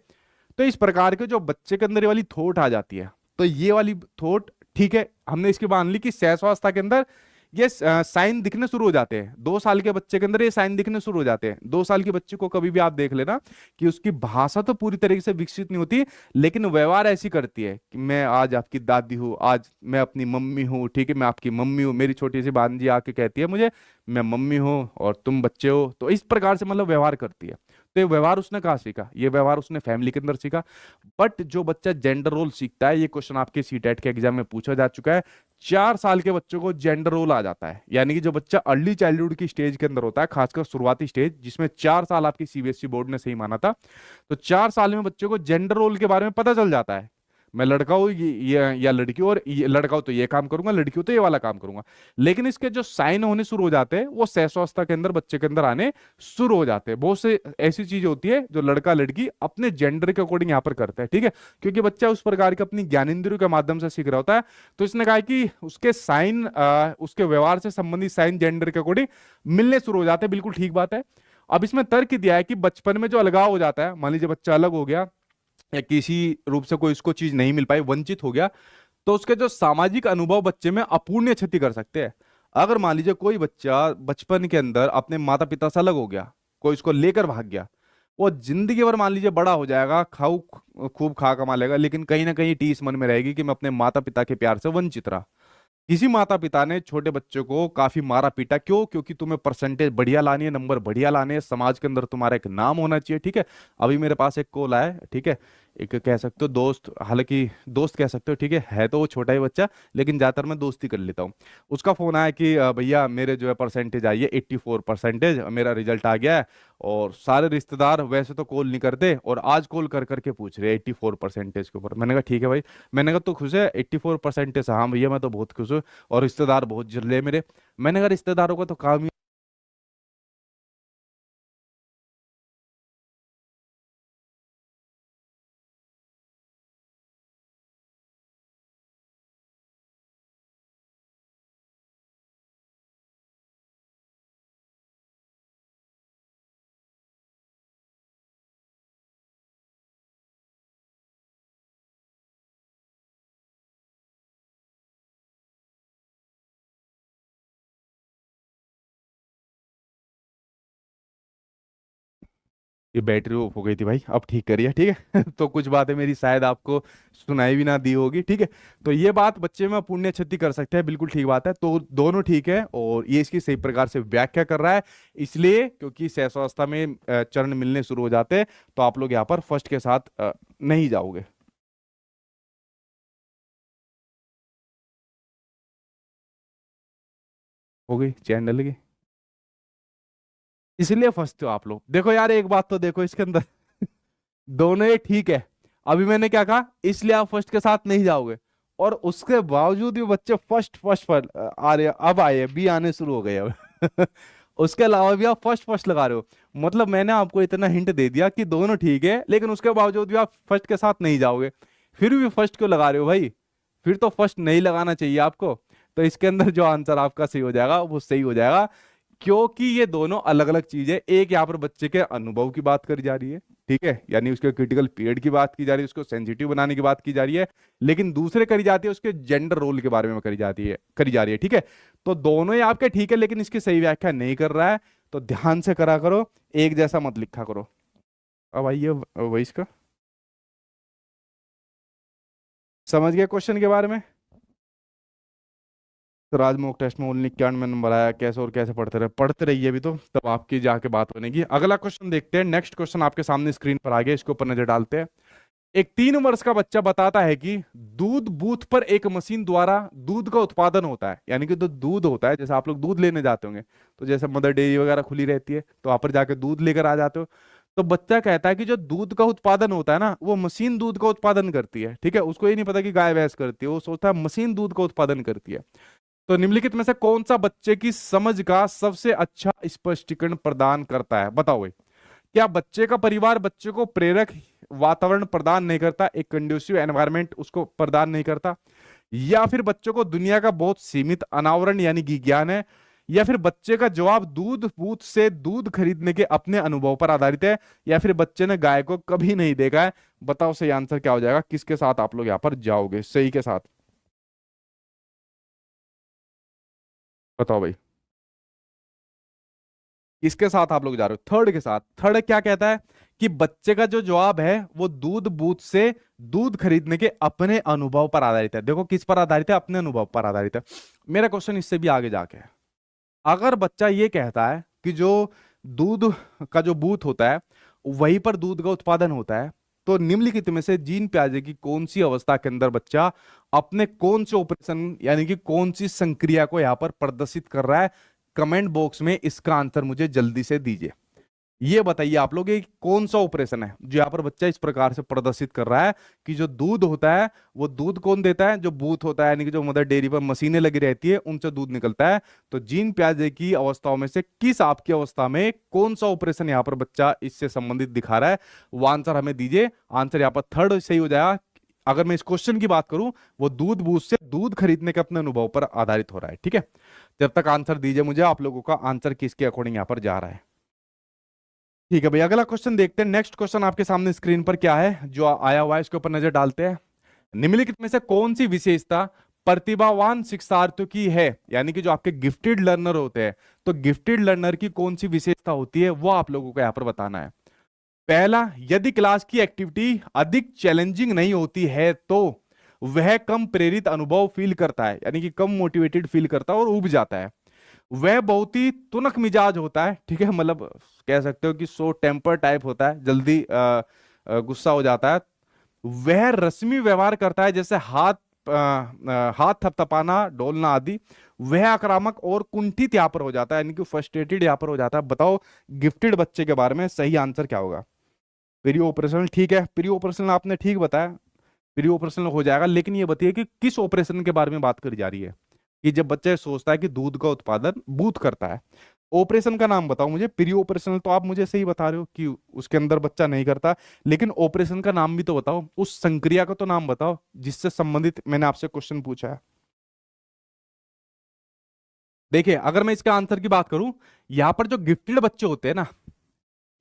तो इस प्रकार के जो बच्चे के अंदर ये वाली थॉट आ जाती है, तो ये वाली थॉट, ठीक है, हमने इसकी मान ली कि सहस्वावस्था के अंदर ये साइन दिखने शुरू हो जाते हैं। 2 साल के बच्चे के अंदर ये साइन दिखने शुरू हो जाते हैं। 2 साल के बच्चे को कभी भी आप देख लेना कि उसकी भाषा तो पूरी तरीके से विकसित नहीं होती, लेकिन व्यवहार ऐसी करती है कि मैं आज आपकी दादी हूँ, आज मैं अपनी मम्मी हूँ, ठीक है, मैं आपकी मम्मी हूँ। मेरी छोटी सी भांजी आके कहती है मुझे मैं मम्मी हूँ और तुम बच्चे हो। तो इस प्रकार से मतलब व्यवहार करती है। तो ये व्यवहार उसने कहाँ सीखा? ये व्यवहार उसने फैमिली के अंदर सीखा। बट जो बच्चा जेंडर रोल सीखता है, ये क्वेश्चन आपके सीटेट के एग्जाम में पूछा जा चुका है, 4 साल के बच्चों को जेंडर रोल आ जाता है। यानी कि जो बच्चा अर्ली चाइल्डहुड की स्टेज के अंदर होता है, खासकर शुरुआती स्टेज जिसमें 4 साल आपकी सीबीएसई बोर्ड ने सही माना था, तो 4 साल में बच्चों को जेंडर रोल के बारे में पता चल जाता है। मैं लड़का हूँ ये या लड़की हूँ, और ये लड़का हूँ तो ये काम करूंगा, लड़की हूँ तो ये वाला काम करूंगा। लेकिन इसके जो साइन होने शुरू हो जाते हैं वो सहस्वावस्था के अंदर बच्चे के अंदर आने शुरू हो जाते हैं। बहुत से ऐसी चीज होती है जो लड़का लड़की अपने जेंडर के अकॉर्डिंग यहाँ पर करते हैं, ठीक है, क्योंकि बच्चा उस प्रकार के अपनी ज्ञानेंद्रियों के माध्यम से सीख रहा होता है। तो इसने कहा कि उसके साइन, उसके व्यवहार से संबंधित साइन जेंडर के अकॉर्डिंग मिलने शुरू हो जाते हैं। बिल्कुल ठीक बात है। अब इसमें तर्क दिया है कि बचपन में जो अलगाव हो जाता है, मान लीजिए बच्चा अलग हो गया या किसी रूप से कोई इसको चीज नहीं मिल पाई, वंचित हो गया, तो उसके जो सामाजिक अनुभव बच्चे में अपूर्णीय क्षति कर सकते हैं। अगर मान लीजिए कोई बच्चा बचपन के अंदर अपने माता पिता से अलग हो गया, कोई इसको लेकर भाग गया, वो जिंदगी भर मान लीजिए बड़ा हो जाएगा, खाऊ खूब खा कमा लेगा, लेकिन कहीं ना कहीं टीस मन में रहेगी कि मैं अपने माता पिता के प्यार से वंचित रहा। किसी माता पिता ने छोटे बच्चों को काफी मारा पीटा, क्यों? क्योंकि तुम्हें परसेंटेज बढ़िया लानी है, नंबर बढ़िया लाने हैं, समाज के अंदर तुम्हारा एक नाम होना चाहिए, ठीक है। अभी मेरे पास एक कॉल आया है, ठीक है, एक कह सकते हो दोस्त, हालांकि दोस्त कह सकते हो, ठीक है तो वो छोटा ही बच्चा, लेकिन ज्यादातर मैं दोस्ती कर लेता हूँ। उसका फोन आया कि भैया मेरे जो है परसेंटेज आई है 84%, मेरा रिजल्ट आ गया है। और सारे रिश्तेदार वैसे तो कॉल नहीं करते, और आज कॉल कर करके पूछ रहे हैं 84% के ऊपर। मैंने कहा ठीक है भाई। मैंने कहा तो खुश है 84% से? हाँ भैया मैं तो बहुत खुश हूँ, और रिश्तेदार बहुत जिरले हैं मेरे। मैंने कहा रिश्तेदारों का तो काम ही। ये बैटरी ऑफ हो गई थी भाई, अब ठीक करिए, ठीक है। तो कुछ बातें मेरी शायद आपको सुनाई भी ना दी होगी, ठीक है। तो ये बात बच्चे में पुण्य क्षति कर सकते हैं, बिल्कुल ठीक बात है। तो दोनों ठीक है, और ये इसकी सही प्रकार से व्याख्या कर रहा है, इसलिए क्योंकि सहस्रावस्था में चरण मिलने शुरू हो जाते हैं, तो आप लोग यहाँ पर फर्स्ट के साथ नहीं जाओगे। हो गई चैन डल गई, इसलिए फंसते हो आप लोग। देखो यार एक बात तो देखो इसके अंदर, दोनों ये ठीक है। अभी मैंने क्या कहा, इसलिए आप फर्स्ट के साथ नहीं जाओगे, और उसके बावजूद भी बच्चे फर्स्ट फर्स्ट पर आ रहे, अब आए बी आने शुरू हो गए अब। उसके अलावा भी आप फर्स्ट फर्स्ट लगा रहे हो। मतलब मैंने आपको इतना हिंट दे दिया कि दोनों ठीक है, लेकिन उसके बावजूद भी आप फर्स्ट के साथ नहीं जाओगे। फिर भी फर्स्ट क्यों लगा रहे हो भाई? फिर तो फर्स्ट नहीं लगाना चाहिए आपको। तो इसके अंदर जो आंसर आपका सही हो जाएगा वो सही हो जाएगा, क्योंकि ये दोनों अलग अलग चीजें। एक यहाँ पर बच्चे के अनुभव की बात करी जा रही है, ठीक है, यानी उसके क्रिटिकल पीरियड की बात की जा रही है, उसको सेंसिटिव बनाने की बात की जा रही है। लेकिन दूसरे करी जाती है उसके जेंडर रोल के बारे में करी जा रही है, ठीक है। तो दोनों ही आपके ठीक है, लेकिन इसकी सही व्याख्या नहीं कर रहा है। तो ध्यान से करा करो, एक जैसा मत लिखा करो। अब आइए वही इसका, समझ गए क्वेश्चन के बारे में? तो आज मॉक टेस्ट में ओनली 91 नंबर आया, कैसे और कैसे पढ़ते रहिए अभी तो, तब आपकी जाके बात बनेगी। अगला क्वेश्चन देखते हैं। नेक्स्ट क्वेश्चन आपके सामने स्क्रीन पर आ गया, इसके ऊपर नजर डालते हैं। एक 3 वर्ष का बच्चा बताता है कि दूध बूथ पर एक मशीन द्वारा दूध का उत्पादन होता है, यानी कि जो दूध होता है, जैसे आप लोग दूध लेने जाते होंगे, तो जैसे मदर डेयरी वगैरह खुली रहती है तो वहां पर जाके दूध लेकर आ जाते हो। तो बच्चा कहता है कि जो दूध का उत्पादन होता है ना, वो मशीन दूध का उत्पादन करती है। ठीक है, उसको ये नहीं पता कि गाय भैंस करती है, वो सोचता है मशीन दूध का उत्पादन करती है। तो निम्नलिखित में से कौन सा बच्चे की समझ का सबसे अच्छा स्पष्टीकरण प्रदान करता है, बताओ भाई। क्या बच्चे का परिवार बच्चे को प्रेरक वातावरण प्रदान नहीं करता, एक कंड्यूसिव एनवायरनमेंट उसको प्रदान नहीं करता, या फिर बच्चों को दुनिया का बहुत सीमित अनावरण यानी कि ज्ञान है, या फिर बच्चे का जवाब दूध बूथ से दूध खरीदने के अपने अनुभव पर आधारित है, या फिर बच्चे ने गाय को कभी नहीं देखा है। बताओ सही आंसर क्या हो जाएगा, किसके साथ आप लोग यहां पर जाओगे, सही के साथ बताओ भाई। किसके साथ आप लोग जा रहे हो, थर्ड के साथ। थर्ड क्या कहता है कि बच्चे का जो जवाब है वो दूध बूथ से दूध खरीदने के अपने अनुभव पर आधारित है। देखो किस पर आधारित है, अपने अनुभव पर आधारित है। मेरा क्वेश्चन इससे भी आगे जाके है, अगर बच्चा ये कहता है कि जो दूध का जो बूथ होता है वहीं पर दूध का उत्पादन होता है, तो निम्नलिखित में से जीन प्याजे की कौन सी अवस्था के अंदर बच्चा अपने कौन से ऑपरेशन यानी कि कौन सी संक्रिया को यहां पर प्रदर्शित कर रहा है, कमेंट बॉक्स में इसका आंसर मुझे जल्दी से दीजिए। ये बताइए आप लोग, ये कौन सा ऑपरेशन है जो यहाँ पर बच्चा इस प्रकार से प्रदर्शित कर रहा है कि जो दूध होता है वो दूध कौन देता है, जो बूथ होता है यानी कि जो मदर डेयरी पर मशीनें लगी रहती है उनसे दूध निकलता है। तो जीन प्याजे की अवस्थाओं में से किस आपकी अवस्था में कौन सा ऑपरेशन यहाँ पर बच्चा इससे संबंधित दिखा रहा है, वो आंसर हमें दीजिए। आंसर यहाँ पर थर्ड सही हो जाएगा। अगर मैं इस क्वेश्चन की बात करूं, वो दूध बूथ से दूध खरीदने के अपने अनुभव पर आधारित हो रहा है। ठीक है, जब तक आंसर दीजिए मुझे आप लोगों का आंसर किसके अकॉर्डिंग यहाँ पर जा रहा है। ठीक है भाई, अगला क्वेश्चन देखते हैं। नेक्स्ट क्वेश्चन आपके सामने स्क्रीन पर क्या है जो आया हुआ है, इसके ऊपर नजर डालते हैं। निम्नलिखित में से कौन सी विशेषता प्रतिभावान शिक्षार्थियों की है, यानी कि जो आपके गिफ्टेड लर्नर होते हैं, तो गिफ्टेड लर्नर की कौन सी विशेषता होती है वो आप लोगों को यहां पर बताना है। पहला, यदि क्लास की एक्टिविटी अधिक चैलेंजिंग नहीं होती है तो वह कम प्रेरित अनुभव फील करता है, यानी कि कम मोटिवेटेड फील करता है और ऊब जाता है। वह बहुत ही तुनक मिजाज होता है, ठीक है, मतलब कह सकते हो कि सो टेम्पर टाइप होता है, जल्दी गुस्सा हो जाता है। वह रस्मी व्यवहार करता है, जैसे हाथ थपथपाना, डोलना आदि। वह आक्रामक और कुंठित यहाँ पर हो जाता है, यानी कि फ्रस्ट्रेटेड यहाँ पर हो जाता है। बताओ गिफ्टेड बच्चे के बारे में सही आंसर क्या होगा। प्री ऑपरेशनल, ठीक है, प्री ऑपरेशनल आपने ठीक बताया, प्री ऑपरेशनल हो जाएगा। लेकिन ये बताइए कि किस ऑपरेशन के बारे में बात करी जा रही है, कि जब बच्चा सोचता है कि दूध का उत्पादन बूथ करता है। ऑपरेशन का नाम बताओ मुझे। प्री ऑपरेशनल तो आप मुझे सही बता रहे हो कि उसके अंदर बच्चा नहीं करता, लेकिन ऑपरेशन का नाम भी तो बताओ, उस संक्रिया का तो नाम बताओ जिससे संबंधित मैंने आपसे क्वेश्चन पूछा है। देखिए अगर मैं इसका आंसर की बात करूं, यहां पर जो गिफ्टेड बच्चे होते हैं ना,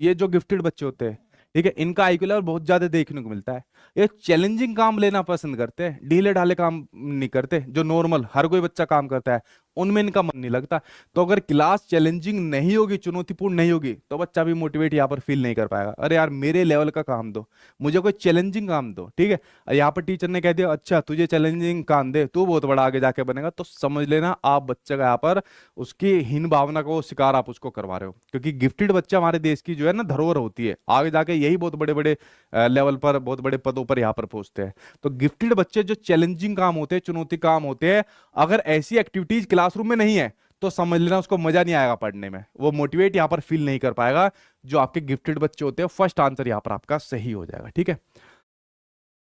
ये जो गिफ्टेड बच्चे होते हैं, ठीक है, इनका आईक्यू लेवल बहुत ज्यादा देखने को मिलता है। ये चैलेंजिंग काम लेना पसंद करते हैं, ढीले ढाले काम नहीं करते, जो नॉर्मल हर कोई बच्चा काम करता है उनमें इनका मन नहीं लगता। तो अगर क्लास चैलेंजिंग नहीं होगी, चुनौतीपूर्ण नहीं होगी, तो बच्चा भी मोटिवेट यहाँ पर फील नहीं कर पाएगा। अरे यार मेरे लेवल का काम दो, मुझे कोई चैलेंजिंग काम दो, ठीक है। यहाँ पर टीचर ने कह दिया अच्छा तुझे चैलेंजिंग काम दे, तू बहुत बड़ा आगे जाके बनेगा, तो समझ लेना आप बच्चे का यहाँ पर उसकी हीन भावना को शिकार आप उसको करवा रहे हो। क्योंकि गिफ्टेड बच्चा हमारे देश की जो है ना धरोहर होती है, आगे जाके यही बहुत बड़े बड़े लेवल पर, बहुत बड़े पदों पर यहाँ पर पहुंचते हैं। तो गिफ्टेड बच्चे जो चैलेंजिंग काम होते हैं, चुनौती काम होते हैं, अगर ऐसी एक्टिविटीज क्लासरूम में नहीं है तो समझ लेना उसको मजा नहीं आएगा पढ़ने में, वो मोटिवेट यहां पर फील नहीं कर पाएगा। जो आपके गिफ्टेड बच्चे होते हैं, फर्स्ट आंसर यहां पर आपका सही हो जाएगा। ठीक है,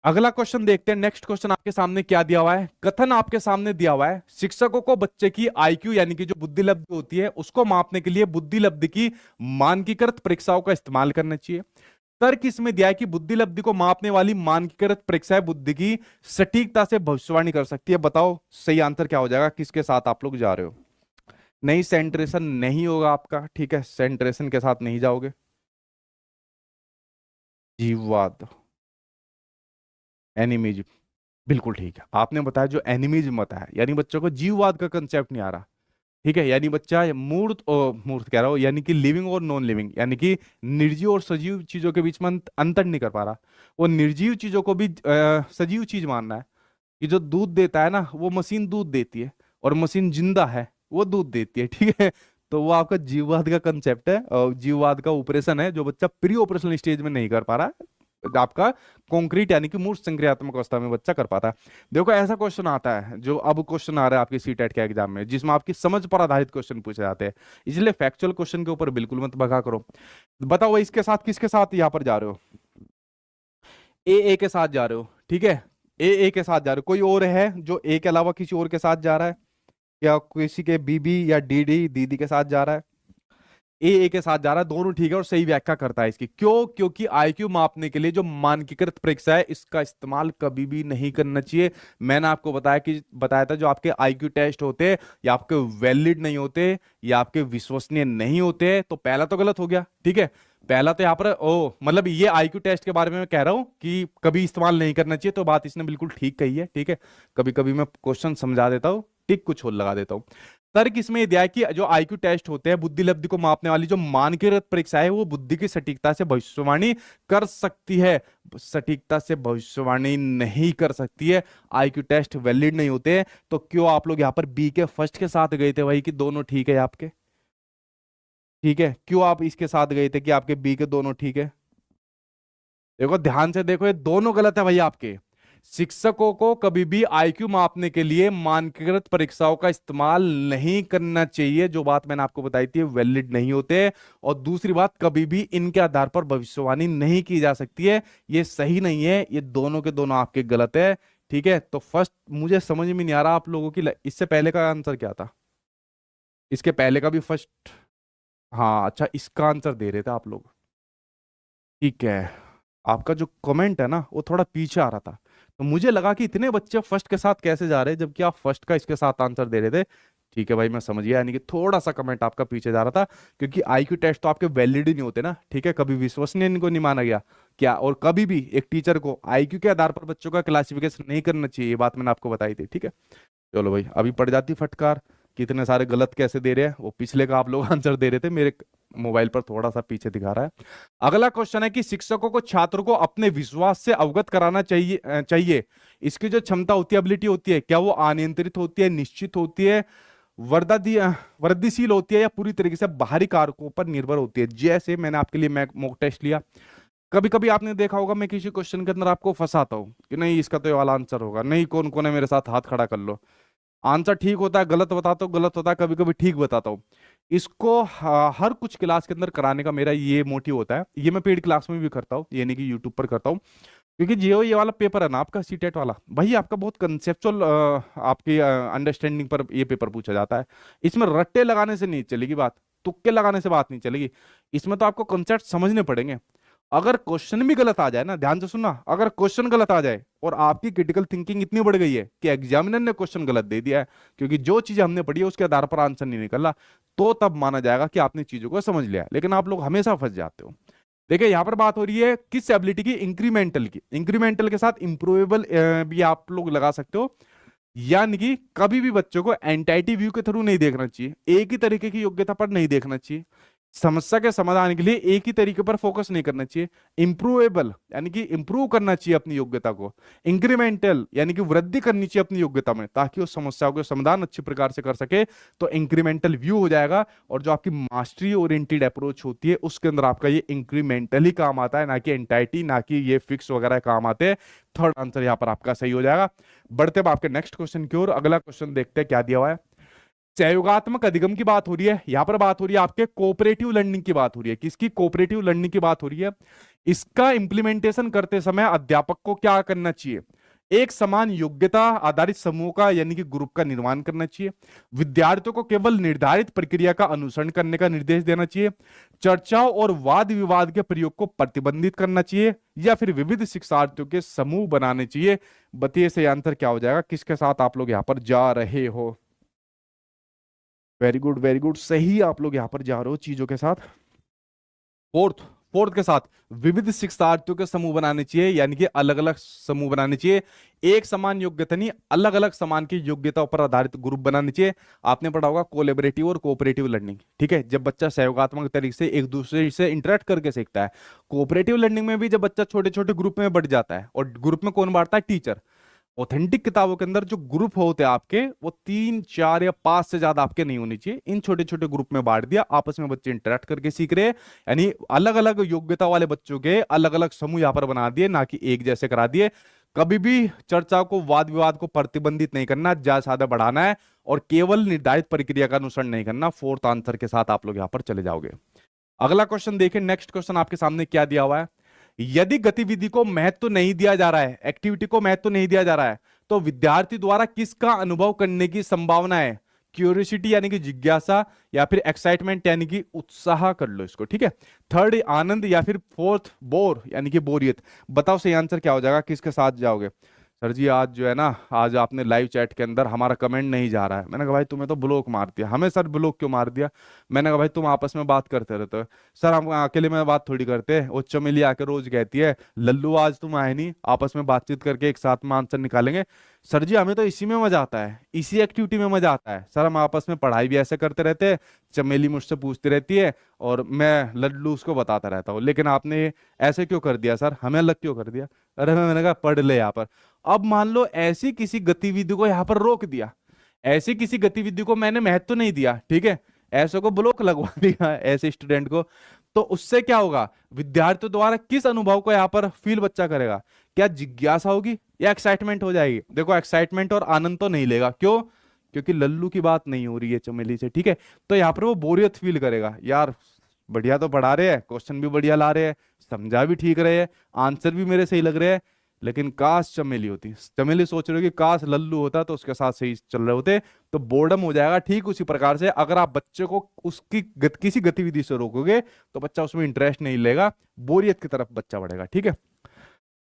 अगला क्वेश्चन देखते हैं। नेक्स्ट क्वेश्चन आपके सामने क्या दिया हुआ है, कथन आपके सामने दिया हुआ है, शिक्षकों को बच्चे की आईक्यू यानी कि जो बुद्धि लब्धि होती है उसको मापने के लिए बुद्धि लब्धि की मानकीकृत परीक्षाओं का इस्तेमाल करना चाहिए। तर्क इसमें दिया है कि बुद्धि लब्धि को मापने वाली मानकीकृत परीक्षाएं बुद्धि की सटीकता से भविष्यवाणी कर सकती है। बताओ सही आंसर क्या हो जाएगा, किसके साथ आप लोग जा रहे हो। नहीं, सेंट्रेशन नहीं होगा आपका, ठीक है, सेंट्रेशन के साथ नहीं जाओगे। जीववाद, एनिमीज, बिल्कुल ठीक है, आपने बताया जो एनिमीज मत है, यानी बच्चों को जीववाद का कंसेप्ट नहीं आ रहा। ठीक है, यानी बच्चा मूर्त और मूर्त कह रहा हो, यानी कि लिविंग और नॉन लिविंग, यानी कि निर्जीव और सजीव चीजों के बीच में अंतर नहीं कर पा रहा। वो निर्जीव चीजों को भी सजीव चीज मानना है, कि जो दूध देता है ना वो मशीन दूध देती है, और मशीन जिंदा है वो दूध देती है। ठीक है, तो वो आपका जीववाद का कंसेप्ट है और जीववाद का ऑपरेशन है जो बच्चा प्री ऑपरेशनल स्टेज में नहीं कर पा रहा है, आपका कॉन्क्रीट यानी कि मूर्त संक्रियात्मक अवस्था में बच्चा कर पाता है। देखो ऐसा क्वेश्चन आता है जो अब क्वेश्चन आ रहा है आपके सीटेट के एग्जाम में, जिसमें आपकी समझ पर आधारित क्वेश्चन पूछे जाते हैं, इसलिए फैक्चुअल क्वेश्चन के ऊपर बिल्कुल मत भगा करो। बताओ भाई इसके साथ किसके साथ यहाँ पर जा रहे हो? ए के साथ जा रहे हो, ठीक है, ए के साथ जा रहे हो। कोई और है जो ए के अलावा किसी और के साथ जा रहा है, या किसी के बीबी या डीडी दीदी के साथ जा रहा है? ए के साथ जा रहा है, दोनों ठीक है और सही व्याख्या करता है इसकी। क्यों? क्योंकि आईक्यू मापने के लिए जो मानकीकृत परीक्षा है इसका इस्तेमाल कभी भी नहीं करना चाहिए। मैंने आपको बताया था जो आपके आईक्यू टेस्ट होते हैं या आपके वैलिड नहीं होते या आपके विश्वसनीय नहीं होते, तो पहला तो गलत हो गया, ठीक है। पहला तो यहाँ पर ओ मतलब ये आईक्यू टेस्ट के बारे में मैं कह रहा हूं कि कभी इस्तेमाल नहीं करना चाहिए, तो बात इसने बिल्कुल ठीक कही है, ठीक है। कभी कभी मैं क्वेश्चन समझा देता हूँ, टिक कुछ और लगा देता हूँ। तर्क इसमें यह दिया है कि जो आईक्यू टेस्ट होते हैं, बुद्धि लब्धि को मापने वाली जो मानकीकृत परीक्षा है, वो बुद्धि की सटीकता से भविष्यवाणी कर सकती है, सटीकता से भविष्यवाणी नहीं कर सकती है। आईक्यू टेस्ट वैलिड नहीं होते। तो क्यों आप लोग यहाँ पर बी के फर्स्ट के साथ गए थे भाई कि दोनों ठीक है आपके? ठीक है, क्यों आप इसके साथ गए थे कि आपके बी के दोनों ठीक है? देखो ध्यान से देखो, ये दोनों गलत है भाई आपके। शिक्षकों को कभी भी आईक्यू मापने के लिए मानकीकृत परीक्षाओं का इस्तेमाल नहीं करना चाहिए, जो बात मैंने आपको बताई थी, वैलिड नहीं होते। और दूसरी बात, कभी भी इनके आधार पर भविष्यवाणी नहीं की जा सकती है, ये सही नहीं है, ये दोनों के दोनों आपके गलत है, ठीक है। तो फर्स्ट मुझे समझ में नहीं आ रहा आप लोगों की इससे पहले का आंसर क्या था? इसके पहले का भी फर्स्ट, हाँ अच्छा, इसका आंसर दे रहे थे आप लोग, ठीक है। आपका जो कमेंट है ना वो थोड़ा पीछे आ रहा था, तो मुझे लगा कि इतने बच्चे फर्स्ट के साथ कैसे जा रहे हैं जबकि आप फर्स्ट का इसके साथ आंसर दे रहे थे। ठीक है भाई, मैं समझ गया, यानी कि थोड़ा सा कमेंट आपका पीछे जा रहा था, क्योंकि आईक्यू टेस्ट तो आपके वैलिड ही नहीं होते ना, ठीक है। कभी विश्वसनीय इनको नहीं माना गया क्या, और कभी भी एक टीचर को आईक्यू के आधार पर बच्चों का क्लासिफिकेशन नहीं करना चाहिए, ये बात मैंने आपको बताई थी, ठीक है। चलो भाई, अभी पड़ जाती फटकार, कितने सारे गलत कैसे दे रहे हैं। वो पिछले का आप लोग आंसर दे रहे थे, मेरे मोबाइल पर थोड़ा सा पीछे दिखा रहा है। अगला क्वेश्चन है कि शिक्षकों को छात्रों को अपने विश्वास से अवगत कराना चाहिए। इसकी जो क्षमता होती है, एबिलिटी होती है, क्या वो अनियंत्रित होती है, निश्चित होती है, वृद्धिशील होती है, या पूरी तरीके से बाहरी कारकों पर निर्भर होती है? जैसे मैंने आपके लिए मॉक टेस्ट लिया, कभी कभी आपने देखा होगा मैं किसी क्वेश्चन के अंदर आपको फंसाता हूं कि नहीं इसका तो ये वाला आंसर होगा, नहीं कौन कौन है मेरे साथ हाथ खड़ा कर लो। आंसर ठीक होता है, गलत बताता हूँ, गलत होता है, कभी कभी ठीक बताता हूँ। इसको हर कुछ क्लास के अंदर कराने का मेरा ये मोटिव होता है। ये मैं पेड क्लास में भी करता हूँ, ये नहीं कि यूट्यूब पर करता हूँ, क्योंकि जो ये वाला पेपर है ना आपका सीटेट वाला, भाई आपका बहुत कंसेप्चुअल आपकी अंडरस्टैंडिंग पर ये पेपर पूछा जाता है। इसमें रट्टे लगाने से नहीं चलेगी बात, तुक्के लगाने से बात नहीं चलेगी, इसमें तो आपको कंसेप्ट समझने पड़ेंगे। अगर क्वेश्चन भी गलत आ जाए ना, ध्यान से सुनना, अगर क्वेश्चन गलत आ जाए और आपकी क्रिटिकल थिंकिंग इतनी बढ़ गई है कि एग्जामिनर ने क्वेश्चन गलत दे दिया है, क्योंकि जो चीज हमने पढ़ी है उसके आधार पर आंसर नहीं निकला, तो तब माना जाएगा कि आपने चीजों को समझ लिया। लेकिन आप लोग हमेशा फंस जाते हो। देखिए यहां पर बात हो रही है किस एबिलिटी की? इंक्रीमेंटल की। इंक्रीमेंटल के साथ इंप्रूवेबल भी आप लोग लगा सकते हो, यानी कि कभी भी बच्चों को एंटाइटी व्यू के थ्रू नहीं देखना चाहिए, एक ही तरीके की योग्यता पर नहीं देखना चाहिए, समस्या के समाधान के लिए एक ही तरीके पर फोकस नहीं करना चाहिए। इंप्रूवेबल यानी कि इंप्रूव करना चाहिए अपनी योग्यता को, इंक्रीमेंटल यानी कि वृद्धि करनी चाहिए अपनी योग्यता में, ताकि उस समस्याओं के समाधान अच्छी प्रकार से कर सके, तो इंक्रीमेंटल व्यू हो जाएगा। और जो आपकी मास्टरी ओरिएंटेड अप्रोच होती है उसके अंदर आपका ये इंक्रीमेंटल ही काम आता है, ना कि एंटाइटी, ना कि ये फिक्स वगैरह काम आते हैं। थर्ड आंसर यहाँ पर आपका सही हो जाएगा। बढ़ते अब आपके नेक्स्ट क्वेश्चन की ओर। अगला क्वेश्चन देखते हैं क्या दिया हुआ है। सहयोगात्मक अधिगम की बात हो रही है, यहां पर बात हो रही है आपके कोऑपरेटिव लर्निंग की बात हो रही है। किसकी? कोऑपरेटिव लर्निंग की बात हो रही है। इसका इंप्लीमेंटेशन करते समय अध्यापक को क्या करना चाहिए? एक समान योग्यता आधारित समूह का यानी कि ग्रुप का निर्माण करना चाहिए, विद्यार्थियों को केवल निर्धारित प्रक्रिया का अनुसरण करने का निर्देश देना चाहिए, चर्चाओं और वाद विवाद के प्रयोग को प्रतिबंधित करना चाहिए, या फिर विविध शिक्षार्थियों के समूह बनाने चाहिए? बताइए सही आंसर क्या हो जाएगा, किसके साथ आप लोग यहां पर जा रहे हो? वेरी गुड वेरी गुड, सही आप लोग यहां पर जा रहे हो चीजों के साथ। फोर्थ फोर्थ के साथ विविध शिक्षार्थियों के समूह बनाने चाहिए, यानी कि अलग अलग समूह बनाने चाहिए। एक समान योग्यता नहीं, अलग अलग समान की योग्यता पर आधारित ग्रुप बनाने चाहिए। आपने पढ़ा होगा कोलेबरेटिव और कोऑपरेटिव लर्निंग, ठीक है, जब बच्चा सहयोगात्मक तरीके से एक दूसरे से इंटरेक्ट करके सीखता है। कोऑपरेटिव लर्निंग में भी जब बच्चा छोटे छोटे ग्रुप में बढ़ जाता है, और ग्रुप में कौन बांटता है? टीचर। ऑथेंटिक किताबों के अंदर जो ग्रुप होते हैं आपके, वो 3 4 या 5 से ज्यादा आपके नहीं होनी चाहिए। इन छोटे छोटे ग्रुप में बांट दिया, आपस में बच्चे इंटरेक्ट करके सीख रहे हैं, यानी अलग अलग योग्यता वाले बच्चों के अलग अलग समूह यहाँ पर बना दिए, ना कि एक जैसे करा दिए। कभी भी चर्चा को, वाद विवाद को प्रतिबंधित नहीं करना, ज्यादा ज्यादा बढ़ाना है, और केवल निर्धारित प्रक्रिया का अनुसरण नहीं करना। फोर्थ आंसर के साथ आप लोग यहाँ पर चले जाओगे। अगला क्वेश्चन देखिए, नेक्स्ट क्वेश्चन आपके सामने क्या दिया हुआ है। यदि गतिविधि को महत्व नहीं दिया जा रहा है, एक्टिविटी को महत्व नहीं दिया जा रहा है, तो विद्यार्थी द्वारा किसका अनुभव करने की संभावना है? क्यूरियोसिटी यानी कि जिज्ञासा, या फिर एक्साइटमेंट यानी कि उत्साह, कर लो इसको, ठीक है। थर्ड आनंद, या फिर फोर्थ बोर यानी कि बोरियत। बताओ सही आंसर क्या हो जाएगा, किसके साथ जाओगे? सर जी आज जो है ना, आज आपने लाइव चैट के अंदर हमारा कमेंट नहीं जा रहा है। मैंने कहा भाई तुम्हें तो ब्लॉक मार दिया। हमें सर ब्लॉक क्यों मार दिया? मैंने कहा भाई तुम आपस में बात करते रहते हो। सर हम अकेले में बात थोड़ी करते हैं। वो चमेली आके रोज कहती है लल्लू आज तुम आए नहीं, आपस में बातचीत करके एक साथ में आंसर निकालेंगे। सर जी हमें तो इसी में मजा आता है, इसी एक्टिविटी में मजा आता है। सर हम आपस में पढ़ाई भी ऐसे करते रहते हैं, चमेली मुझसे पूछती रहती है और मैं लल्लू उसको बताता रहता हूँ। लेकिन आपने ऐसे क्यों कर दिया सर, हमें अलग क्यों कर दिया? अरे मैंने कहा पढ़ ले यहाँ पर। अब मान लो ऐसी किसी गतिविधि को यहाँ पर रोक दिया, ऐसी किसी गतिविधि को मैंने महत्व नहीं दिया, ठीक है, ऐसे को ब्लॉक लगवा दिया ऐसे स्टूडेंट को, तो उससे क्या होगा? विद्यार्थियों द्वारा किस अनुभव को यहाँ पर फील बच्चा करेगा? क्या जिज्ञासा होगी या एक्साइटमेंट हो जाएगी? देखो एक्साइटमेंट और आनंद तो नहीं लेगा, क्यों? क्योंकि लल्लू की बात नहीं हो रही है चमेली से, ठीक है। तो यहाँ पर वो बोरियत फील करेगा, यार बढ़िया तो पढ़ा रहे हैं, क्वेश्चन भी बढ़िया ला रहे हैं, समझा भी ठीक रहे हैं, आंसर भी मेरे सही लग रहे हैं, लेकिन काश चमेली होती। चमेली सोच रहे हो कि काश लल्लू होता तो उसके साथ सही चल रहे होते, तो बोर्डम हो जाएगा। ठीक उसी प्रकार से अगर आप बच्चे को उसकी किसी गतिविधि से रोकोगे तो बच्चा उसमें इंटरेस्ट नहीं लेगा, बोरियत की तरफ बच्चा बढ़ेगा, ठीक है।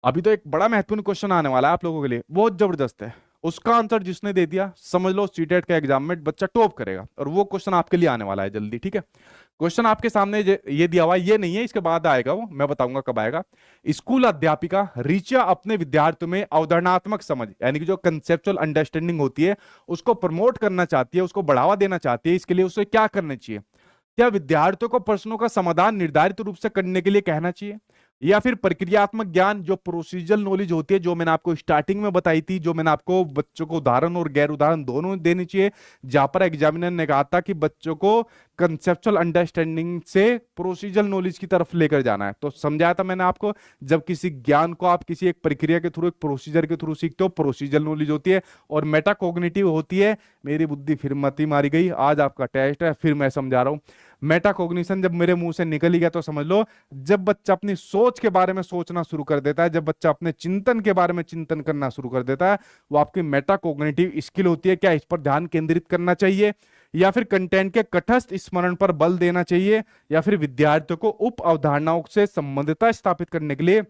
अभी तो एक बड़ा महत्वपूर्ण क्वेश्चन आने वाला है आप लोगों के लिए, बहुत जबरदस्त है। उसका आंसर जिसने दे दिया, समझ लो सीटेट के एग्जाम में बच्चा टॉप करेगा, और वो क्वेश्चन आपके लिए आने वाला है जल्दी, ठीक है। क्वेश्चन आपके सामने ये दिया हुआ है, ये नहीं है, इसके बाद आएगा, वो मैं बताऊंगा कब आएगा। स्कूल अध्यापिका रिचा अपने विद्यार्थियों में अवधारणात्मक समझ यानी कि जो कंसेप्चुअल अंडरस्टैंडिंग होती है उसको प्रमोट करना चाहती है, उसको बढ़ावा देना चाहती है। इसके लिए उसे क्या करना चाहिए? क्या विद्यार्थियों को प्रश्नों का समाधान निर्धारित रूप से करने के लिए कहना चाहिए, या फिर प्रक्रियात्मक ज्ञान जो प्रोसीजरल नॉलेज होती है, जो मैंने आपको स्टार्टिंग में बताई थी, जो मैंने आपको बच्चों को उदाहरण और गैर उदाहरण दोनों देनी चाहिए, जहां पर एग्जामिनर ने कहा था कि बच्चों को कंसेप्चुअल अंडरस्टैंडिंग से प्रोसीजरल नॉलेज की तरफ लेकर जाना है। तो समझाया था मैंने आपको, जब किसी ज्ञान को आप किसी एक प्रक्रिया के थ्रू, एक प्रोसीजर के थ्रू सीखते हो, प्रोसीजरल नॉलेज होती है, और मेटाकॉग्निटिव होती है। मेरी बुद्धि फिर मती मारी गई, आज आपका टेस्ट है, फिर मैं समझा रहा हूं। मेटाकॉग्निशन जब मेरे मुंह से निकल ही गया तो समझ लो, जब बच्चा अपनी सोच के बारे में सोचना शुरू कर देता है, जब बच्चा अपने चिंतन के बारे में चिंतन करना शुरू कर देता है, वो आपकी मेटाकॉग्निटिव स्किल होती है। क्या इस पर ध्यान केंद्रित करना चाहिए, या फिर कंटेंट के तटस्थ स्मरण पर बल देना चाहिए, या फिर विद्यार्थियों को उप अवधारणाओं से संबंधितता स्थापित करने के लिए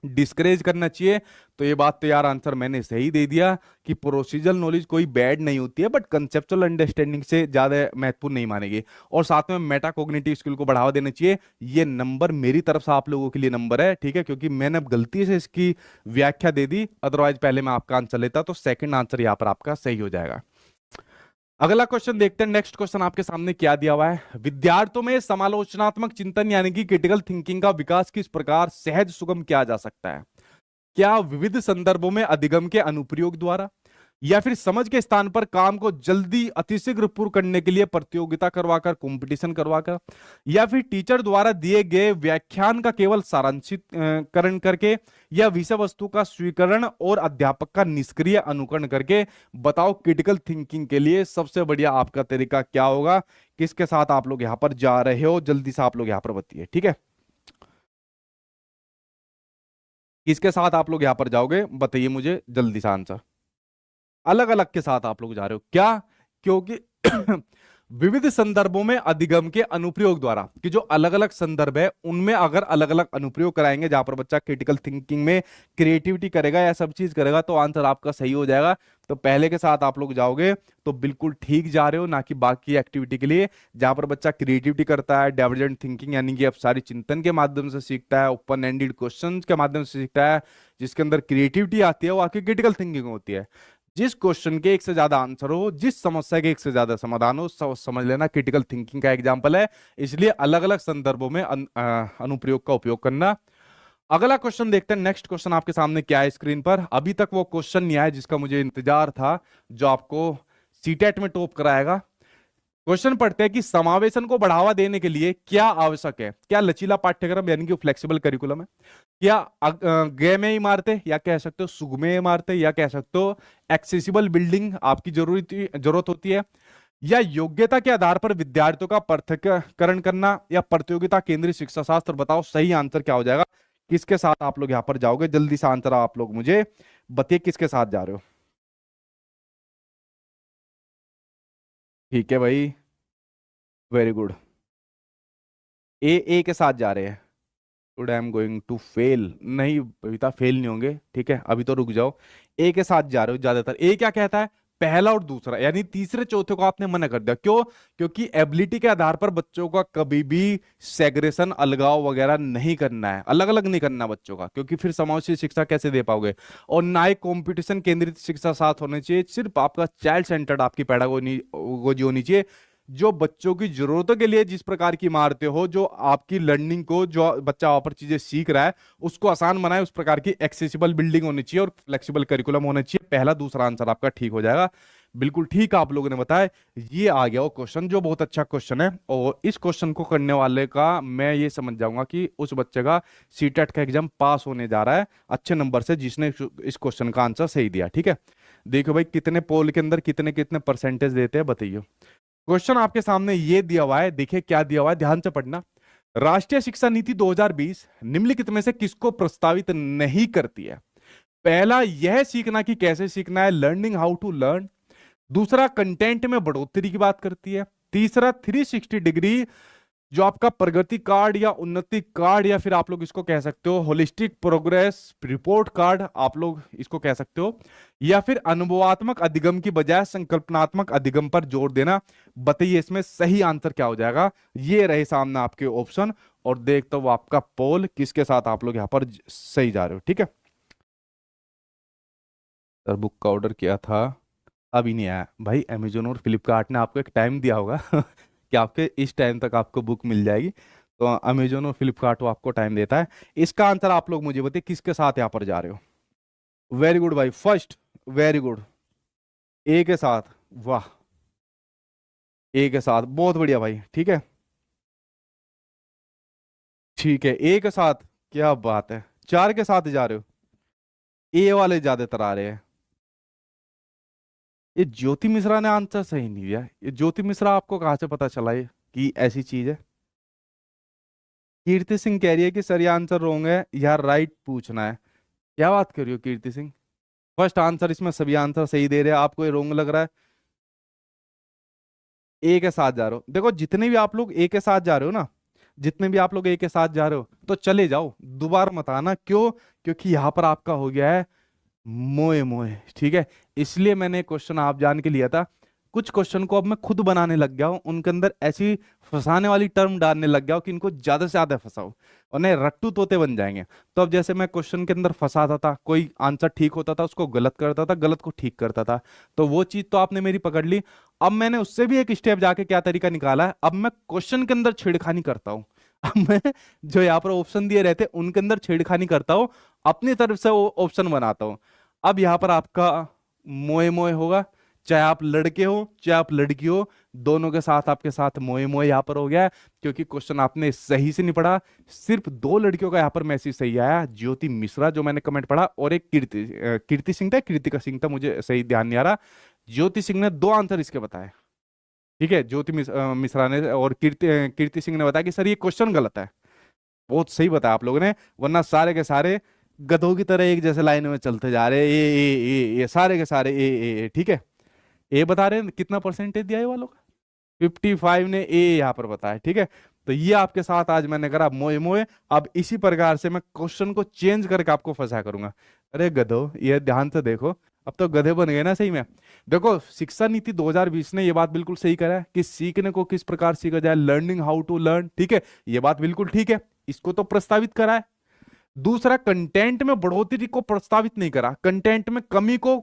डिस्करेज करना चाहिए? तो ये बात तो यार आंसर मैंने सही दे दिया कि प्रोसीजरल नॉलेज कोई बैड नहीं होती है, बट कंसेप्चुअल अंडरस्टैंडिंग से ज्यादा महत्वपूर्ण नहीं मानेगी। और साथ में मेटाकॉग्निटिव स्किल को बढ़ावा देना चाहिए। ये नंबर मेरी तरफ से आप लोगों के लिए नंबर है, ठीक है, क्योंकि मैंने अब गलती से इसकी व्याख्या दे दी, अदरवाइज पहले मैं आपका आंसर लेता, तो सेकंड आंसर यहां पर आपका सही हो जाएगा। अगला क्वेश्चन देखते हैं, नेक्स्ट क्वेश्चन आपके सामने क्या दिया हुआ है। विद्यार्थियों में समालोचनात्मक चिंतन यानी कि क्रिटिकल थिंकिंग का विकास किस प्रकार सहज सुगम किया जा सकता है? क्या विविध संदर्भों में अधिगम के अनुप्रयोग द्वारा, या फिर समझ के स्थान पर काम को जल्दी अतिशीघ्र पूर्ण करने के लिए प्रतियोगिता करवाकर, कंपटीशन करवाकर, या फिर टीचर द्वारा दिए गए व्याख्यान का केवल सारांशित करण करके, या विषय वस्तु का स्वीकरण और अध्यापक का निष्क्रिय अनुकरण करके? बताओ क्रिटिकल थिंकिंग के लिए सबसे बढ़िया आपका तरीका क्या होगा? किसके साथ आप लोग यहां पर जा रहे हो? जल्दी से आप लोग यहां पर बताइए, ठीक है। किसके साथ आप लोग यहां पर जाओगे बताइए मुझे जल्दी से आंसर। अलग अलग के साथ आप लोग जा रहे हो क्या? क्योंकि विविध संदर्भों में अधिगम के अनुप्रयोग द्वारा, कि जो अलग अलग संदर्भ है उनमें अगर अलग अलग अनुप्रयोग कराएंगे, जहां पर बच्चा क्रिटिकल थिंकिंग में क्रिएटिविटी करेगा या सब चीज करेगा, तो आंसर आपका सही हो जाएगा। तो पहले के साथ आप लोग जाओगे तो बिल्कुल ठीक जा रहे हो, ना कि बाकी एक्टिविटी के लिए जहां पर बच्चा क्रिएटिविटी करता है, डाइवर्जेंट थिंकिंग यानी कि अब सारी चिंतन के माध्यम से सीखता है, ओपन एंडेड क्वेश्चन के माध्यम से सीखता है, जिसके अंदर क्रिएटिविटी आती है, वो आपकी क्रिटिकल थिंकिंग होती है। जिस क्वेश्चन के एक से ज्यादा आंसर हो, जिस समस्या के एक से ज्यादा समाधान हो, समझ लेना क्रिटिकल थिंकिंग का एग्जाम्पल है। इसलिए अलग अलग संदर्भों में अनुप्रयोग का उपयोग करना। अगला क्वेश्चन देखते हैं। नेक्स्ट क्वेश्चन आपके सामने क्या है स्क्रीन पर। अभी तक वो क्वेश्चन नहीं आया जिसका मुझे इंतजार था, जो आपको सीटेट में टॉप कराएगा। क्वेश्चन पढ़ते हैं कि समावेशन को बढ़ावा देने के लिए क्या आवश्यक है। क्या लचीला पाठ्यक्रम यानी कि फ्लेक्सिबल करिकुलम है, या गेमय इमारतें, या कह सकते हो सुगमय इमारतें, या कह सकते हो एक्सेसिबल बिल्डिंग आपकी जरूरत होती है, या योग्यता के आधार पर विद्यार्थियों का पृथक्करण करना, या प्रतियोगिता केंद्रित शिक्षा शास्त्र। बताओ सही आंसर क्या हो जाएगा, किसके साथ आप लोग यहां पर जाओगे। जल्दी से आंसर आप लोग मुझे बताइए, किसके साथ जा रहे हो। ठीक है भाई, वेरी गुड। ए के साथ जा रहे हैं। Today I am going to fail. नहीं बबीता, फेल नहीं होंगे, ठीक है, अभी तो रुक जाओ। ए के साथ जा रहे हो ज्यादातर। ए क्या कहता है, पहला और दूसरा, यानी तीसरे चौथे को आपने मना कर दिया। क्यों? क्योंकि एबिलिटी के आधार पर बच्चों का कभी भी सेग्रेशन, अलगाव वगैरह नहीं करना है, अलग अलग नहीं करना बच्चों का, क्योंकि फिर समावेशी शिक्षा कैसे दे पाओगे। और ना ही कंपटीशन केंद्रित शिक्षा साथ होनी चाहिए, सिर्फ आपका चाइल्ड सेंटर्ड आपकी पेडागोजी होनी चाहिए, जो बच्चों की जरूरतों के लिए जिस प्रकार की इमारतें हो, जो आपकी लर्निंग को, जो बच्चा वहां पर चीजें सीख रहा है उसको आसान बनाए, उस प्रकार की एक्सेसिबल बिल्डिंग होनी चाहिए और फ्लेक्सिबल करिकुलम होना चाहिए। पहला दूसरा आंसर आपका ठीक हो जाएगा। बिल्कुल ठीक आप लोगों ने बताया। ये आ गया वो क्वेश्चन, जो बहुत अच्छा क्वेश्चन है, और इस क्वेश्चन को करने वाले का मैं ये समझ जाऊंगा कि उस बच्चे का सीटेट का एग्जाम पास होने जा रहा है अच्छे नंबर से, जिसने इस क्वेश्चन का आंसर सही दिया। ठीक है, देखो भाई कितने पोल के अंदर कितने कितने परसेंटेज देते हैं, बताइए। क्वेश्चन आपके सामने ये दिया हुआ है, देखिए क्या दिया हुआ है, ध्यान से पढ़ना। राष्ट्रीय शिक्षा नीति 2020 निम्नलिखित में से किसको प्रस्तावित नहीं करती है। पहला, यह सीखना कि कैसे सीखना है, लर्निंग हाउ टू लर्न। दूसरा, कंटेंट में बढ़ोतरी की बात करती है। तीसरा, 360 डिग्री जो आपका प्रगति कार्ड या उन्नति कार्ड, या फिर आप लोग इसको कह सकते हो होलिस्टिक प्रोग्रेस रिपोर्ट कार्ड, आप लोग इसको कह सकते हो, या फिर अनुभवात्मक अधिगम की बजाय संकल्पनात्मक अधिगम पर जोर देना। बताइए इसमें सही आंसर क्या हो जाएगा। ये रहे सामने आपके ऑप्शन, और देखता हूं आपका पोल किसके साथ आप लोग यहां पर सही जा रहे हो। ठीक है, सर बुक का ऑर्डर किया था, अभी नहीं आया भाई। अमेजोन और फ्लिपकार्ट ने आपको एक टाइम दिया होगा कि आपके इस टाइम तक आपको बुक मिल जाएगी, तो अमेजोन और फ्लिपकार्ट वो आपको टाइम देता है। इसका आंसर आप लोग मुझे बताइए, किसके साथ यहाँ पर जा रहे हो। वेरी गुड भाई, फर्स्ट, वेरी गुड, ए के साथ, वाह, ए के साथ, बहुत बढ़िया भाई। ठीक है, ठीक है, ए के साथ, क्या बात है, चार के साथ जा रहे हो। ए वाले ज्यादातर आ रहे हैं। ये ज्योति मिश्रा ने आंसर सही नहीं दिया। ये ज्योति मिश्रा आपको कहाँ से पता चला ये कि ऐसी चीज है। कीर्ति सिंह कह रही है कि सर ये आंसर रॉन्ग है, यार राइट पूछना है। क्या बात कर रही हो कीर्ति सिंह, फर्स्ट आंसर इसमें सभी आंसर सही दे रहे हैं, आपको ये रॉन्ग लग रहा है। ए के साथ जा रहे हो, देखो जितने भी आप लोग ए के साथ जा रहे हो ना, जितने भी आप लोग ए के साथ जा रहे हो, तो चले जाओ, दोबारा मत आना। क्यों? क्योंकि यहां पर आपका हो गया है मोए मोए। ठीक है, इसलिए मैंने क्वेश्चन आप जान के लिया था। कुछ क्वेश्चन को अब मैं खुद बनाने लग गया हूं, उनके अंदर ऐसी फंसाने वाली टर्म डालने लग गया हूं कि इनको ज्यादा से ज्यादा फंसाओ, और नहीं रट्टू तोते बन जाएंगे। तो अब जैसे मैं क्वेश्चन के अंदर फंसाता था, कोई आंसर ठीक होता था उसको गलत करता था, गलत को ठीक करता था, तो वो चीज तो आपने मेरी पकड़ ली। अब मैंने उससे भी एक स्टेप जाके क्या तरीका निकाला है, अब मैं क्वेश्चन के अंदर छेड़खानी करता हूँ। अब मैं जो यहाँ पर ऑप्शन दिए रहते उनके अंदर छेड़खानी करता हूँ, अपनी तरफ से वो ऑप्शन बनाता हूँ। अब यहाँ पर आपका मोए मोए होगा, चाहे आप लड़के हो चाहे आप लड़की हो, दोनों के साथ आपके साथ मोए मोए यहाँ पर हो गया है, क्योंकि क्वेश्चन आपने सही से नहीं पढ़ा। सिर्फ दो लड़कियों का यहाँ पर मैसेज सही आया, ज्योति मिश्रा जो मैंने कमेंट पढ़ा, और एक कीर्ति सिंह था, कृतिका सिंह था, मुझे सही ध्यान नहीं आ रहा। ज्योति सिंह ने दो आंसर इसके बताए। ठीक है, ज्योति मिश्रा ने और कीर्ति सिंह ने बताया कि सर ये क्वेश्चन गलत है। बहुत सही बताया आप लोगों ने, वरना सारे के सारे गधों की तरह एक जैसे लाइन में चलते जा रहे हैं। ये सारे के सारे ए। ठीक है, ए बता रहे हैं, कितना परसेंटेज दिया है वालों का, 55 ने ए यहाँ पर बताया। ठीक है, तो ये आपके साथ आज मैंने करा मोए मोए। अब इसी प्रकार से मैं क्वेश्चन को चेंज करके आपको फंसा करूंगा। अरे गधो, ये ध्यान से देखो, अब तो गधे बन गए ना सही में। देखो शिक्षा नीति 2020 ने ये बात बिल्कुल सही करा है कि सीखने को किस प्रकार सीखा जाए, लर्निंग हाउ टू लर्न। ठीक है, ये बात बिल्कुल ठीक है, इसको तो प्रस्तावित करा है। दूसरा, कंटेंट में बढ़ोतरी को प्रस्तावित नहीं करा, कंटेंट में कमी को,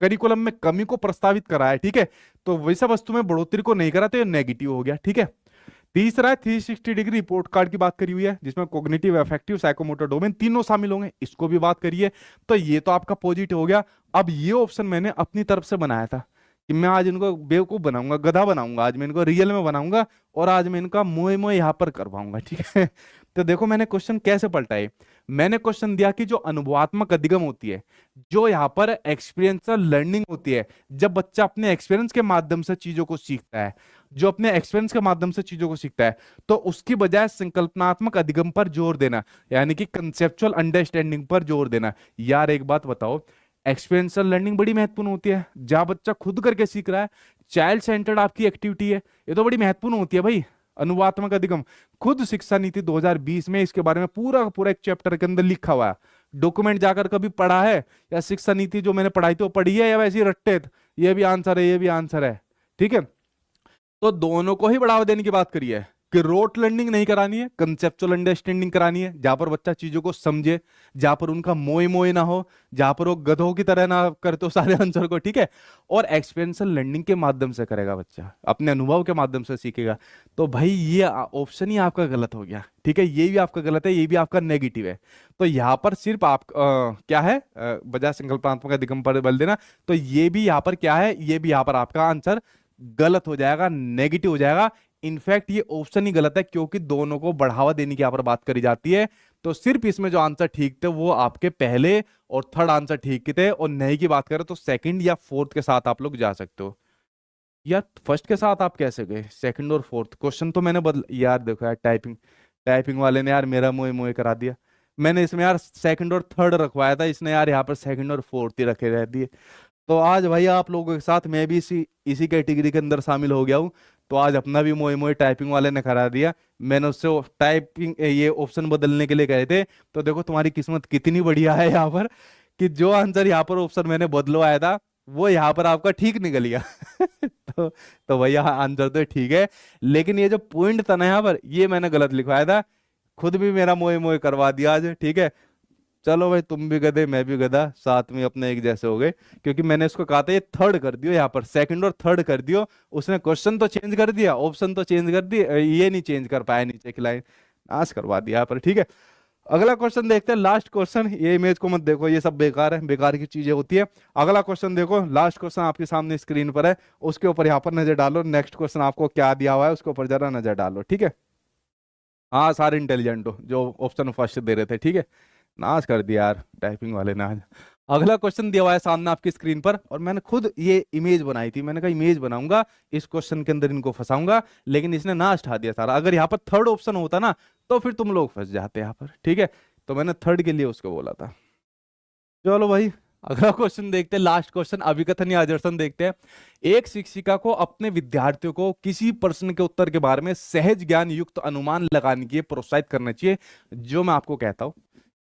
करिकुलम में कमी को प्रस्तावित करा है। ठीक है, तो वैसा वस्तु में बढ़ोतरी को नहीं करा, तो ये नेगेटिव हो गया। ठीक है, तीसरा है 360 डिग्री रिपोर्ट कार्ड की बात करी हुई है, जिसमें कॉग्निटिव, अफेक्टिव, साइकोमोटर डोमेन तीनों शामिल होंगे, इसको भी बात करिए। तो ये तो आपका पॉजिटिव हो गया। अब ये ऑप्शन मैंने अपनी तरफ से बनाया था कि मैं आज इनको बेवकूफ बनाऊंगा, गधा बनाऊंगा, आज मैं इनको रियल में बनाऊंगा और आज मैं इनका मोए मोए यहाँ पर करवाऊंगा, ठीक है। तो देखो मैंने क्वेश्चन कैसे पलटाए। मैंने क्वेश्चन दिया कि जो अनुभवात्मक अधिगम होती है, जो यहाँ पर एक्सपीरियंशियल लर्निंग होती है, जब बच्चा अपने एक्सपीरियंस के माध्यम से चीजों को सीखता है, जो अपने एक्सपीरियंस के माध्यम से चीजों को सीखता है, तो उसकी बजाय संकल्पनात्मक अधिगम पर जोर देना, यानी कि कंसेप्चुअल अंडरस्टैंडिंग पर जोर देना। यार एक बात बताओ, एक्सपीरियंशियल लर्निंग बड़ी महत्वपूर्ण होती है, जहां बच्चा खुद करके सीख रहा है, चाइल्ड सेंटर्ड आपकी एक्टिविटी है, ये तो बड़ी महत्वपूर्ण होती है भाई। अनुवात्मक अधिगम खुद शिक्षा नीति 2020 में इसके बारे में पूरा का पूरा एक चैप्टर के अंदर लिखा हुआ है। डॉक्यूमेंट जाकर कभी पढ़ा है, या शिक्षा नीति जो मैंने पढ़ाई थी वो पढ़ी है, या वैसे ही रट्टे ये भी आंसर है, ये भी आंसर है, ठीक है। तो दोनों को ही बढ़ावा देने की बात करी है कि रोट लर्निंग नहीं करानी है, कंसेप्चुअल अंडरस्टैंडिंग करानी है, जहां पर बच्चा चीजों को समझे, जहां पर उनका मोए मोए ना हो, जहां पर वो गधों की तरह ना करते हो सारे आंसर को, ठीक है। और एक्सपीरियंशियल लर्निंग के माध्यम से करेगा बच्चा, अपने अनुभव के माध्यम से सीखेगा। तो भाई ये ऑप्शन ही आपका गलत हो गया, ठीक है, ये भी आपका गलत है, ये भी आपका नेगेटिव है। तो यहाँ पर सिर्फ आप क्या है, बजाय संकल्पनात्मक अधिगम पर बल देना, तो ये भी यहाँ पर क्या है, ये भी यहाँ पर आपका आंसर गलत हो जाएगा, नेगेटिव हो जाएगा। इनफैक्ट ये ऑप्शन ही गलत है, क्योंकि दोनों को बढ़ावा देने की यहां पर बात करी जाती है। तो सिर्फ इसमें जो आंसर ठीक थे वो आपके पहले और थर्ड आंसर ठीक थे, और नहीं की बात करें तो सेकंड या फोर्थ के साथ आप लोग जा सकते हो। यार फर्स्ट के साथ आप कैसे गए, सेकंड और फोर्थ क्वेश्चन तो मैंने बदल, यार देखो यार, टाइपिंग टाइपिंग वाले ने यार मेरा मोए मोए करा दिया। मैंने इसमें यार सेकंड और थर्ड रखवाया था, इसने यार यहाँ पर सेकंड और फोर्थ ही रखे रह दिए। तो आज भाई आप लोगों के साथ मैं भी इसी इसी कैटेगरी के अंदर शामिल हो गया हूँ। तो आज अपना भी मोए मोए टाइपिंग वाले ने करा दिया। मैंने उससे टाइपिंग ये ऑप्शन बदलने के लिए कहे थे। तो देखो तुम्हारी किस्मत कितनी बढ़िया है यहाँ पर, कि जो आंसर यहाँ पर ऑप्शन मैंने बदलवाया था वो यहाँ पर आपका ठीक निकल गया। तो भैया आंसर तो ठीक है, लेकिन ये जो पॉइंट था ना यहाँ पर, ये मैंने गलत लिखवाया था। खुद भी मेरा मोए मोए करवा दिया आज, ठीक है। चलो भाई, तुम भी गधे मैं भी गधा, साथ में अपने एक जैसे हो गए, क्योंकि मैंने इसको कहा था ये थर्ड कर दियो, यहाँ पर सेकंड और थर्ड कर दियो। उसने क्वेश्चन तो चेंज कर दिया, ऑप्शन तो चेंज कर दिए, ये नहीं चेंज कर पाया नीचे की लाइन, नाश करवा दिया यहाँ पर, ठीक है। अगला क्वेश्चन देखते हैं, लास्ट क्वेश्चन। ये इमेज को मत देखो, ये सब बेकार है, बेकार की चीजें होती है। अगला क्वेश्चन देखो, लास्ट क्वेश्चन आपके सामने स्क्रीन पर है, उसके ऊपर यहाँ पर नजर डालो। नेक्स्ट क्वेश्चन आपको क्या दिया हुआ है उसके ऊपर जरा नजर डालो, ठीक है। हाँ सारे इंटेलिजेंट हो जो ऑप्शन फर्स्ट दे रहे थे, ठीक है। नाश कर दिया यार टाइपिंग वाले ने आज। अगला क्वेश्चन दिया हुआ है सामने आपकी स्क्रीन पर, और मैंने खुद ये इमेज बनाई थी। मैंने कहा इमेज बनाऊंगा, इस क्वेश्चन के अंदर इनको फंसाऊंगा, लेकिन इसने नाश उठा दिया सारा। अगर यहाँ पर थर्ड ऑप्शन होता ना तो फिर तुम लोग फंस जाते यहाँ पर, ठीक है। तो मैंने थर्ड के लिए उसको बोला था। चलो भाई अगला क्वेश्चन देखते हैं, लास्ट क्वेश्चन, अभिकथन या आदर्शन देखते हैं। एक शिक्षिका को अपने विद्यार्थियों को किसी प्रश्न के उत्तर के बारे में सहज ज्ञान युक्त अनुमान लगाने के लिए प्रोत्साहित करना चाहिए। जो मैं आपको कहता हूं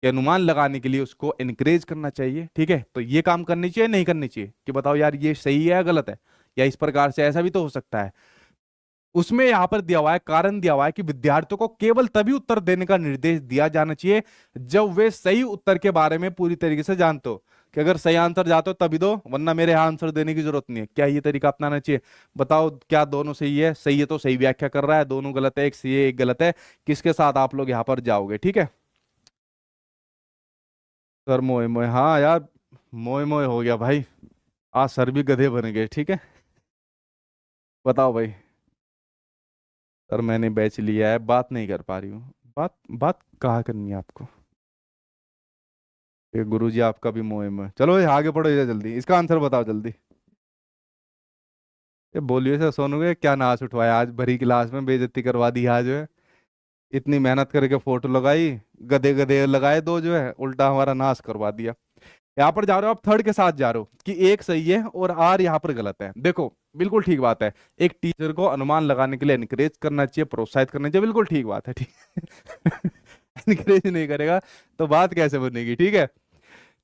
कि अनुमान लगाने के लिए उसको एनकरेज करना चाहिए, ठीक है। तो ये काम करनी चाहिए नहीं करनी चाहिए, कि बताओ यार ये सही है या गलत है, या इस प्रकार से ऐसा भी तो हो सकता है। उसमें यहां पर दिया हुआ है, कारण दिया हुआ है कि विद्यार्थियों को केवल तभी उत्तर देने का निर्देश दिया जाना चाहिए जब वे सही उत्तर के बारे में पूरी तरीके से जानते हो। कि अगर सही आंसर जाते हो तभी दो, वरना मेरे यहाँ आंसर देने की जरूरत नहीं है। क्या ये तरीका अपनाना चाहिए? बताओ क्या दोनों सही है? सही है तो सही व्याख्या कर रहा है, दोनों गलत है, एक सही है एक गलत है, किसके साथ आप लोग यहाँ पर जाओगे? ठीक है सर, मोए मोए, हाँ यार मोए मोए हो गया भाई, आज सर भी गधे बन गए, ठीक है। बताओ भाई। सर मैंने बैच लिया है, बात नहीं कर पा रही हूँ। बात बात कहाँ करनी है आपको? ये गुरुजी आपका भी मोए मोए, चलो ये आगे पढ़ो, ये जल्दी इसका आंसर बताओ जल्दी। ये बोलिए सर सोनू के क्या नाच उठवाया आज, भरी क्लास में बेइज्जती करवा दी आज जो है। इतनी मेहनत करके फोटो लगाई, गधे गधे लगाए दो जो है, उल्टा हमारा नाश करवा दिया। यहाँ पर जा रहे हो आप थर्ड के साथ जा रहे हो कि एक सही है और आर यहाँ पर गलत है। देखो बिल्कुल ठीक बात है, एक टीचर को अनुमान लगाने के लिए एनकरेज करना चाहिए, प्रोत्साहित करना चाहिए, बिल्कुल ठीक बात है, ठीक। एनकरेज नहीं करेगा तो बात कैसे बनेगी, ठीक है।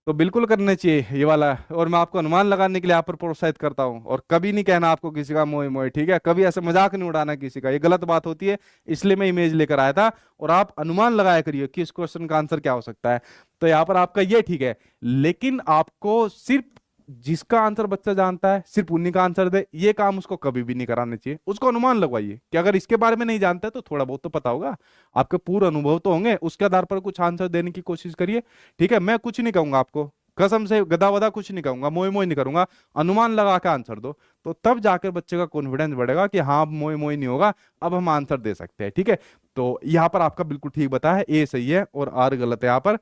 तो बिल्कुल करना चाहिए ये वाला, और मैं आपको अनुमान लगाने के लिए यहाँ पर प्रोत्साहित करता हूँ। और कभी नहीं कहना आपको किसी का मोए मोए, ठीक है, कभी ऐसे मजाक नहीं उड़ाना किसी का, ये गलत बात होती है। इसलिए मैं इमेज लेकर आया था, और आप अनुमान लगाया करिए कि इस क्वेश्चन का आंसर क्या हो सकता है। तो यहाँ पर आपका ये ठीक है, लेकिन आपको सिर्फ जिसका आंसर बच्चा जानता है सिर्फ उन्हीं का आंसर दे, ये काम उसको कभी भी नहीं कराना चाहिए। उसको अनुमान लगवाइए कि अगर इसके बारे में नहीं जानता है तो थोड़ा बहुत तो पता होगा, आपके पूरे अनुभव तो होंगे, उसके आधार पर कुछ आंसर देने की कोशिश करिए। ठीक है, मैं कुछ नहीं कहूंगा आपको, कसम से गधा वधा कुछ नहीं कहूंगा, मोई मोई नहीं करूंगा, अनुमान लगा के आंसर दो। तो तब जाकर बच्चे का कॉन्फिडेंस बढ़ेगा कि हाँ अब मोई मोई नहीं होगा, अब हम आंसर दे सकते हैं। ठीक है, तो यहाँ पर आपका बिल्कुल ठीक बताया है, ए सही है और आर गलत है यहाँ पर।